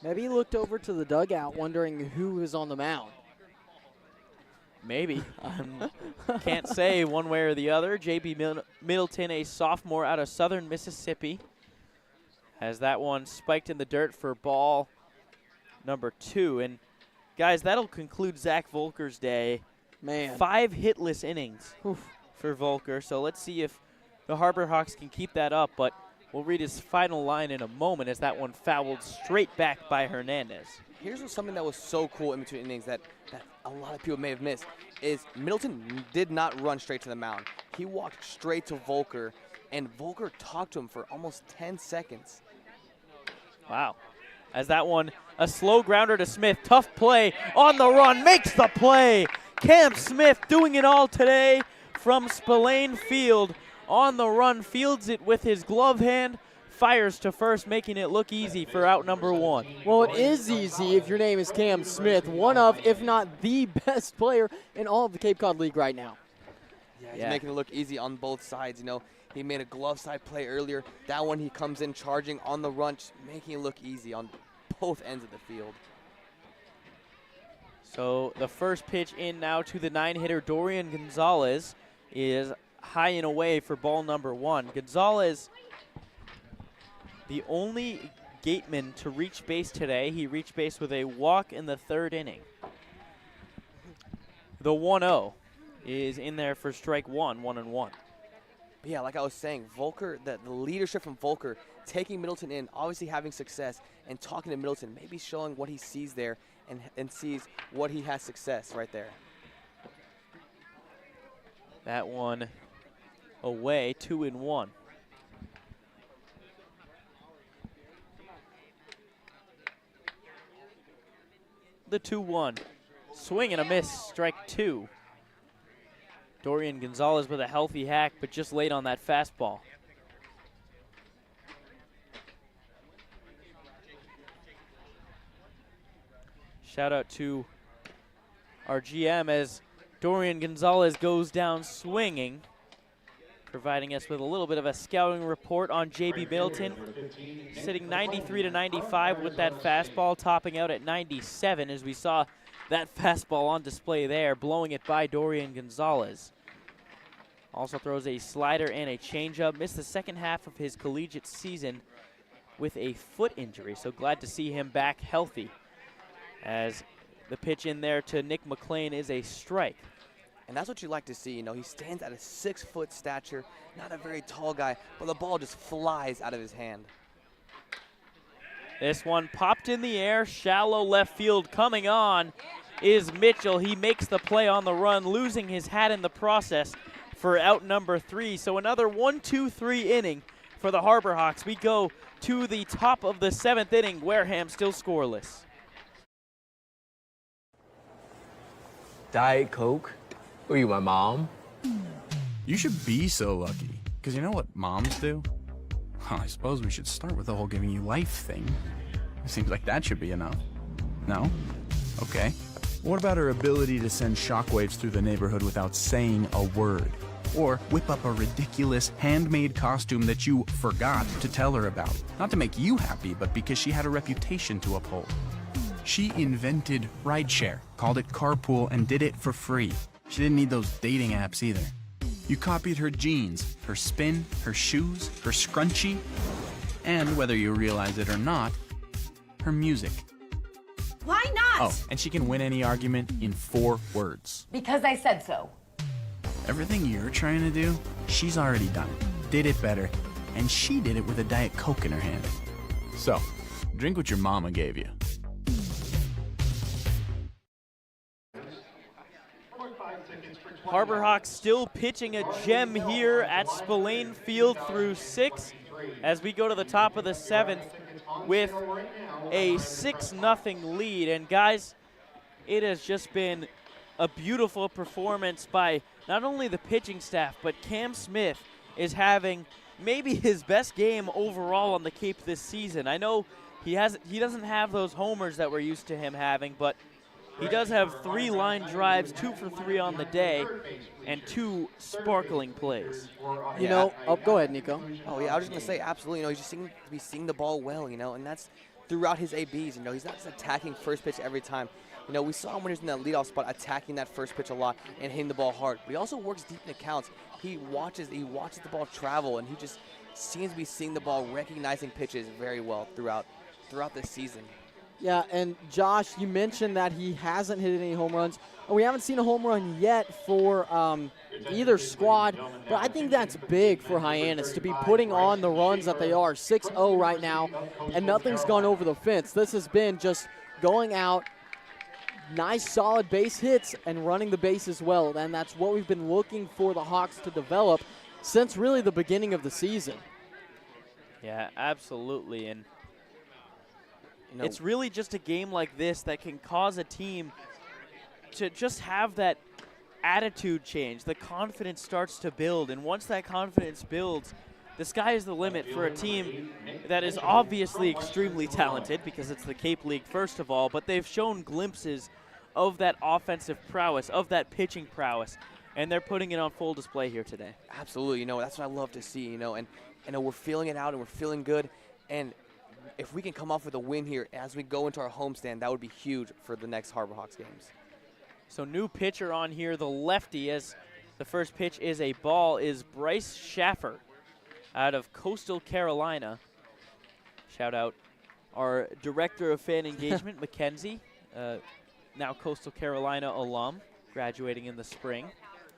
Maybe he looked over to the dugout wondering who was on the mound. Maybe. Can't say one way or the other. J.B. Middleton, a sophomore out of Southern Mississippi, has that one spiked in the dirt for ball number 2. And guys, that'll conclude Zach Volker's day. Man. 5 hitless innings for Volker. So let's see if the Harbor Hawks can keep that up. But we'll read his final line in a moment as that one fouled straight back by Hernandez. Here's something that was so cool in between innings that a lot of people may have missed is Middleton did not run straight to the mound. He walked straight to Volker, and Volker talked to him for almost 10 seconds. Wow. As that one, a slow grounder to Smith. Tough play on the run, makes the play. Cam Smith doing it all today from Spillane Field. On the run, fields it with his glove hand, fires to first, making it look easy for out number 1. Well, it is easy if your name is Cam Smith, one of, if not the best player in all of the Cape Cod League right now. Yeah, he's making it look easy on both sides, you know. He made a glove side play earlier. That one he comes in charging on the run, just making it look easy on both ends of the field. So the first pitch in now to the 9-hitter Dorian Gonzalez is high and away for ball number 1. Gonzalez, the only Gateman to reach base today. He reached base with a walk in the 3rd inning. The 1-0 is in there for strike 1, 1-1. Yeah, like I was saying, Volker, the leadership from Volker, taking Middleton in, obviously having success, and talking to Middleton, maybe showing what he sees there and sees what he has success right there. That one away, 2-1. The 2-1. Swing and a miss, strike 2. Dorian Gonzalez with a healthy hack, but just late on that fastball. Shout out to our GM as Dorian Gonzalez goes down swinging, providing us with a little bit of a scouting report on J.B. Middleton. Sitting 93 to 95 with that fastball, topping out at 97 as we saw that fastball on display there, blowing it by Dorian Gonzalez. Also throws a slider and a changeup. Missed the second half of his collegiate season with a foot injury, so glad to see him back healthy. As the pitch in there to Nick McLean is a strike. And that's what you like to see. You know, he stands at a 6-foot stature, not a very tall guy, but the ball just flies out of his hand. This one popped in the air, shallow left field. Coming on is Mitchell. He makes the play on the run, losing his hat in the process for out number 3. So another 1-2-3 inning for the Harbor Hawks. We go to the top of the 7th inning. Wareham still scoreless. Diet Coke? Who are you, my mom? You should be so lucky. Because you know what moms do? Well, I suppose we should start with the whole giving you life thing. It seems like that should be enough. No? Okay. What about her ability to send shockwaves through the neighborhood without saying a word? Or whip up a ridiculous handmade costume that you forgot to tell her about. Not to make you happy, but because she had a reputation to uphold. She invented rideshare, called it carpool, and did it for free. She didn't need those dating apps either. You copied her jeans, her spin, her shoes, her scrunchie, and whether you realize it or not, her music. Why not? Oh, and she can win any argument in 4 words. Because I said so. Everything you're trying to do, she's already done it, did it better, and she did it with a Diet Coke in her hand. So, drink what your mama gave you. Harbor Hawks still pitching a gem here at Spillane Field through 6 as we go to the top of the 7th with a 6-0 lead. And guys, it has just been a beautiful performance by not only the pitching staff, but Cam Smith is having maybe his best game overall on the Cape this season. I know he doesn't have those homers that we're used to him having, but he does have 3 line drives, 2 for 3 on the day, and 2 sparkling plays. You know, go ahead, Nico. Oh, yeah, I was just going to say, absolutely. You know, he's just seems to be seeing the ball well, you know, and that's throughout his ABs. You know, he's not just attacking first pitch every time. You know, we saw him when he was in that leadoff spot, attacking that first pitch a lot and hitting the ball hard. But he also works deep in the counts. He watches the ball travel, and he just seems to be seeing the ball, recognizing pitches very well throughout this season. Yeah, and Josh, you mentioned that he hasn't hit any home runs. We haven't seen a home run yet for either squad, but I think that's big for Hyannis to be putting on the runs that they are. 6-0 right now, and nothing's gone over the fence. This has been just going out, nice solid base hits, and running the base as well, and that's what we've been looking for the Hawks to develop since really the beginning of the season. Yeah, absolutely, and you know, it's really just a game like this that can cause a team to just have that attitude change. The confidence starts to build, and once that confidence builds, the sky is the limit for a team that is obviously extremely talented because it's the Cape League first of all, but they've shown glimpses of that offensive prowess, of that pitching prowess, and they're putting it on full display here today. Absolutely, you know, that's what I love to see, you know, and we're feeling it out and we're feeling good, and if we can come off with a win here as we go into our homestand, that would be huge for the next Harbor Hawks games. So new pitcher on here, the lefty, as the first pitch is a ball, is Bryce Schaffer out of Coastal Carolina. Shout out our Director of Fan Engagement, Mackenzie, now Coastal Carolina alum, graduating in the spring.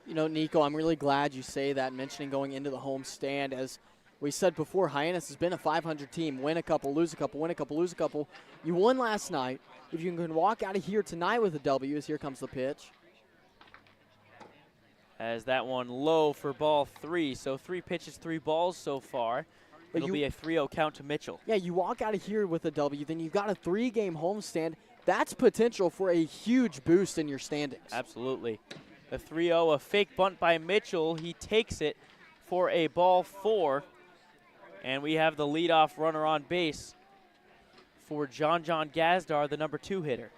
You know, Nico, I'm really glad you say that, mentioning going into the homestand. As we said before, Hyannis has been a 500 team. Win a couple, lose a couple, win a couple, lose a couple. You won last night. If you can walk out of here tonight with a W, as here comes the pitch. As that one low for ball 3. So 3 pitches, 3 balls so far. It'll be a 3-0 count to Mitchell. Yeah, you walk out of here with a W, then you've got a 3-game homestand. That's potential for a huge boost in your standings. Absolutely. The 3-0, a fake bunt by Mitchell. He takes it for a ball 4. And we have the leadoff runner on base for John Gazdar, the number 2 hitter.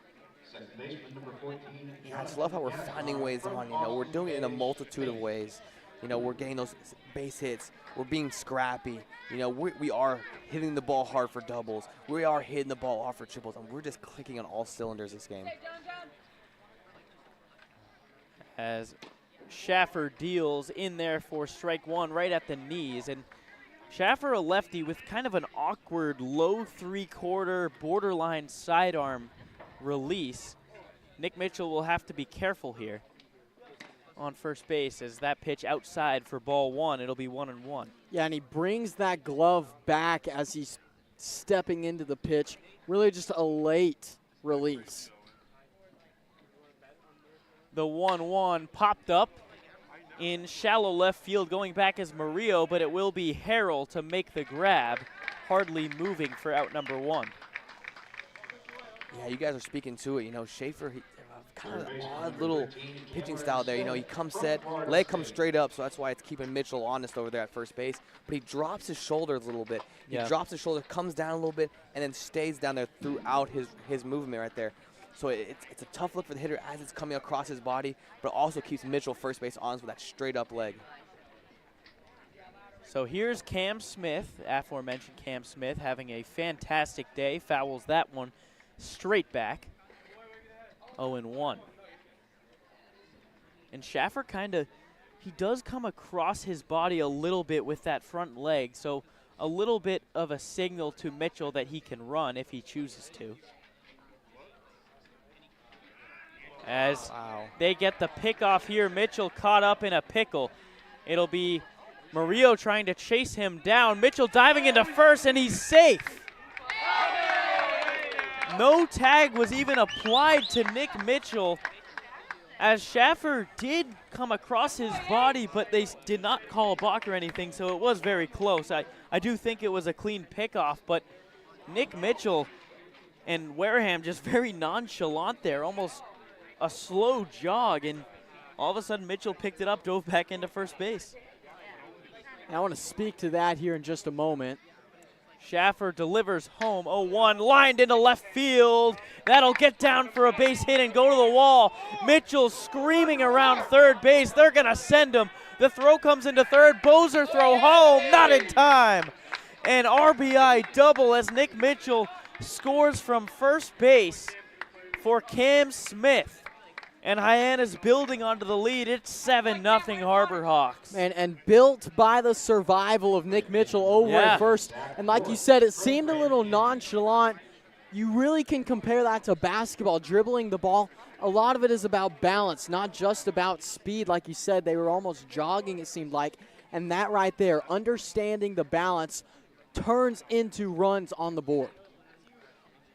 Yeah, I just love how we're finding ways on. You know, we're doing it in a multitude of ways. You know, we're getting those base hits. We're being scrappy. You know, we are hitting the ball hard for doubles. We are hitting the ball off for triples, and we're just clicking on all cylinders this game. As Schaffer deals in there for strike 1 right at the knees. And Schaffer, a lefty with kind of an awkward low 3/4 borderline sidearm release. Nick Mitchell will have to be careful here on first base as that pitch outside for ball 1. It'll be 1-1. Yeah, and he brings that glove back as he's stepping into the pitch. Really just a late release. The 1-1 popped up in shallow left field, going back as Murillo, but it will be Harrell to make the grab, hardly moving for out number 1. Yeah, you guys are speaking to it. You know, Schaefer, kind of an odd little pitching style there. You know, he comes set, leg comes straight up, so that's why it's keeping Mitchell honest over there at first base. But he drops his shoulders a little bit. He drops his shoulder, comes down a little bit, and then stays down there throughout his movement right there. So it's a tough look for the hitter as it's coming across his body, but also keeps Mitchell first base honest with that straight up leg. So here's Cam Smith, aforementioned Cam Smith, having a fantastic day. Fouls that one straight back. 0-1. And Schaffer he does come across his body a little bit with that front leg, so a little bit of a signal to Mitchell that he can run if he chooses to. As they get the pick off here, Mitchell caught up in a pickle. It'll be Murillo trying to chase him down. Mitchell diving into first, and he's safe. No tag was even applied to Nick Mitchell, as Schaffer did come across his body, but they did not call a balk or anything, so it was very close. I do think it was a clean pickoff, but Nick Mitchell and Wareham just very nonchalant there, almost a slow jog, and all of a sudden Mitchell picked it up, dove back into first base. And I want to speak to that here in just a moment. Schaffer delivers home, 0-1, lined into left field. That'll get down for a base hit and go to the wall. Mitchell screaming around third base. They're going to send him. The throw comes into third. Bozer throw home, not in time. An RBI double as Nick Mitchell scores from first base for Cam Smith. And Hyannis building onto the lead. It's 7-0 Harbor Hawks. And built by the survival of Nick Mitchell over at first. And like you said, it seemed a little nonchalant. You really can compare that to basketball, dribbling the ball. A lot of it is about balance, not just about speed. Like you said, they were almost jogging, it seemed like. And that right there, understanding the balance, turns into runs on the board.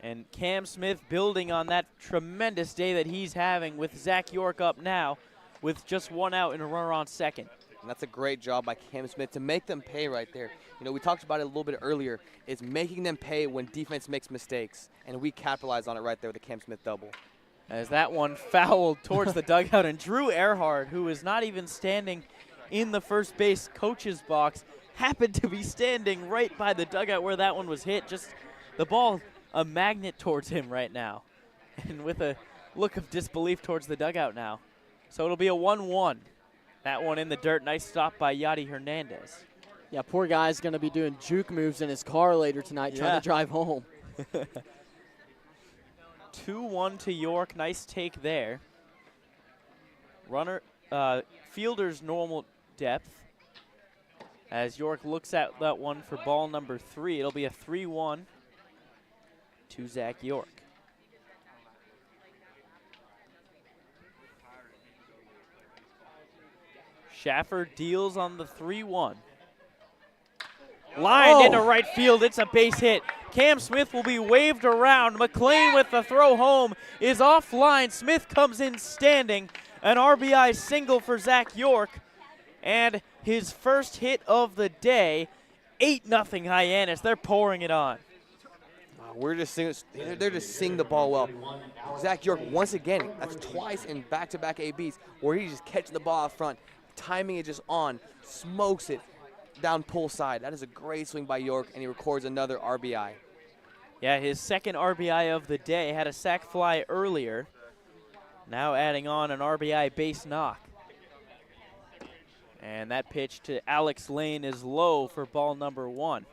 And Cam Smith building on that tremendous day that he's having with Zach York up now with just one out and a runner on second. And that's a great job by Cam Smith to make them pay right there. You know, we talked about it a little bit earlier. It's making them pay when defense makes mistakes, and we capitalize on it right there with the Cam Smith double. As that one fouled towards the dugout, and Drew Earhart, who is not even standing in the first base coach's box, happened to be standing right by the dugout where that one was hit. Just the ball a magnet towards him right now, and with a look of disbelief towards the dugout now. So it'll be a 1-1. That one in the dirt. Nice stop by Yadi Hernandez. Yeah, poor guy's going to be doing juke moves in his car later tonight trying to drive home. 2-1 to York. Nice take there. Runner, fielder's normal depth. As York looks at that one for ball number 3, it'll be a 3-1. To Zach York. Schaffer deals on the 3-1. Lined into right field. It's a base hit. Cam Smith will be waved around. McLean with the throw home is offline. Smith comes in standing. An RBI single for Zach York. And his first hit of the day. 8-0 Hyannis. They're pouring it on. They're just seeing the ball well. Zach York, once again, that's twice in back-to-back ABs where he just catches the ball out front, timing it just on, smokes it down pull side. That is a great swing by York, and he records another RBI. Yeah, his second RBI of the day. Had a sac fly earlier. Now adding on an RBI base knock. And that pitch to Alex Lane is low for ball number 1.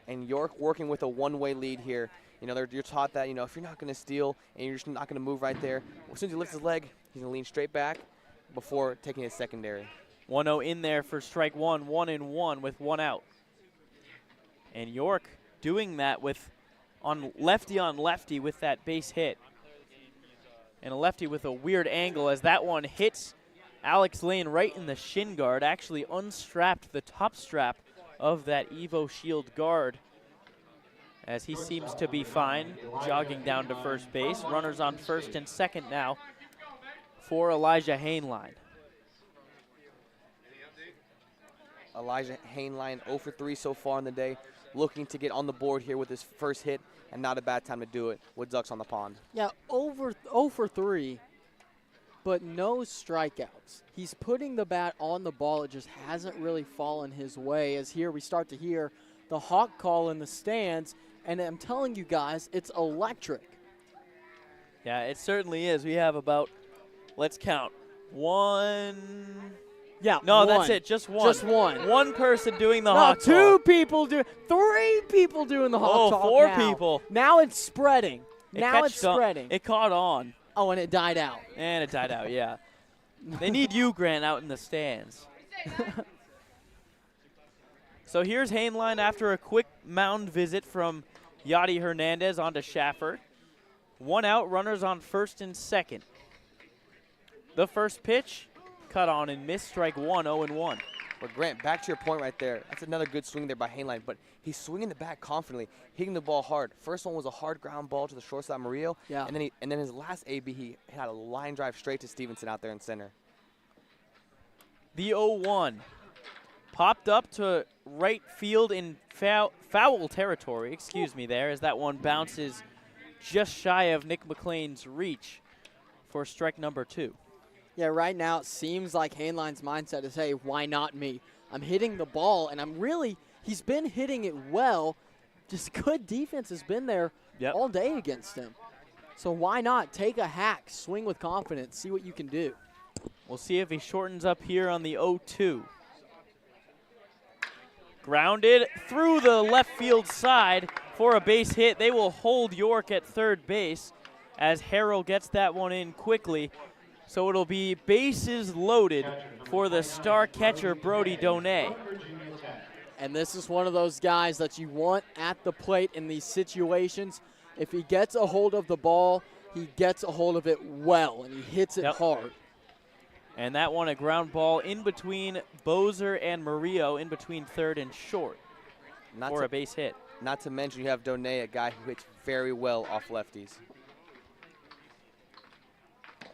And York working with a one-way lead here. You know, you're taught that, you know, if you're not going to steal and you're just not going to move right there, as soon as he lifts his leg, he's going to lean straight back before taking his secondary. 1-0 in there for strike one, 1-1 with one out. And York doing that with on lefty with that base hit. And a lefty with a weird angle as that one hits Alex Lane right in the shin guard, actually unstrapped the top strap of that Evo Shield guard as he seems to be fine, jogging down to first base. Runners on first and second now for Elijah Hainline. Elijah Hainline 0 for 3 so far in the day. looking to get on the board here with his first hit, and not a bad time to do it with ducks on the pond. Yeah, 0 for 3, but no strikeouts. He's putting the bat on the ball. It just hasn't really fallen his way, as here we start to hear the hawk call in the stands, and I'm telling you guys, it's electric. Yeah, it certainly is. We have about, let's count, one. Yeah, no, one. That's it. Just one. Just one. One person doing the No, hawk two people do. 3 people doing the hawk talk. 4 now. people. Now it's spreading. Now it's catched spreading. It caught on. Oh, and it died out. And it died out, yeah. They need you, Grant, out in the stands. So here's Hainline after a quick mound visit from Yadi Hernandez onto Schaffer. 1 out, runners on first and second. The first pitch, cut on and missed, strike 1, 0-1. But Grant, back to your point right there. That's another good swing there by Hainline, but he's swinging the bat confidently, hitting the ball hard. First one was a hard ground ball to the shortstop Murillo, yeah. and then his last AB, he had a line drive straight to Stevenson out there in center. The 0-1 popped up to right field in foul territory, excuse me there, as that one bounces just shy of Nick McLean's reach for strike number 2. Yeah, right now it seems like Hainline's mindset is, hey, why not me? I'm hitting the ball, and he's been hitting it well. Just good defense has been there all day against him. So why not take a hack, swing with confidence, see what you can do. We'll see if he shortens up here on the 0-2. Grounded through the left field side for a base hit. They will hold York at third base as Harrell gets that one in quickly. So it'll be bases loaded for the star catcher, Brody Donay. And this is one of those guys that you want at the plate in these situations. If he gets a hold of the ball, he gets a hold of it well, and he hits it hard. And that one, a ground ball in between Bozer and Murillo, in between third and short for a base hit. Not to mention you have Donay, a guy who hits very well off lefties.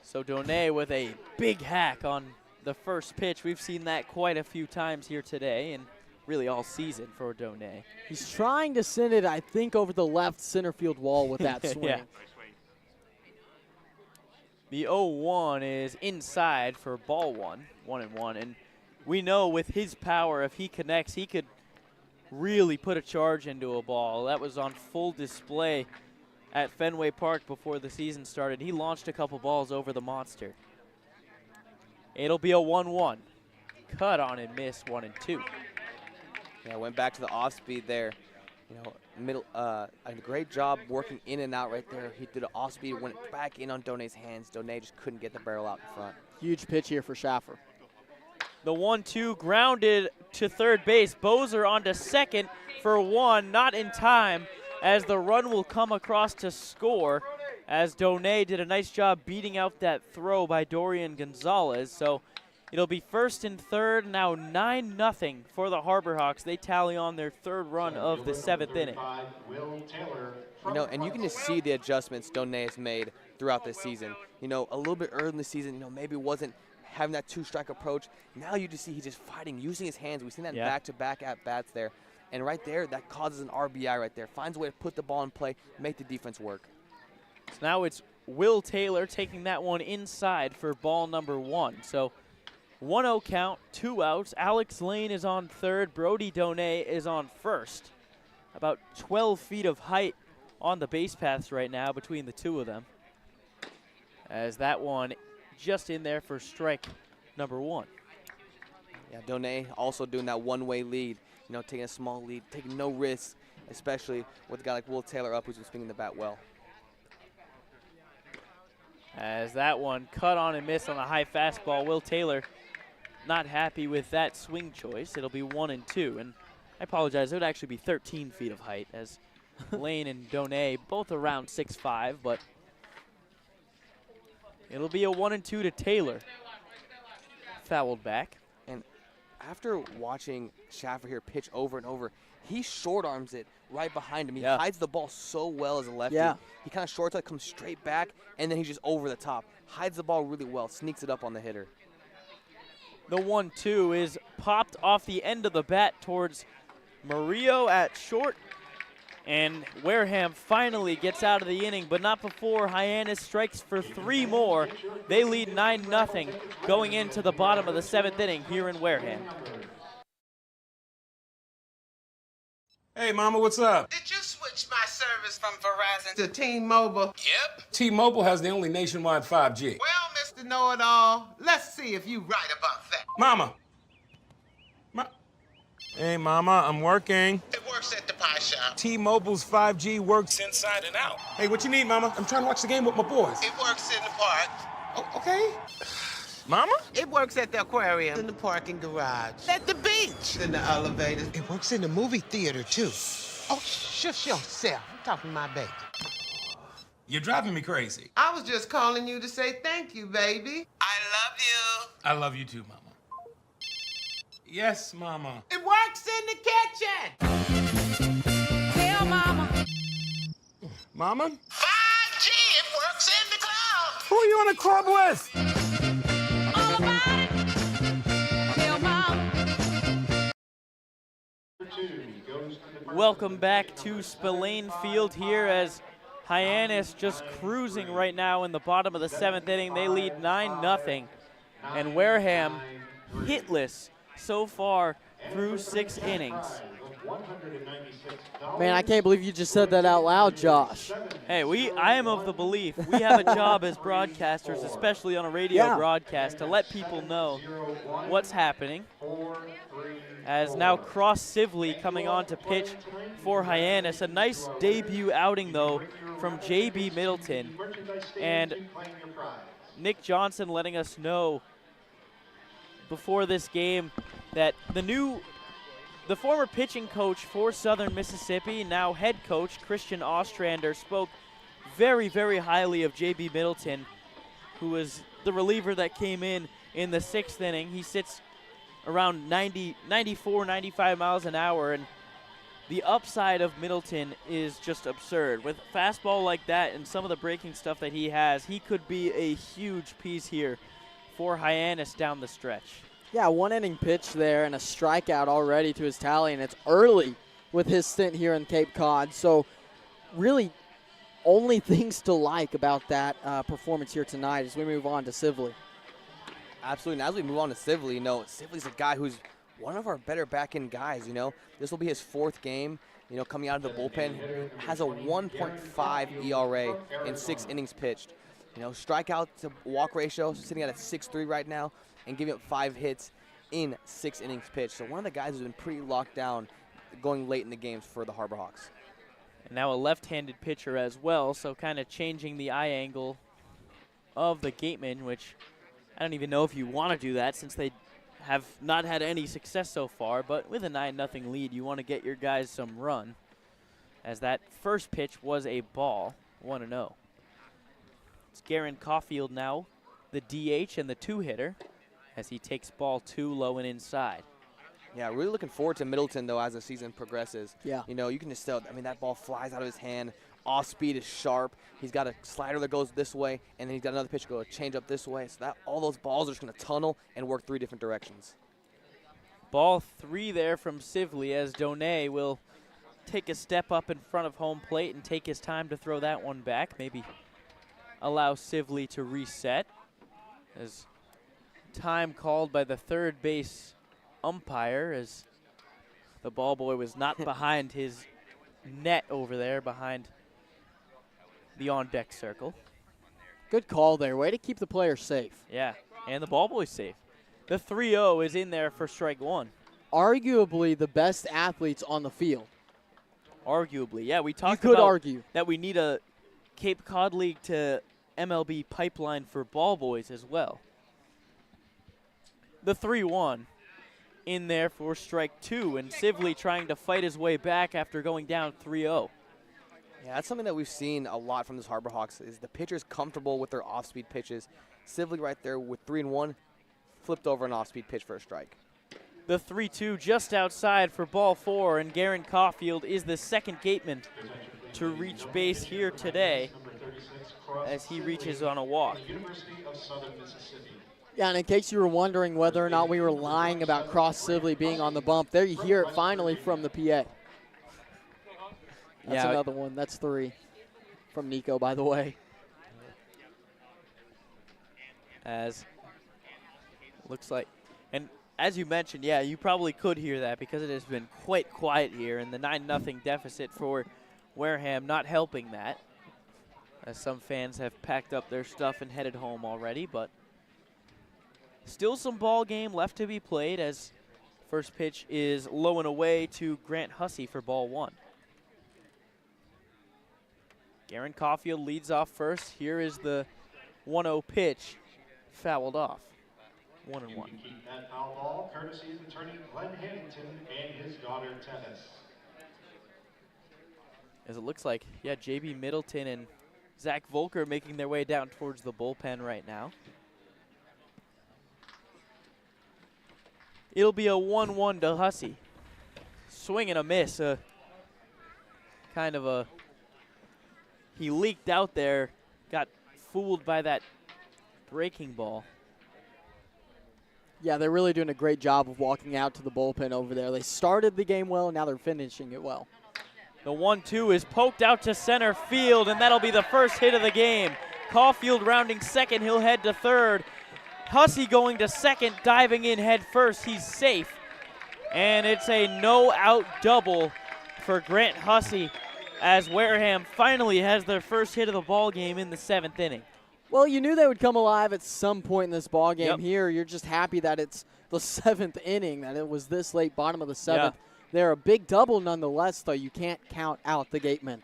So Donay with a big hack on the first pitch. We've seen that quite a few times here today and really all season for Donay. He's trying to send it, I think, over the left center field wall with that swing. Yeah. The 0-1 is inside for ball 1, 1-1. And we know with his power, if he connects, he could really put a charge into a ball. That was on full display at Fenway Park before the season started. He launched a couple balls over the monster. It'll be a 1-1. Cut on and miss, 1-2. Yeah, went back to the off speed there. You know, a great job working in and out right there. He did an off speed, went back in on Donay's hands. Donay just couldn't get the barrel out in front. Huge pitch here for Schaffer. The 1-2 grounded to third base. Bozer onto second for 1, not in time, as the run will come across to score, as Donay did a nice job beating out that throw by Dorian Gonzalez. So it'll be first and third, now 9-0 for the Harbor Hawks. They tally on their third run of the 7th inning. You know, and you can just see the adjustments Donay has made throughout this season. You know, a little bit early in the season, you know, maybe wasn't having that 2-strike approach. Now you just see he's just fighting, using his hands. We've seen that in back-to-back at-bats there. And right there, that causes an RBI right there. Finds a way to put the ball in play, make the defense work. So now it's Will Taylor taking that one inside for ball number 1. So 1-0 count, 2 outs. Alex Lane is on third. Brody Donay is on first. About 12 feet of height on the base paths right now between the two of them. As that one just in there for strike number 1. Yeah, Donay also doing that one-way lead. You know, taking a small lead, taking no risks, especially with a guy like Will Taylor up who's been swinging the bat well. As that one cut on and missed on a high fastball. Will Taylor not happy with that swing choice. It'll be 1-2. And I apologize, it would actually be 13 feet of height, as Lane and Donay both around 6'5", but it'll be a 1-2 to Taylor. Fouled back. And after watching Schaffer here pitch over and over, he short arms it right behind him. He hides the ball so well as a lefty. Yeah. He kind of shorts it, comes straight back, and then he's just over the top. Hides the ball really well, sneaks it up on the hitter. The 1-2 is popped off the end of the bat towards Murillo at short. And Wareham finally gets out of the inning, but not before Hyannis strikes for 3 more. They lead 9-0 going into the bottom of the 7th inning here in Wareham. Hey, Mama, what's up? Did you switch my service from Verizon to T-Mobile? Yep. T-Mobile has the only nationwide 5G. Well, Mr. Know-It-All, let's see if you right about that. Mama. Hey, Mama, I'm working. It works at the pie shop. T-Mobile's 5G works inside and out. Hey, what you need, Mama? I'm trying to watch the game with my boys. It works in the park. Oh, okay. Mama? It works at the aquarium, in the parking garage, at the beach, in the elevator. It works in the movie theater, too. Oh, shush yourself. I'm talking to my baby. You're driving me crazy. I was just calling you to say thank you, baby. I love you. I love you too, Mama. Yes, Mama. It works in the kitchen. Tell Mama. Mama? 5G, it works in the club. Who are you in the club with? All about it. Tell Mama. Welcome back to Spillane Field here as Hyannis just cruising right now in the bottom of the 7th inning. They lead 9-0. And Wareham hitless so far through 6 innings. Man, I can't believe you just said that out loud, Josh. Hey, I am of the belief we have a job as broadcasters, especially on a radio broadcast, to let people know what's happening. As now Cross Sibley coming on to pitch for Hyannis. A nice debut outing, though, from J.B. Middleton. And Nick Johnson letting us know before this game that the former pitching coach for Southern Mississippi, now head coach Christian Ostrander, spoke very, very highly of J.B. Middleton, who was the reliever that came in the 6th inning. He sits around 94, 95 miles an hour, and the upside of Middleton is just absurd. With a fastball like that and some of the breaking stuff that he has, he could be a huge piece here for Hyannis down the stretch. Yeah, 1-inning pitch there and a strikeout already to his tally, and it's early with his stint here in Cape Cod. So really only things to like about that performance here tonight as we move on to Sibley. Absolutely, and as we move on to Sibley, Sibley's a guy who's one of our better back-end guys, This will be his 4th game, coming out of the bullpen. Has a 1.5 ERA in 6 innings pitched. Strikeout to walk ratio sitting at a 6.3 right now, and giving up 5 hits in 6 innings pitched. So one of the guys who's been pretty locked down going late in the games for the Harbor Hawks. And now a left-handed pitcher as well, so kind of changing the eye angle of the Gatemen, which I don't even know if you want to do that since they have not had any success so far. But with a 9-0 lead, you want to get your guys some run, as that first pitch was a ball, 1-0. It's Garen Caulfield now, the DH and the 2-hitter, as he takes ball 2 low and inside. Yeah, really looking forward to Middleton, though, as the season progresses. Yeah. You can just tell, that ball flies out of his hand. Off speed is sharp. He's got a slider that goes this way, and then he's got another pitch go a change up this way. So all those balls are just going to tunnel and work 3 different directions. Ball 3 there from Sibley, as Donay will take a step up in front of home plate and take his time to throw that one back. Maybe allow Sibley to reset, as time called by the third base umpire, as the ball boy was not behind his net over there, behind the on-deck circle. Good call there. Way to keep the player safe. Yeah, and the ball boy's safe. The 3-0 is in there for strike 1. Arguably the best athletes on the field. Arguably, yeah. We talked You could about argue that we need a Cape Cod League to MLB pipeline for ball boys as well. The 3-1 in there for strike 2, and Sibley trying to fight his way back after going down 3-0. Yeah, that's something that we've seen a lot from this Harbor Hawks, is the pitchers comfortable with their off-speed pitches. Sibley right there with 3-1, flipped over an off-speed pitch for a strike. The 3-2 just outside for ball 4, and Garen Caulfield is the second Gateman to reach base here today as he reaches on a walk. Yeah, and in case you were wondering whether or not we were lying about Cross Sibley being on the bump, there you hear it finally from the PA. That's another one. That's 3 from Nico, by the way. As looks like, and as you mentioned, yeah, you probably could hear that because it has been quite quiet here, and the 9-0 deficit for Wareham not helping that, as some fans have packed up their stuff and headed home already, but still some ball game left to be played as first pitch is low and away to Grant Hussey for ball 1. Garen Caulfield leads off first. Here is the 1-0 pitch, fouled off. 1-1. That foul ball, courtesy of attorney Glenn Hannington and his daughter Tennis. As it looks like, yeah, JB Middleton and Zach Volker making their way down towards the bullpen right now. It'll be a 1-1 to Hussey. Swing and a miss. Kind of a, he leaked out there, got fooled by that breaking ball. Yeah, they're really doing a great job of walking out to the bullpen over there. They started the game well, now they're finishing it well. The 1-2 is poked out to center field, and that'll be the first hit of the game. Caulfield rounding second, he'll head to third. Hussey going to second, diving in head first. He's safe. And it's a no-out double for Grant Hussey as Wareham finally has their first hit of the ball game in the 7th inning. Well, you knew they would come alive at some point in this ball game. Here, you're just happy that it's the 7th inning, that it was this late, bottom of the 7th. Yeah. They're a big double nonetheless, though. You can't count out the Gatemen.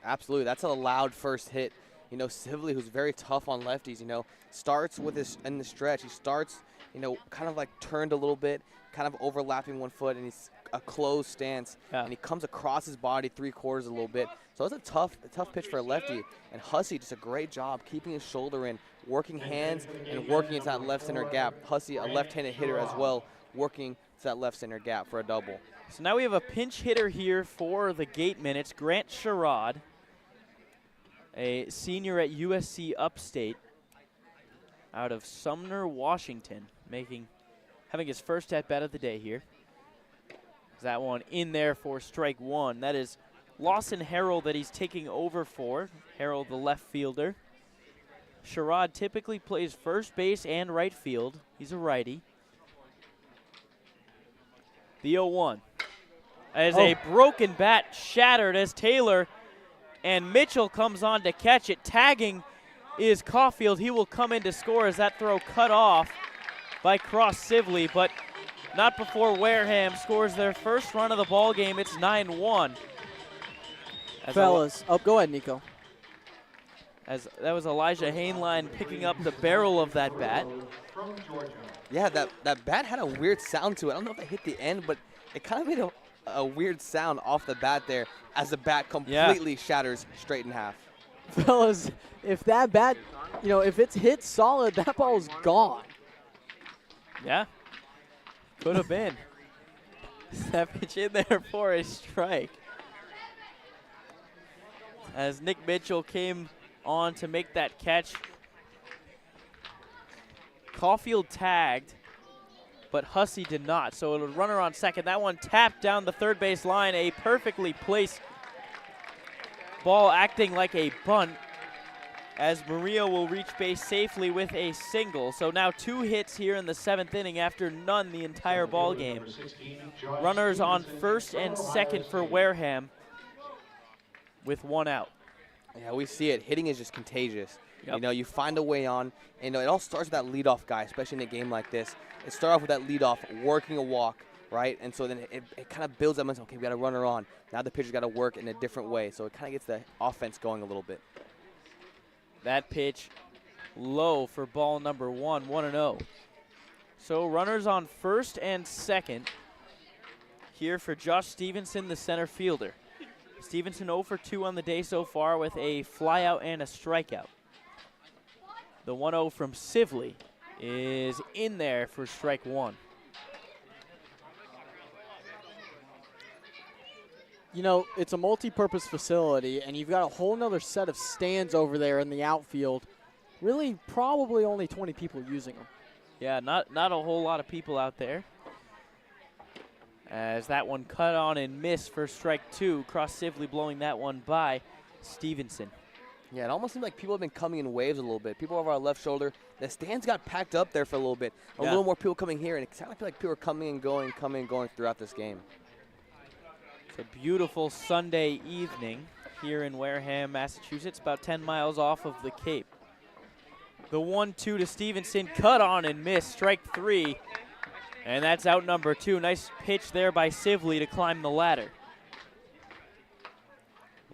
Absolutely. That's a loud first hit. You know, Sibley, who's very tough on lefties, you know, starts with his in the stretch. He starts, you know, kind of like turned a little bit, kind of overlapping one foot, and he's a closed stance. Yeah. And he comes across his body 3/4 a little bit. So it's a tough pitch for a lefty. And Hussey does a great job keeping his shoulder in, working hands, and working into that left center gap. Hussey, a left-handed hitter as well, working to that left center gap for a double. So now we have a pinch hitter here for the Gatemen. It's Grant Sherrod, a senior at USC Upstate out of Sumner, Washington, having his first at-bat of the day here. That one in there for strike 1. That is Lawson Harrell that he's taking over for. Harrell, the left fielder. Sherrod typically plays first base and right field. He's a righty. The 0-1. As a broken bat shattered as Taylor and Mitchell comes on to catch it. Tagging is Caulfield. He will come in to score as that throw cut off by Cross Sibley, but not before Wareham scores their first run of the ball game. It's 9-1. Fellas, go ahead, Nico. As that was Elijah Hainline picking up the barrel of that bat. Yeah, that bat had a weird sound to it. I don't know if it hit the end, but it kind of made a weird sound off the bat there as the bat completely shatters straight in half. Fellas, if that bat, you know, if it's hit solid, that ball's gone. Yeah, could have been. That pitch in there for a strike. As Nick Mitchell came on to make that catch. Caulfield tagged, but Hussey did not. So a runner on second. That one tapped down the third base line. A perfectly placed ball acting like a bunt as Murillo will reach base safely with a single. So now 2 hits here in the 7th inning after none the entire ball game. Runners on first and second for Wareham with 1 out. Yeah, we see it. Hitting is just contagious. Yep. You know, you find a way on, and it all starts with that leadoff guy, especially in a game like this. It starts off with that leadoff, working a walk, right? And so then it kind of builds that momentum. Okay, we got a runner on. Now the pitcher's got to work in a different way. So it kind of gets the offense going a little bit. That pitch low for ball number 1, 1-0. So runners on first and second here for Josh Stevenson, the center fielder. Stevenson 0 for 2 on the day so far with a flyout and a strikeout. The 1-0 from Sibley is in there for strike 1. You know, it's a multi-purpose facility, and you've got a whole nother set of stands over there in the outfield. Really, probably only 20 people using them. Yeah, not a whole lot of people out there. As that one cut on and missed for strike 2. Cross Sibley blowing that one by Stevenson. Yeah, it almost seems like people have been coming in waves a little bit. People over our left shoulder. The stands got packed up there for a little bit. A little more people coming here, and it sounded like people are coming and going throughout this game. It's a beautiful Sunday evening here in Wareham, Massachusetts, about 10 miles off of the Cape. The 1-2 to Stevenson, cut on and missed, strike 3. And that's out number 2. Nice pitch there by Sibley to climb the ladder.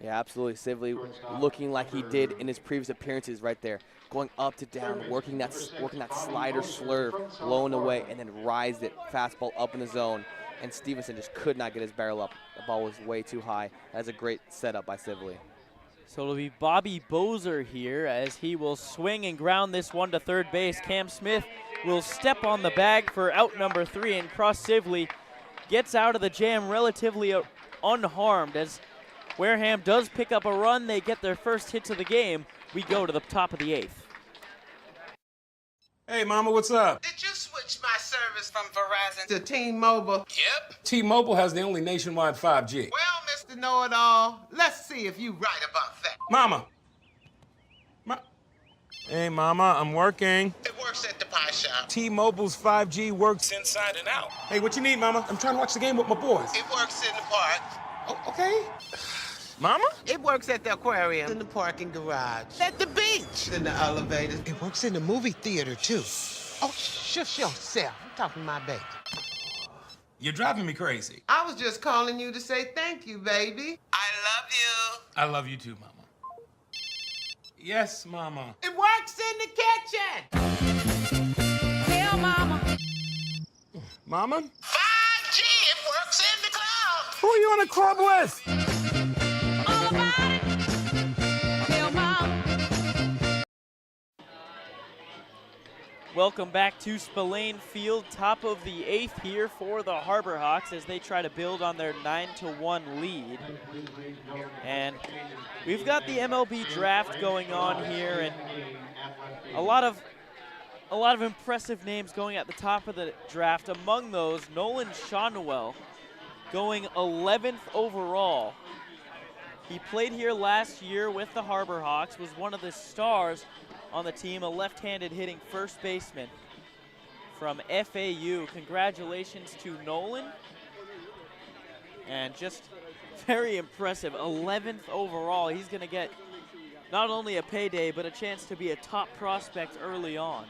Yeah, absolutely. Sibley looking like he did in his previous appearances right there. Going up to down, working that slider slurve, blowing away, and then rised it, fastball up in the zone. And Stevenson just could not get his barrel up. The ball was way too high. That's a great setup by Sibley. So it'll be Bobby Bozer here as he will swing and ground this one to third base. Cam Smith will step on the bag for out number 3, and Cross Sibley gets out of the jam relatively unharmed. As Wareham does pick up a run, they get their first hits of the game. We go to the top of the 8th. Hey, Mama, what's up? Did you switch my service from Verizon to T-Mobile? Yep. T-Mobile has the only nationwide 5G. Well, Mr. Know-It-All, let's see if you right about that. Mama. Hey, Mama, I'm working. It works at the pie shop. T-Mobile's 5G works inside and out. Hey, what you need, Mama? I'm trying to watch the game with my boys. It works in the park. Oh, okay. Mama? It works at the aquarium, in the parking garage, at the beach, in the elevators. It works in the movie theater, too. Oh, shush yourself. I'm talking to my baby. You're driving me crazy. I was just calling you to say thank you, baby. I love you. I love you too, Mama. Yes, Mama. It works in the kitchen. Tell Mama. Mama? 5G, it works in the club. Who are you in a club with? All about it. Tell Mama. Welcome back to Spillane Field, top of the 8th here for the Harbor Hawks as they try to build on their 9-1 lead. And we've got the MLB draft going on here, and a lot of impressive names going at the top of the draft. Among those, Nolan Shawnuel going 11th overall. He played here last year with the Harbor Hawks, was one of the stars on the team, a left-handed hitting first baseman from FAU. Congratulations to Nolan. And just very impressive, 11th overall. He's going to get not only a payday, but a chance to be a top prospect early on.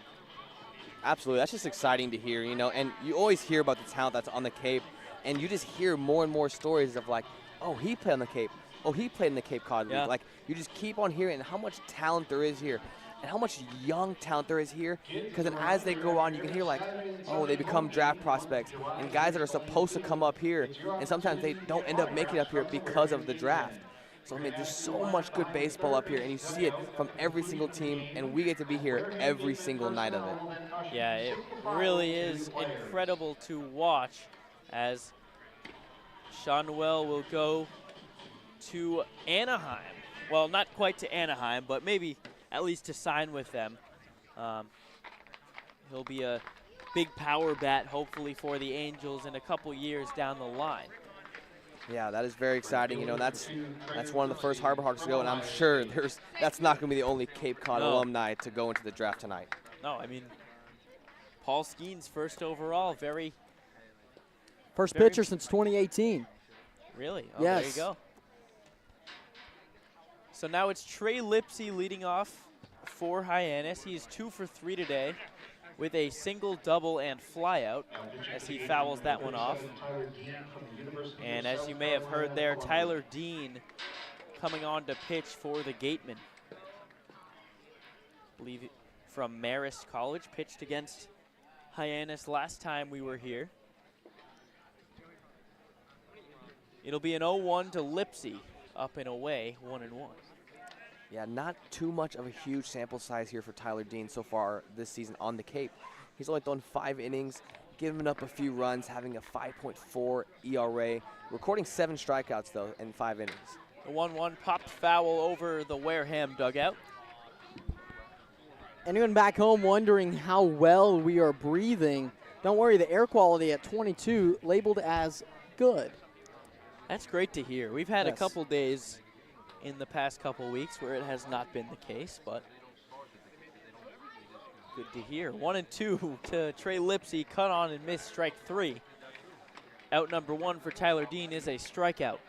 Absolutely, that's just exciting to hear, you know, and you always hear about the talent that's on the Cape, and you just hear more and more stories of like, oh, he played on the Cape. Oh, he played in the Cape Cod League. Like, you just keep on hearing how much talent there is here. And how much young talent there is here, because then as they go on, you can hear like, oh, they become draft prospects, and guys that are supposed to come up here, and sometimes they don't end up making it up here because of the draft. So, I mean, there's so much good baseball up here, and you see it from every single team, and we get to be here every single night of it. Yeah, it really is incredible to watch as Shawnuel will go to Anaheim. Well, not quite to Anaheim, but maybe at least to sign with them. He'll be a big power bat, hopefully, for the Angels in a couple years down the line. Yeah, that is very exciting. You know, that's one of the first Harbor Hawks to go, and I'm sure that's not going to be the only Cape Cod alumni to go into the draft tonight. No, I mean, Paul Skeen's first overall, First pitcher since 2018. Really? Oh, yes. There you go. So now it's Trey Lipsy leading off for Hyannis. He is 2 for 3 today with a single, double, and flyout as he fouls that one off. And as you may have heard there, Tyler Dean coming on to pitch for the Gatemen. I believe from Marist College, pitched against Hyannis last time we were here. It'll be an 0-1 to Lipsy, up and away, 1-1. Yeah, not too much of a huge sample size here for Tyler Dean so far this season on the Cape. He's only thrown 5 innings, giving up a few runs, having a 5.4 ERA, recording 7 strikeouts, though, in 5 innings. The 1-1 popped foul over the Wareham dugout. Anyone back home wondering how well we are breathing, don't worry, the air quality at 22 labeled as good. That's great to hear. We've had Yes. a couple days in the past couple weeks where it has not been the case, but good to hear. 1-2 to Trey Lipsy, cut on and miss, strike 3. Out number 1 for Tyler Dean is a strikeout.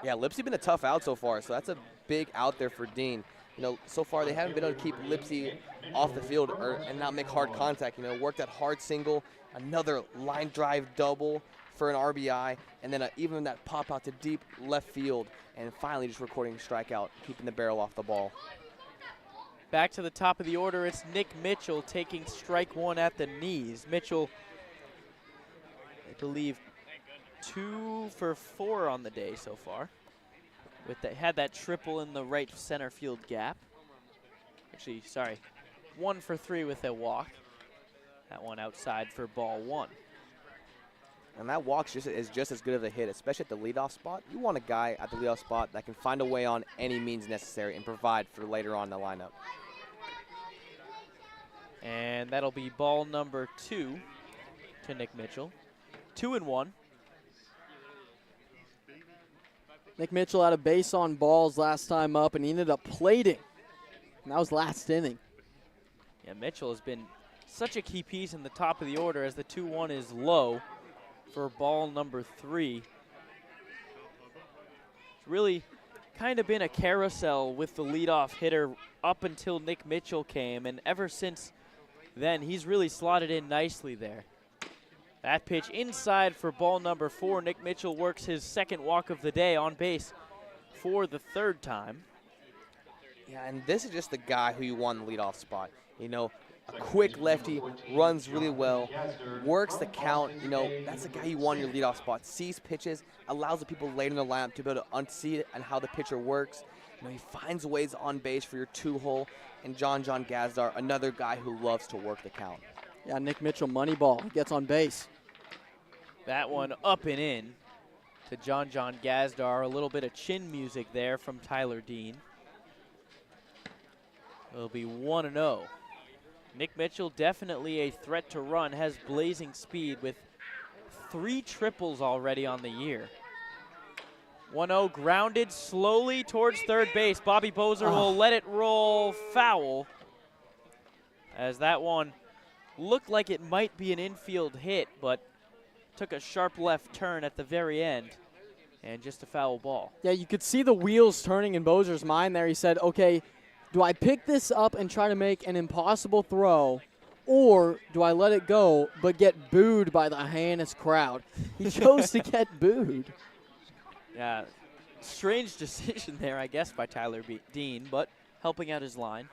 Yeah, Lipsy been a tough out so far, so that's a big out there for Dean. You know, so far they haven't been able to keep Lipsy off the field and not make hard contact. You know, worked that hard single, another line drive double for an RBI, and then even that pop out to deep left field, and finally just recording a strikeout, keeping the barrel off the ball. Back to the top of the order, it's Nick Mitchell taking strike 1 at the knees. Mitchell, I believe, 2 for 4 on the day so far. Had that triple in the right center field gap. Actually, sorry, 1 for 3 with a walk. That one outside for ball 1. And that walk is just as good of a hit, especially at the leadoff spot. You want a guy at the leadoff spot that can find a way on any means necessary and provide for later on in the lineup. And that'll be ball number 2 to Nick Mitchell. 2-1. Nick Mitchell had a base on balls last time up, and he ended up plating. And that was last inning. Yeah, Mitchell has been such a key piece in the top of the order as the 2-1 is low for ball number 3. It's really kind of been a carousel with the leadoff hitter up until Nick Mitchell came, and ever since then, he's really slotted in nicely there. That pitch inside for ball number 4. Nick Mitchell works his second walk of the day on base for the 3rd time. Yeah, and this is just the guy who you want in the leadoff spot. You know, a quick lefty, runs really well, works the count. You know, that's the guy you want in your leadoff spot. Sees pitches, allows the people later in the lineup to be able to unsee it and how the pitcher works. You know, he finds ways on base for your 2-hole. And John Gazdar, another guy who loves to work the count. Yeah, Nick Mitchell, money ball, gets on base. That one up and in to John Gazdar. A little bit of chin music there from Tyler Dean. It'll be 1-0. Nick Mitchell, definitely a threat to run, has blazing speed with 3 triples already on the year. 1-0 grounded slowly towards third base. Bobby Bozer will let it roll foul, as that one looked like it might be an infield hit, but took a sharp left turn at the very end, and just a foul ball. Yeah, you could see the wheels turning in Bozer's mind there. He said, okay, do I pick this up and try to make an impossible throw, or do I let it go but get booed by the Hyannis crowd? He chose to get booed. Yeah, strange decision there, I guess, by Tyler Dean, but helping out his line.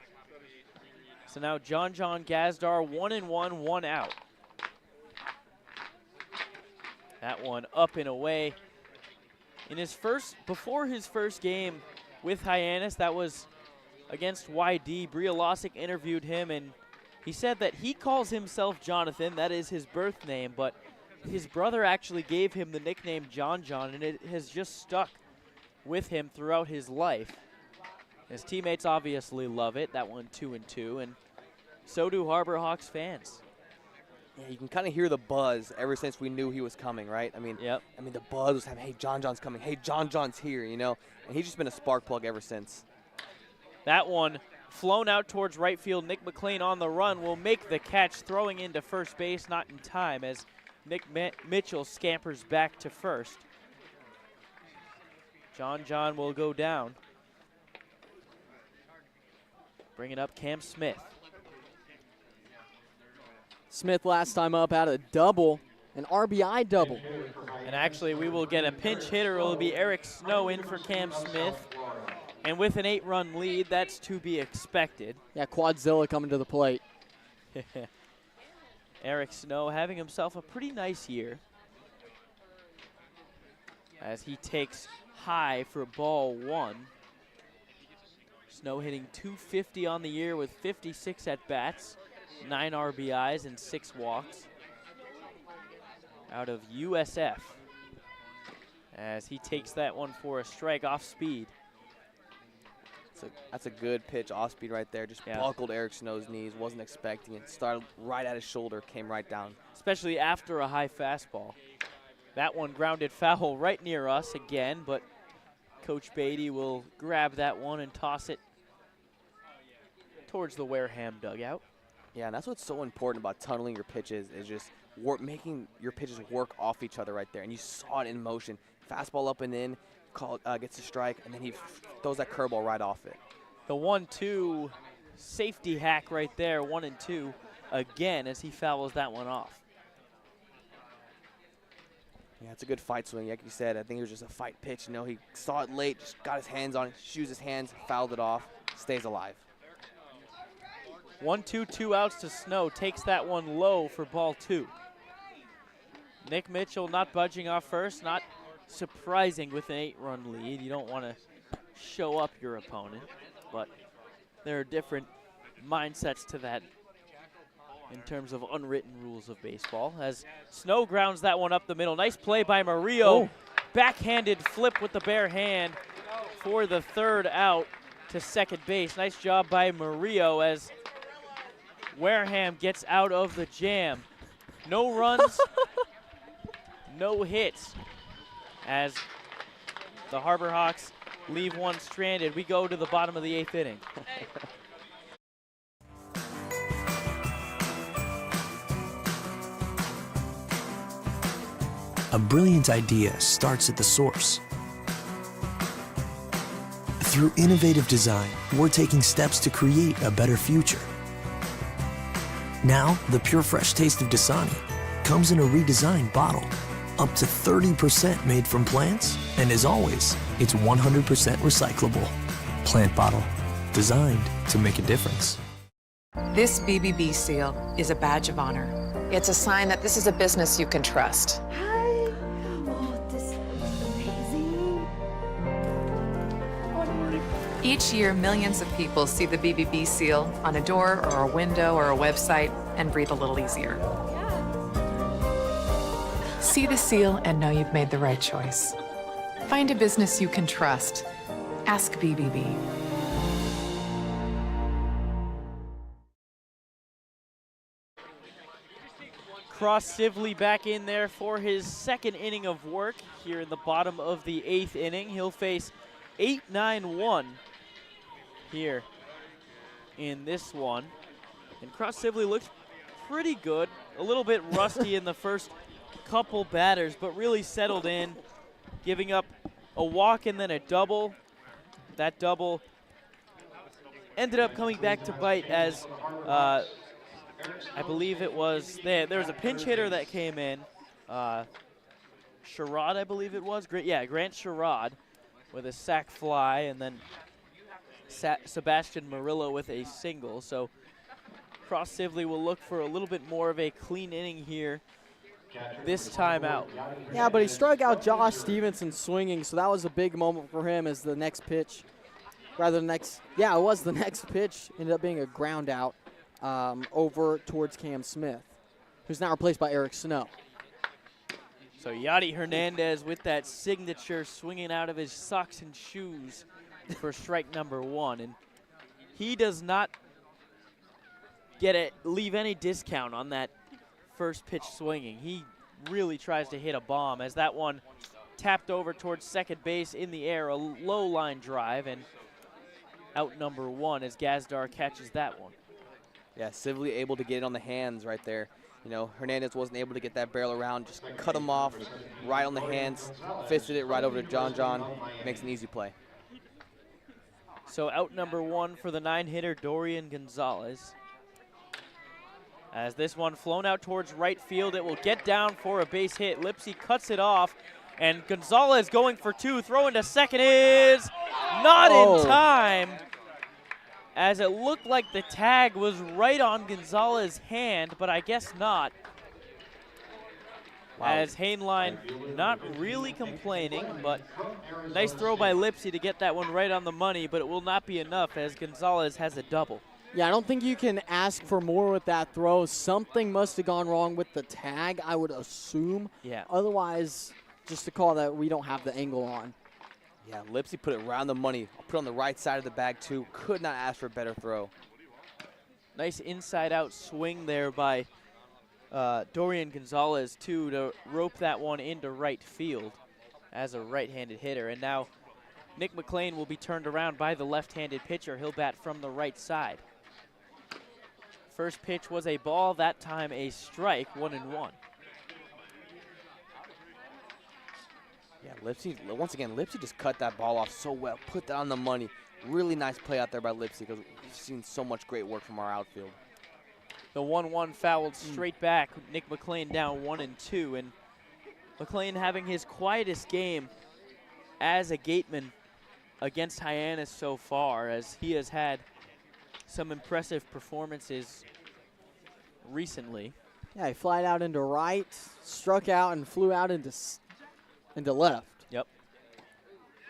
So now John Gazdar, 1-1, 1 out. That one up and away. Before his first game with Hyannis, that was against YD. Bria Losick interviewed him, and he said that he calls himself Jonathan. That is his birth name, but his brother actually gave him the nickname John, and it has just stuck with him throughout his life. His teammates obviously love it. That one 2-2, and so do Harbor Hawks fans. Yeah, you can kind of hear the buzz ever since we knew he was coming, right? I mean, the buzz was having, hey, John's coming. Hey, John's here, you know? And he's just been a spark plug ever since. That one flown out towards right field. Nick McLean on the run will make the catch, throwing into first base, not in time, as Nick Mitchell scampers back to first. John will go down. Bringing up Cam Smith. Smith last time up had a double, an RBI double. And actually, we will get a pinch hitter. It will be Eric Snow in for Cam Smith. And with an 8-run lead, that's to be expected. Yeah, Quadzilla coming to the plate. Eric Snow having himself a pretty nice year, as he takes high for ball 1. Snow hitting .250 on the year with 56 at-bats, 9 RBIs and 6 walks out of USF, as he takes that one for a strike off speed. That's a good pitch, off speed right there. Just buckled Eric Snow's knees. Wasn't expecting it. Started right at his shoulder, came right down. Especially after a high fastball. That one grounded foul right near us again, but Coach Beatty will grab that one and toss it towards the Wareham dugout. Yeah, and that's what's so important about tunneling your pitches is just making your pitches work off each other right there. And you saw it in motion. Fastball up and in, gets a strike, and then he throws that curveball right off it. The 1-2 safety hack right there, 1-2 again as he fouls that one off. Yeah, it's a good fight swing. Like you said, I think it was just a fight pitch. You know, he saw it late, just got his hands on it, shoes his hands, fouled it off, stays alive. 1-2, 2 outs to Snow. Takes that one low for ball 2. Nick Mitchell not budging off first, not surprising with an 8-run lead. You don't want to show up your opponent, but there are different mindsets to that in terms of unwritten rules of baseball. As Snow grounds that one up the middle. Nice play by Murillo. Oh. Backhanded flip with the bare hand for the 3rd out to second base. Nice job by Murillo as Wareham gets out of the jam. No runs, no hits. As the Harbor Hawks leave one stranded, we go to the bottom of the 8th inning. A brilliant idea starts at the source. Through innovative design, we're taking steps to create a better future. Now, the pure fresh taste of Dasani comes in a redesigned bottle, up to 30% made from plants, and as always, it's 100% recyclable. Plant bottle, designed to make a difference. This BBB seal is a badge of honor. It's a sign that this is a business you can trust. Each year, millions of people see the BBB seal on a door or a window or a website and breathe a little easier. See the seal and know you've made the right choice. Find a business you can trust. Ask BBB. Cross Sibley back in there for his 2nd inning of work here in the bottom of the 8th inning. He'll face 8-9-1 here in this one. And Cross Sibley looks pretty good. A little bit rusty in the first couple batters, but really settled in, giving up a walk and then a double. That double ended up coming back to bite as I believe it was, there was a pinch hitter that came in. Sherrod, I believe it was. Grant Sherrod with a sac fly, and then Sebastian Murillo with a single. So Cross Sibley will look for a little bit more of a clean inning here this time out. Yeah, but he struck out Josh Stevenson swinging, so that was a big moment for him as the next pitch, rather the next, it was the next pitch, ended up being a ground out over towards Cam Smith, who's now replaced by Eric Snow. So Yadi Hernandez with that signature swinging out of his socks and shoes for strike number 1. And he does not leave any discount on that first pitch swinging. He really tries to hit a bomb as that one tapped over towards second base in the air, a low line drive, and out number 1 as Gazdar catches that one. Yeah, Sibley able to get it on the hands right there. You know, Hernandez wasn't able to get that barrel around, just cut him off right on the hands, fisted it right over to John, makes an easy play. So out number 1 for the 9-hitter Dorian Gonzalez. As this one flown out towards right field, it will get down for a base hit. Lipsy cuts it off, and Gonzalez going for 2, throwing to second is not in time, as it looked like the tag was right on Gonzalez's hand, but I guess not. Wow. As Hainline not really complaining, but nice throw by Lipsy to get that one right on the money, but it will not be enough as Gonzalez has a double. Yeah, I don't think you can ask for more with that throw. Something must have gone wrong with the tag, I would assume. Yeah. Otherwise, just a call that we don't have the angle on. Yeah, Lipsy put it around the money. Put it on the right side of the bag, too. Could not ask for a better throw. Nice inside-out swing there by Dorian Gonzalez, too, to rope that one into right field as a right-handed hitter. And now Nick McLean will be turned around by the left-handed pitcher. He'll bat from the right side. First pitch was a ball, that time a strike, 1-1. Yeah, Lipsy, once again, Lipsy just cut that ball off so well, put that on the money. Really nice play out there by Lipsy because we've seen so much great work from our outfield. The 1-1 fouled straight back. Nick McLean down 1-2, and McLean having his quietest game as a Gateman against Hyannis so far, as he has had some impressive performances recently. Yeah, he flied out into right, struck out, and flew out into left. Yep.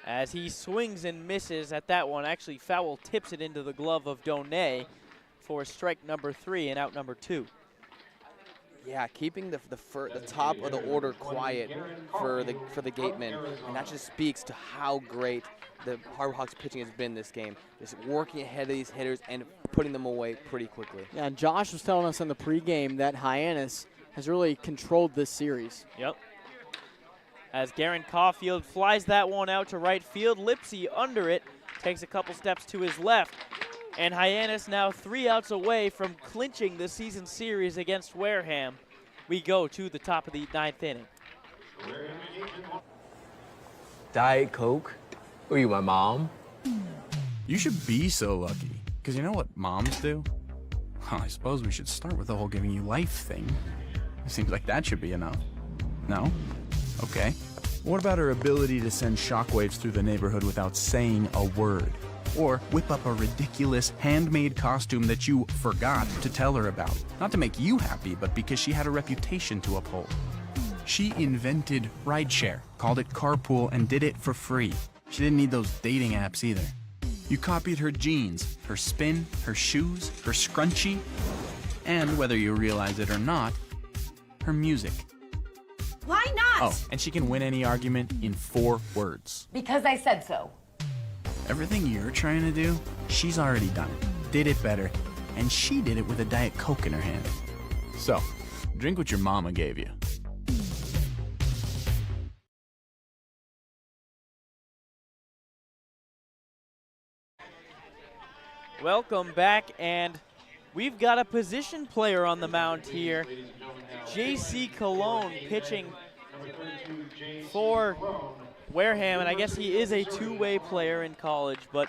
As he swings and misses at that one, actually foul tips it into the glove of Donay for strike number 3 and out number 2. Yeah, keeping the top of the order quiet for the Gatemen, and that just speaks to how great the Harbor pitching has been this game. Just working ahead of these hitters and putting them away pretty quickly. Yeah, and Josh was telling us in the pregame that Hyannis has really controlled this series. Yep. As Garen Caulfield flies that one out to right field, Lipsy under it, takes a couple steps to his left, and Hyannis now 3 outs away from clinching the season series against Wareham. We go to the top of the 9th inning. Diet Coke? Were you my mom? You should be so lucky. Because you know what moms do? Well, I suppose we should start with the whole giving you life thing. It seems like that should be enough. No? Okay. What about her ability to send shockwaves through the neighborhood without saying a word? Or whip up a ridiculous handmade costume that you forgot to tell her about. Not to make you happy, but because she had a reputation to uphold. She invented rideshare, called it carpool, and did it for free. She didn't need those dating apps either. You copied her jeans, her spin, her shoes, her scrunchie, and whether you realize it or not, her music. Why not? Oh, and she can win any argument in 4 words. Because I said so. Everything you're trying to do, she's already done it, did it better, and she did it with a Diet Coke in her hand. So, drink what your mama gave you. Welcome back, and we've got a position player on the mound here. J.C. Cologne pitching for Wareham, and I guess he is a two-way player in college, but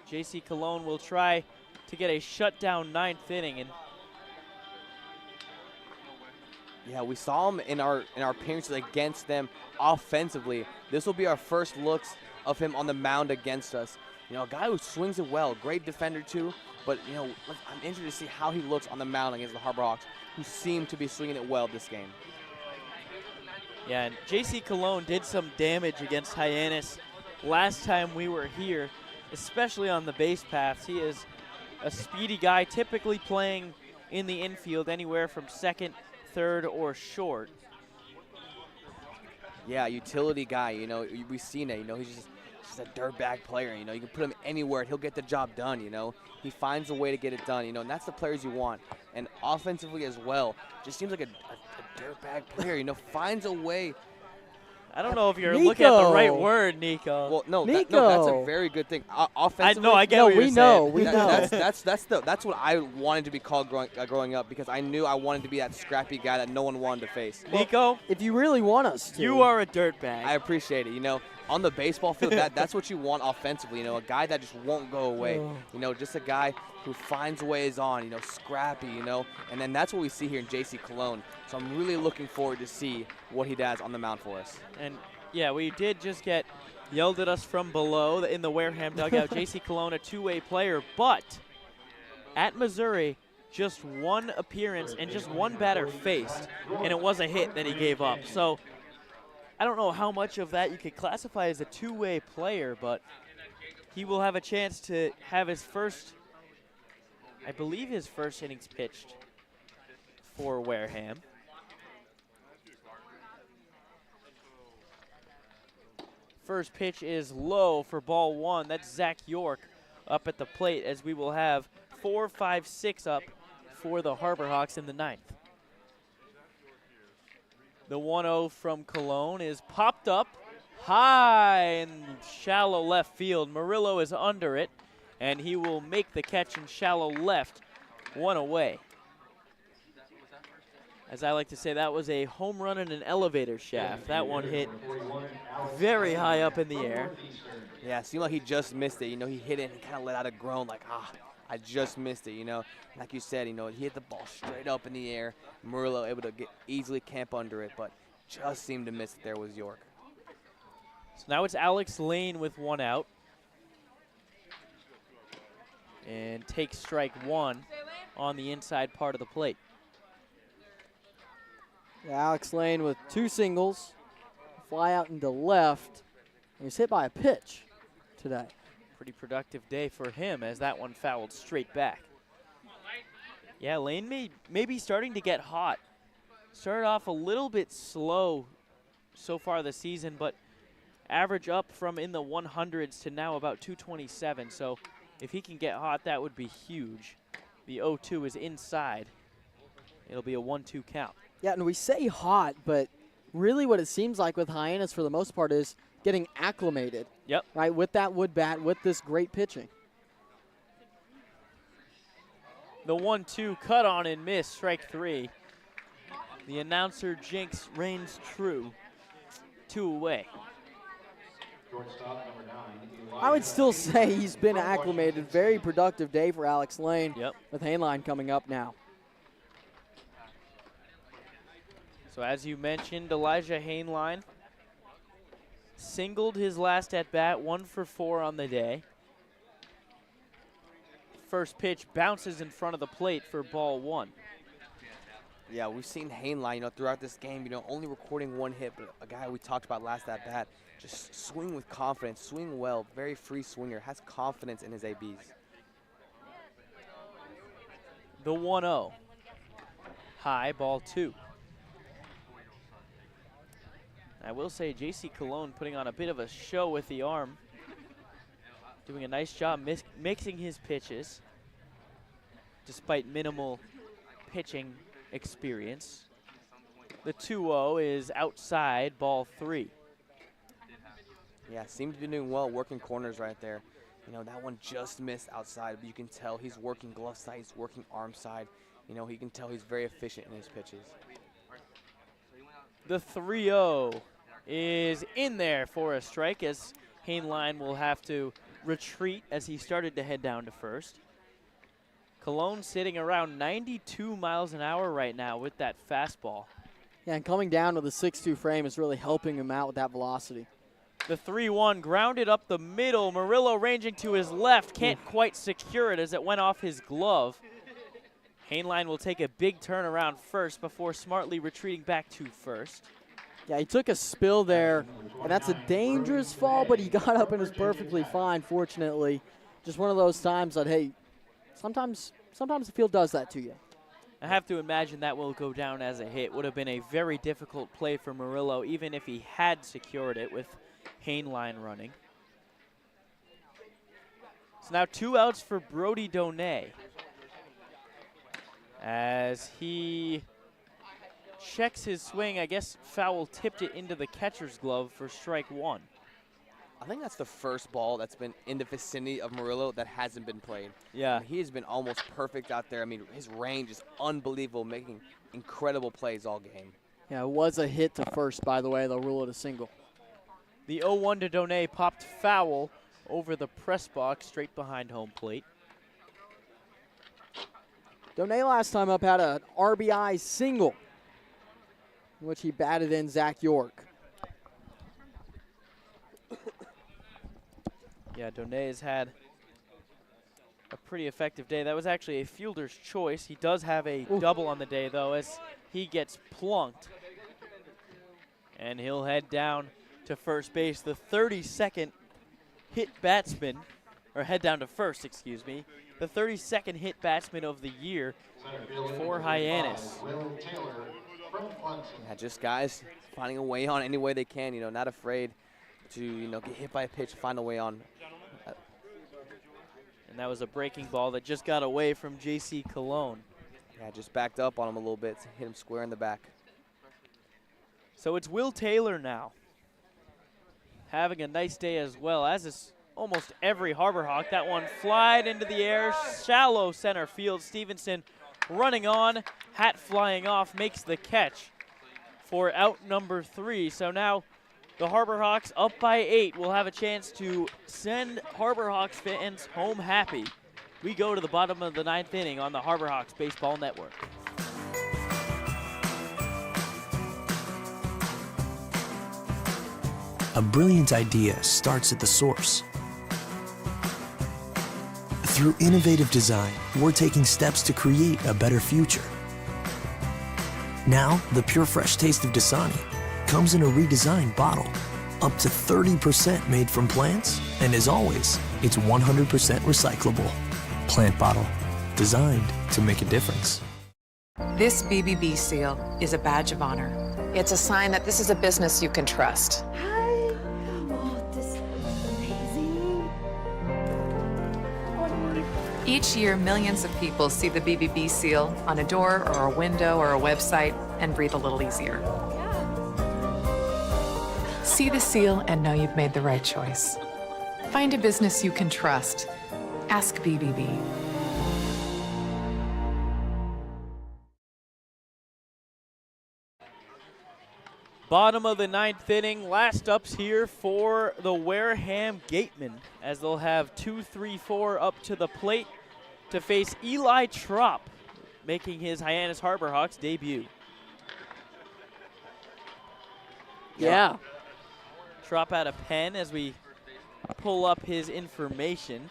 J.C. Cologne will try to get a shutdown 9th inning. And yeah, we saw him in our appearances against them offensively. This will be our first looks of him on the mound against us. You know, a guy who swings it well, great defender too, but you know, I'm interested to see how he looks on the mound against the Harbor Hawks, who seem to be swinging it well this game. yeah, and J.C. Cologne did some damage against Hyannis last time we were here, especially on the base paths. He is a speedy guy, typically playing in the infield anywhere from second, third, or short. Yeah, utility guy, you know, we've seen it, you know, he's just a dirtbag player, you know, you can put him anywhere and he'll get the job done, you know. He finds a way to get it done, you know, and that's the players you want. And offensively as well, just seems like a dirtbag player, you know, finds a way. I don't know if you're looking at the right word, Nico. Well, no, that's a very good thing. Offensively, I get what you're saying. We know. That's what I wanted to be called growing up, because I knew I wanted to be that scrappy guy that no one wanted to face. Nico, if you really want us to. You are a dirtbag. I appreciate it, you know. On the baseball field, that's what you want offensively, you know, a guy that just won't go away. You know, just a guy who finds ways on, you know, scrappy, you know, and then that's what we see here in J.C. Cologne. So I'm really looking forward to see what he does on the mound for us. And, yeah, we did just get yelled at us from below in the Wareham dugout. J.C. Cologne, a two-way player, but at Missouri, just one appearance and just one batter faced, and it was a hit that he gave up. So I don't know how much of that you could classify as a two-way player, but he will have a chance to have his first, I believe his first innings pitched for Wareham. First pitch is low for ball 1. That's Zach York up at the plate, as we will have 4, 5, 6 up for the Harbor Hawks in the 9th. The 1-0 from Cologne is popped up high in shallow left field. Murillo is under it, and he will make the catch in shallow left, 1 away. As I like to say, that was a home run in an elevator shaft. That one hit very high up in the air. Yeah, it seemed like he just missed it. You know, he hit it and kind of let out a groan like, I just missed it, you know. Like you said, you know, he hit the ball straight up in the air. Murillo able to easily camp under it, but just seemed to miss it there was York. So now it's Alex Lane with 1 out. And takes strike 1 on the inside part of the plate. Yeah, Alex Lane with 2 singles, fly out into left. He was hit by a pitch today. Pretty productive day for him, as that one fouled straight back. Yeah, Lane may be starting to get hot. Started off a little bit slow so far this season, but average up from in the 100s to now about 227. So if he can get hot, that would be huge. The 0-2 is inside. It'll be a 1-2 count. Yeah, and we say hot, but really what it seems like with Hyannis for the most part is getting acclimated. Yep. Right, with that wood bat, with this great pitching. The 1-2 cut on and miss, strike 3. The announcer jinx reigns true. 2 away. I would still say he's been acclimated. Very productive day for Alex Lane. Yep. With Hainline coming up now. So as you mentioned, Elijah Hainline singled his last at-bat, 1 for 4 on the day. First pitch bounces in front of the plate for ball 1. Yeah, we've seen Hainline, you know, throughout this game, you know, only recording 1 hit, but a guy we talked about last at-bat, just swing with confidence, swing well, very free swinger, has confidence in his ABs. The 1-0. High, ball 2. I will say J.C. Cologne putting on a bit of a show with the arm. Doing a nice job mixing his pitches despite minimal pitching experience. The 2-0 is outside, ball 3. Yeah, seems to be doing well working corners right there. You know, that one just missed outside, but you can tell he's working glove side, he's working arm side. You know, he can tell he's very efficient in his pitches. The 3-0 is in there for a strike, as Hainline will have to retreat as he started to head down to first. Cologne sitting around 92 miles an hour right now with that fastball. Yeah, and coming down with a 6'2" frame is really helping him out with that velocity. The 3-1 grounded up the middle. Murillo ranging to his left, can't quite secure it as it went off his glove. Hainline will take a big turn around first before smartly retreating back to first. Yeah, he took a spill there, and that's a dangerous fall, but he got up and was perfectly fine, fortunately. Just one of those times that, hey, sometimes the field does that to you. I have to imagine that will go down as a hit. Would have been a very difficult play for Murillo, even if he had secured it with Hainline running. So now 2 outs for Brody Donay, as he checks his swing. I guess foul tipped it into the catcher's glove for strike 1. I think that's the first ball that's been in the vicinity of Murillo that hasn't been played. Yeah. He has been almost perfect out there. I mean, his range is unbelievable, making incredible plays all game. Yeah, it was a hit to first, by the way. They'll rule it a single. The 0-1 to Donay popped foul over the press box straight behind home plate. Donay last time up had an RBI single, in which he batted in Zach York. Yeah, Donay has had a pretty effective day. That was actually a fielder's choice. He does have a double on the day, though, as he gets plunked. And he'll head down to first base. The 32nd hit batsman, or head down to first, excuse me. The 32nd hit batsman of the year for Hyannis. Yeah, just guys finding a way on any way they can, you know, not afraid to get hit by a pitch, find a way on. And that was a breaking ball that just got away from J.C. Cologne. Yeah, just backed up on him a little bit, hit him square in the back. So it's Will Taylor now, having a nice day as well, as is almost every Harbor Hawk. That one flied into the air, shallow center field. Stevenson running on, hat flying off, makes the catch for out number 3. So now the Harbor Hawks up by 8 will have a chance to send Harbor Hawks fans home happy. We go to the bottom of the 9th inning on the Harbor Hawks Baseball Network. A brilliant idea starts at the source. Through innovative design, we're taking steps to create a better future. Now, the pure fresh taste of Dasani comes in a redesigned bottle, up to 30% made from plants, and as always, it's 100% recyclable. Plant bottle, designed to make a difference. This BBB seal is a badge of honor. It's a sign that this is a business you can trust. Each year, millions of people see the BBB seal on a door or a window or a website and breathe a little easier. See the seal and know you've made the right choice. Find a business you can trust. Ask BBB. Bottom of the 9th inning, last ups here for the Wareham Gatemen, as they'll have 2-3-4 up to the plate to face Eli Trop, making his Hyannis Harbor Hawks debut. Yeah. Trop out a pen as we pull up his information.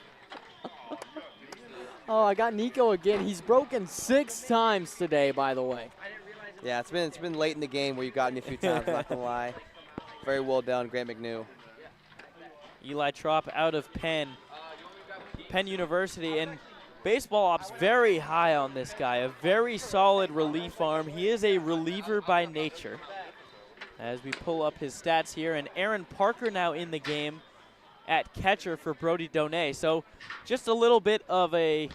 Oh, I got Nico again. He's broken 6 times today, by the way. Yeah, it's been late in the game where you've gotten me a few times, not gonna lie. Very well done, Grant McNew. Eli Trop out of Penn University, and baseball ops very high on this guy. A very solid relief arm. He is a reliever by nature. As we pull up his stats here, and Aaron Parker now in the game at catcher for Brody Donay. So just a little bit of a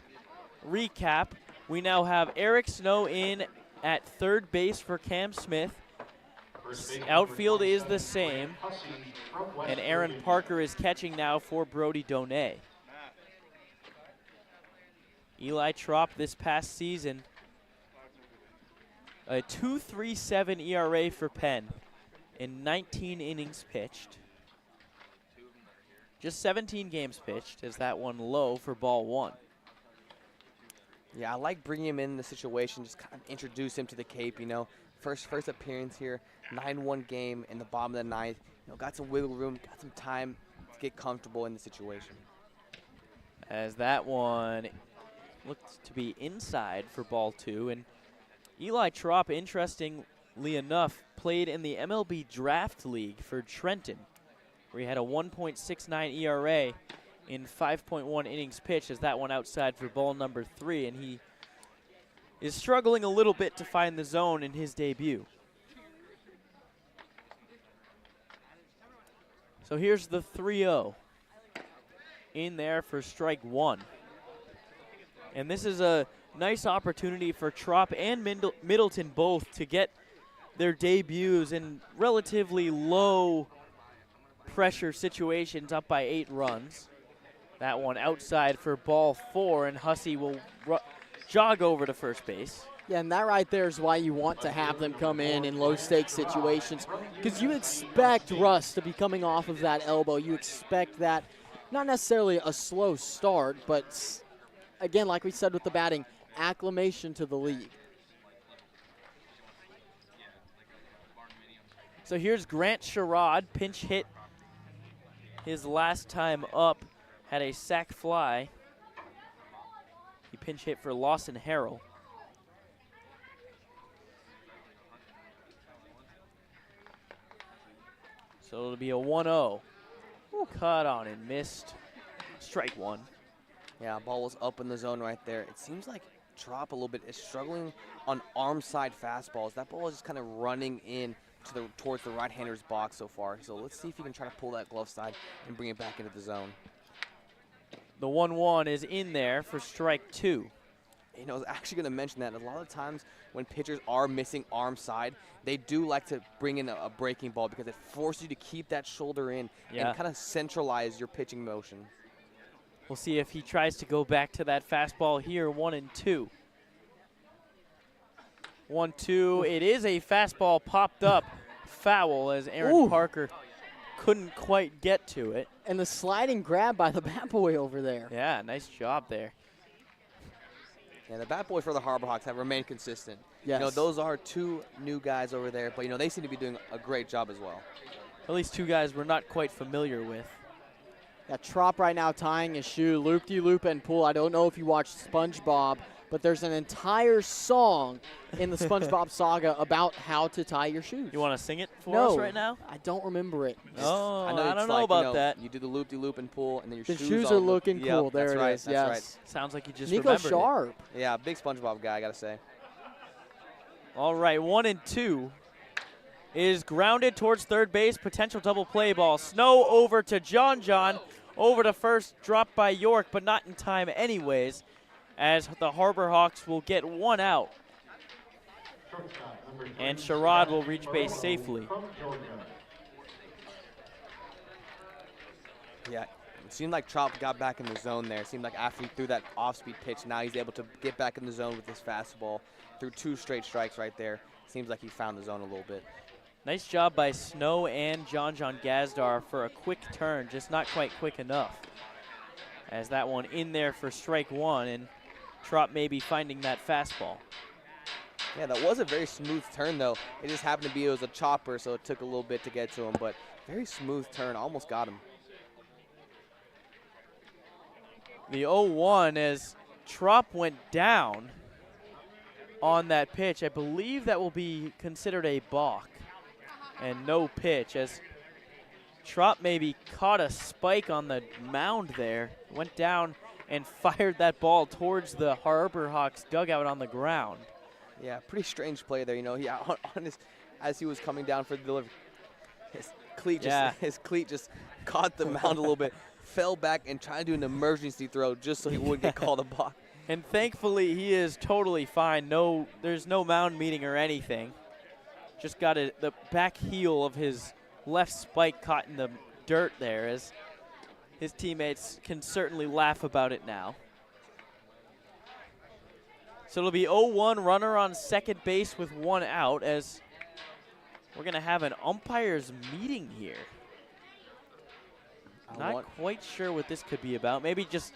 recap. We now have Eric Snow in at third base for Cam Smith. Outfield is the same, and Aaron Parker is catching now for Brody Donay. Eli Trop this past season, a 2.37 ERA for Penn in 19 innings pitched. Just 17 games pitched, as that one low for ball 1. Yeah, I like bringing him in the situation, just kind of introduce him to the Cape, First appearance here, 9-1 game in the bottom of the 9th. Got some wiggle room, got some time to get comfortable in the situation. As that one looked to be inside for ball 2. And Eli Trop, interestingly enough, played in the MLB Draft League for Trenton, where he had a 1.69 ERA in 5.1 innings pitched, as that one outside for ball number 3, and he is struggling a little bit to find the zone in his debut. So here's the 3-0 in there for strike 1. And this is a nice opportunity for Trop and Middleton both to get their debuts in relatively low pressure situations, up by 8 runs. That one outside for ball 4, and Hussey will jog over to first base. Yeah, and that right there is why you want to have them come in low-stakes situations, because you expect Russ to be coming off of that elbow. You expect that, not necessarily a slow start, but again, like we said with the batting, acclimation to the league. So here's Grant Sherrod, pinch hit his last time up, had a sac fly. He pinch hit for Lawson Harrell. So it'll be a 1-0. Cut on and missed. Strike 1. Yeah, ball was up in the zone right there. It seems like Trop a little bit is struggling on arm side fastballs. That ball is just kind of running in towards the right-hander's box so far. So let's see if he can try to pull that glove side and bring it back into the zone. The 1-1 is in there for strike 2. You know, I was actually going to mention that a lot of times when pitchers are missing arm side, they do like to bring in a breaking ball because it forces you to keep that shoulder in and kind of centralize your pitching motion. We'll see if he tries to go back to that fastball here, 1-2. 1-2. It is a fastball popped up foul as Aaron Parker couldn't quite get to it. And the sliding grab by the bat boy over there. Yeah, nice job there. Yeah, the bat boys for the Harbor Hawks have remained consistent. Yes. You know, those are 2 new guys over there, but, you know, they seem to be doing a great job as well. At least 2 guys we're not quite familiar with. Got Trop right now tying his shoe, loop-de-loop and pull. I don't know if you watched SpongeBob, but there's an entire song in the SpongeBob saga about how to tie your shoes. You want to sing it for us right now? I don't remember it. Oh, I don't know like, about you know, that. You do the loop-de-loop and pull, and then your The shoes shoes all are looking yep, cool. There that's it right, is, that's yes. right. Sounds like you just Nico remembered Sharp. It. Yeah, big SpongeBob guy, I got to say. All right, 1-2 is grounded towards third base. Potential double play ball. Snow over to John. Over to first, dropped by York, but not in time anyways, as the Harbor Hawks will get 1 out. And Sherrod will reach base safely. Yeah, it seemed like Trop got back in the zone there. It seemed like after he threw that off-speed pitch, now he's able to get back in the zone with his fastball. Threw 2 straight strikes right there. Seems like he found the zone a little bit. Nice job by Snow and John Gazdar for a quick turn, just not quite quick enough. As that one in there for strike 1, and Trop maybe finding that fastball. Yeah, that was a very smooth turn, though. It just happened to be it was a chopper, so it took a little bit to get to him, but very smooth turn. Almost got him. The 0-1 as Trop went down on that pitch. I believe that will be considered a balk and no pitch, as Trop maybe caught a spike on the mound there, went down and fired that ball towards the Harbor Hawks dugout on the ground. Yeah, pretty strange play there. You know, he on his, as he was coming down for the delivery, his cleat just caught the mound a little bit, fell back and tried to do an emergency throw just so he wouldn't get called a balk. And thankfully, he is totally fine. There's no mound meeting or anything. Just got the back heel of his left spike caught in the dirt there, as his teammates can certainly laugh about it now. So it'll be 0-1, runner on second base with 1 out, as we're going to have an umpires meeting here. Not quite sure what this could be about. Maybe just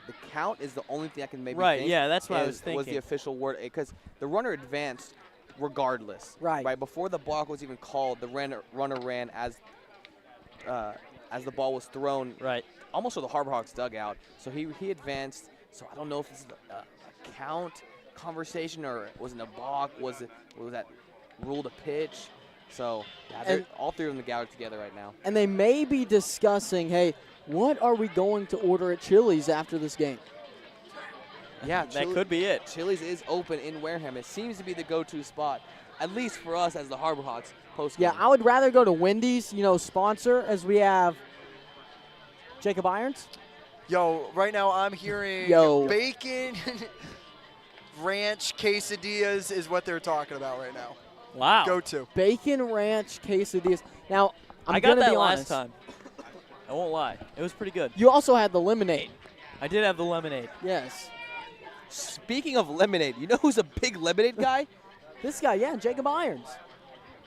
the count is the only thing I can maybe right, think. Yeah, that's what I was thinking. Was the official word, because the runner advanced regardless. Right. Before the balk was even called, the runner ran as the ball was thrown. Right. Almost to the Harbor Hawks dugout. So he advanced. So I don't know if this is a count conversation or was it a balk? Was that ruled a pitch? So yeah, all 3 of them gathered together right now. And they may be discussing, hey, what are we going to order at Chili's after this game? Yeah, that could be it. Chili's is open in Wareham. It seems to be the go-to spot, at least for us as the Harbor Hawks post-game. Yeah, I would rather go to Wendy's, sponsor, as we have Jacob Irons. Yo, right now I'm hearing bacon, ranch quesadillas is what they're talking about right now. Wow. Go to. Bacon ranch quesadillas. Now, I got that last time. I won't lie. It was pretty good. You also had the lemonade. I did have the lemonade. Yes. Speaking of lemonade, you know who's a big lemonade guy? This guy, yeah, Jacob Irons.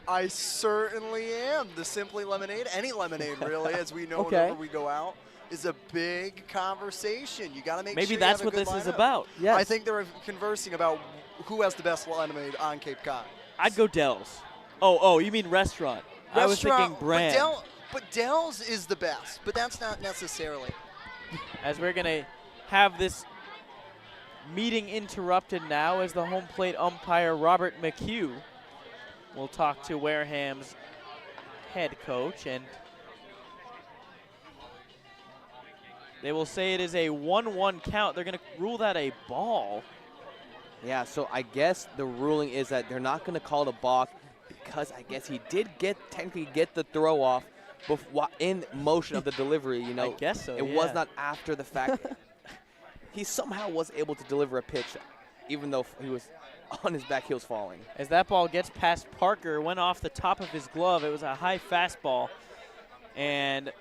I certainly am. The Simply Lemonade, any lemonade really, as we know whenever we go out, is a big conversation. You got to make sure maybe you that's have a what good this is lineup. about. Yes. I think they're conversing about who has the best lemonade on Cape Cod. I'd go Dell's. Oh, you mean restaurant? I was thinking brand. But Dell's is the best, but that's not necessarily. As we're going to have this meeting interrupted now, as the home plate umpire Robert McHugh will talk to Wareham's head coach, and they will say it is a 1-1 count. They're going to rule that a ball. Yeah, so I guess the ruling is that they're not going to call it a balk because I guess he did technically get the throw off in motion of the delivery. You know, I guess so. It yeah. was not after the fact. He somehow was able to deliver a pitch, even though he was on his back heels falling. As that ball gets past Parker, went off the top of his glove. It was a high fastball, and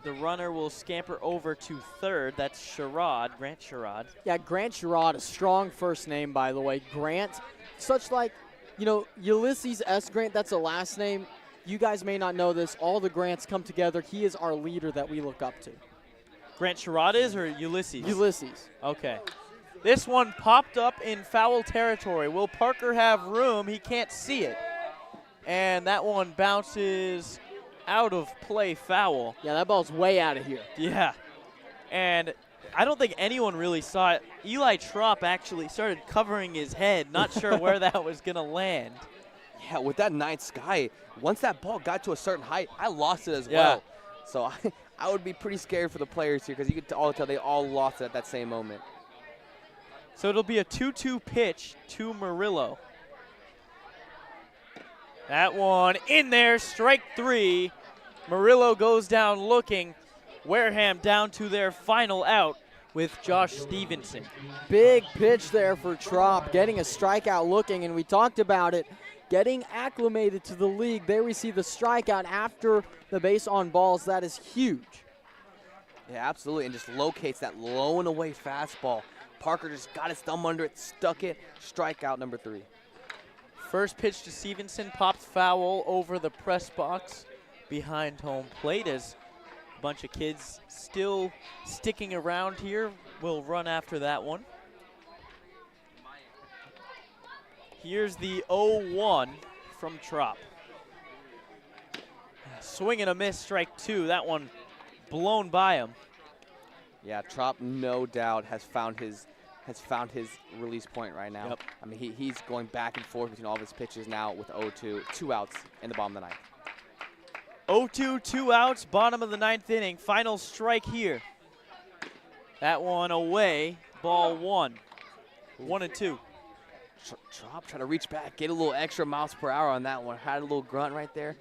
the runner will scamper over to third. That's Sherrod, Grant Sherrod. Yeah, Grant Sherrod, a strong first name, by the way. Grant, such like, you know, Ulysses S. Grant, that's a last name. You guys may not know this. All the Grants come together. He is our leader that we look up to. Grant Sherrod is, or Ulysses? Ulysses. Okay. This one popped up in foul territory. Will Parker have room? He can't see it. And that one bounces out of play, foul. Yeah, that ball's way out of here. Yeah. And I don't think anyone really saw it. Eli Trop actually started covering his head, not sure where that was going to land. Yeah, with that night sky, once that ball got to a certain height, I lost it as Yeah. well. So I would be pretty scared for the players here because you could all tell they all lost it at that same moment. So it'll be a 2-2 pitch to Murillo. That one in there, strike three. Murillo goes down looking. Wareham down to their final out with Josh Stevenson. Big pitch there for Trop, getting a strikeout looking, and we talked about it, getting acclimated to the league. There we see the strikeout after the base on balls. That is huge. Yeah, absolutely, and just locates that low and away fastball. Parker just got his thumb under it, stuck it, strikeout number 3. First pitch to Stevenson, popped foul over the press box behind home plate as a bunch of kids still sticking around here will run after that one. Here's the 0-1 from Trop. Swing and a miss, strike 2. That one blown by him. Yeah, Trop no doubt has found his release point right now. Yep. I mean, he's going back and forth between all of his pitches now with 0-2, 2 outs in the bottom of the ninth. 0-2, 2 outs, bottom of the ninth inning. Final strike here. That one away, ball 1. 1-2. Trop trying to reach back, get a little extra miles per hour on that one. Had a little grunt right there.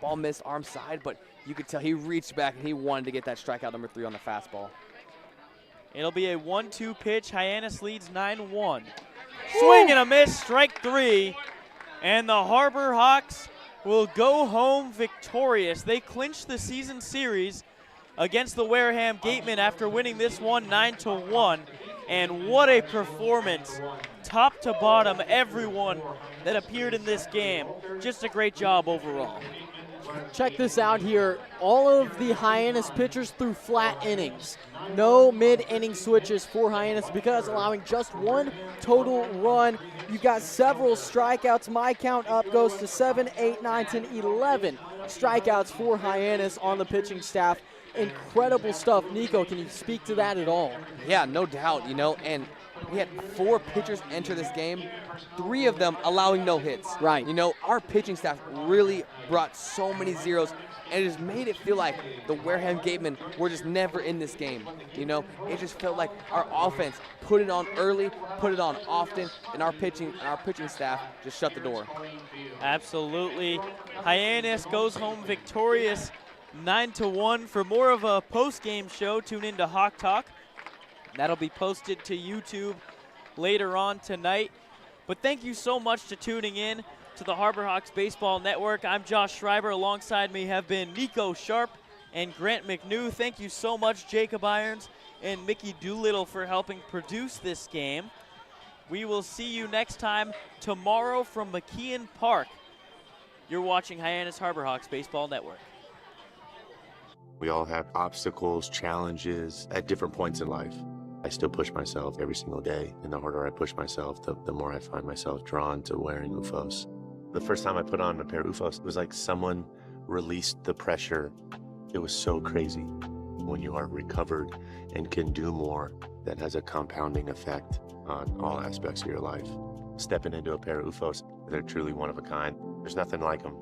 Ball missed arm side, but you could tell he reached back and he wanted to get that strikeout number 3 on the fastball. It'll be a 1-2 pitch. Hyannis leads 9-1. Swing and a miss, strike 3. And the Harbor Hawks will go home victorious. They clinched the season series against the Wareham Gatemen after winning this one 9-1. And what a performance. Top to bottom, everyone that appeared in this game. Just a great job overall. Check this out here. All of the Hyannis pitchers threw flat innings. No mid-inning switches for Hyannis because allowing just 1 total run. You've got several strikeouts. My count up goes to 7, 8, 9, 10, 11 strikeouts for Hyannis on the pitching staff. Incredible stuff. Nico, can you speak to that at all? Yeah, no doubt, you know, and we had 4 pitchers enter this game, 3 of them allowing no hits. Right. You know, our pitching staff really brought so many zeros, and it just made it feel like the Wareham Gatemen were just never in this game. You know, it just felt like our offense put it on early, put it on often, and our pitching staff just shut the door. Absolutely. Hyannis goes home victorious 9-1. For more of a post-game show, tune into Hawk Talk. That'll be posted to YouTube later on tonight. But thank you so much for tuning in to the Harbor Hawks Baseball Network. I'm Josh Schreiber. Alongside me have been Nico Sharp and Grant McNew. Thank you so much, Jacob Irons and Mickey Doolittle, for helping produce this game. We will see you next time tomorrow from McKeon Park. You're watching Hyannis Harbor Hawks Baseball Network. We all have obstacles, challenges at different points in life. I still push myself every single day, and the harder I push myself, the more I find myself drawn to wearing UFOs. The first time I put on a pair of UFOs, it was like someone released the pressure. It was so crazy. When you are recovered and can do more, that has a compounding effect on all aspects of your life. Stepping into a pair of UFOs, they're truly one of a kind. There's nothing like them.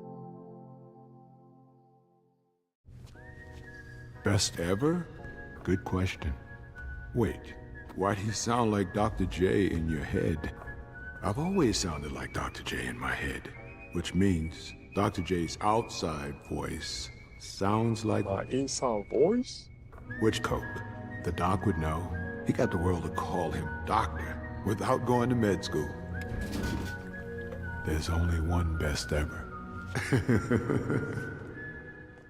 Best ever? Good question. Wait, why'd he sound like Dr. J in your head? I've always sounded like Dr. J in my head, which means Dr. J's outside voice sounds like my inside voice. Which Coke? The doc would know. He got the world to call him doctor without going to med school. There's only one best ever.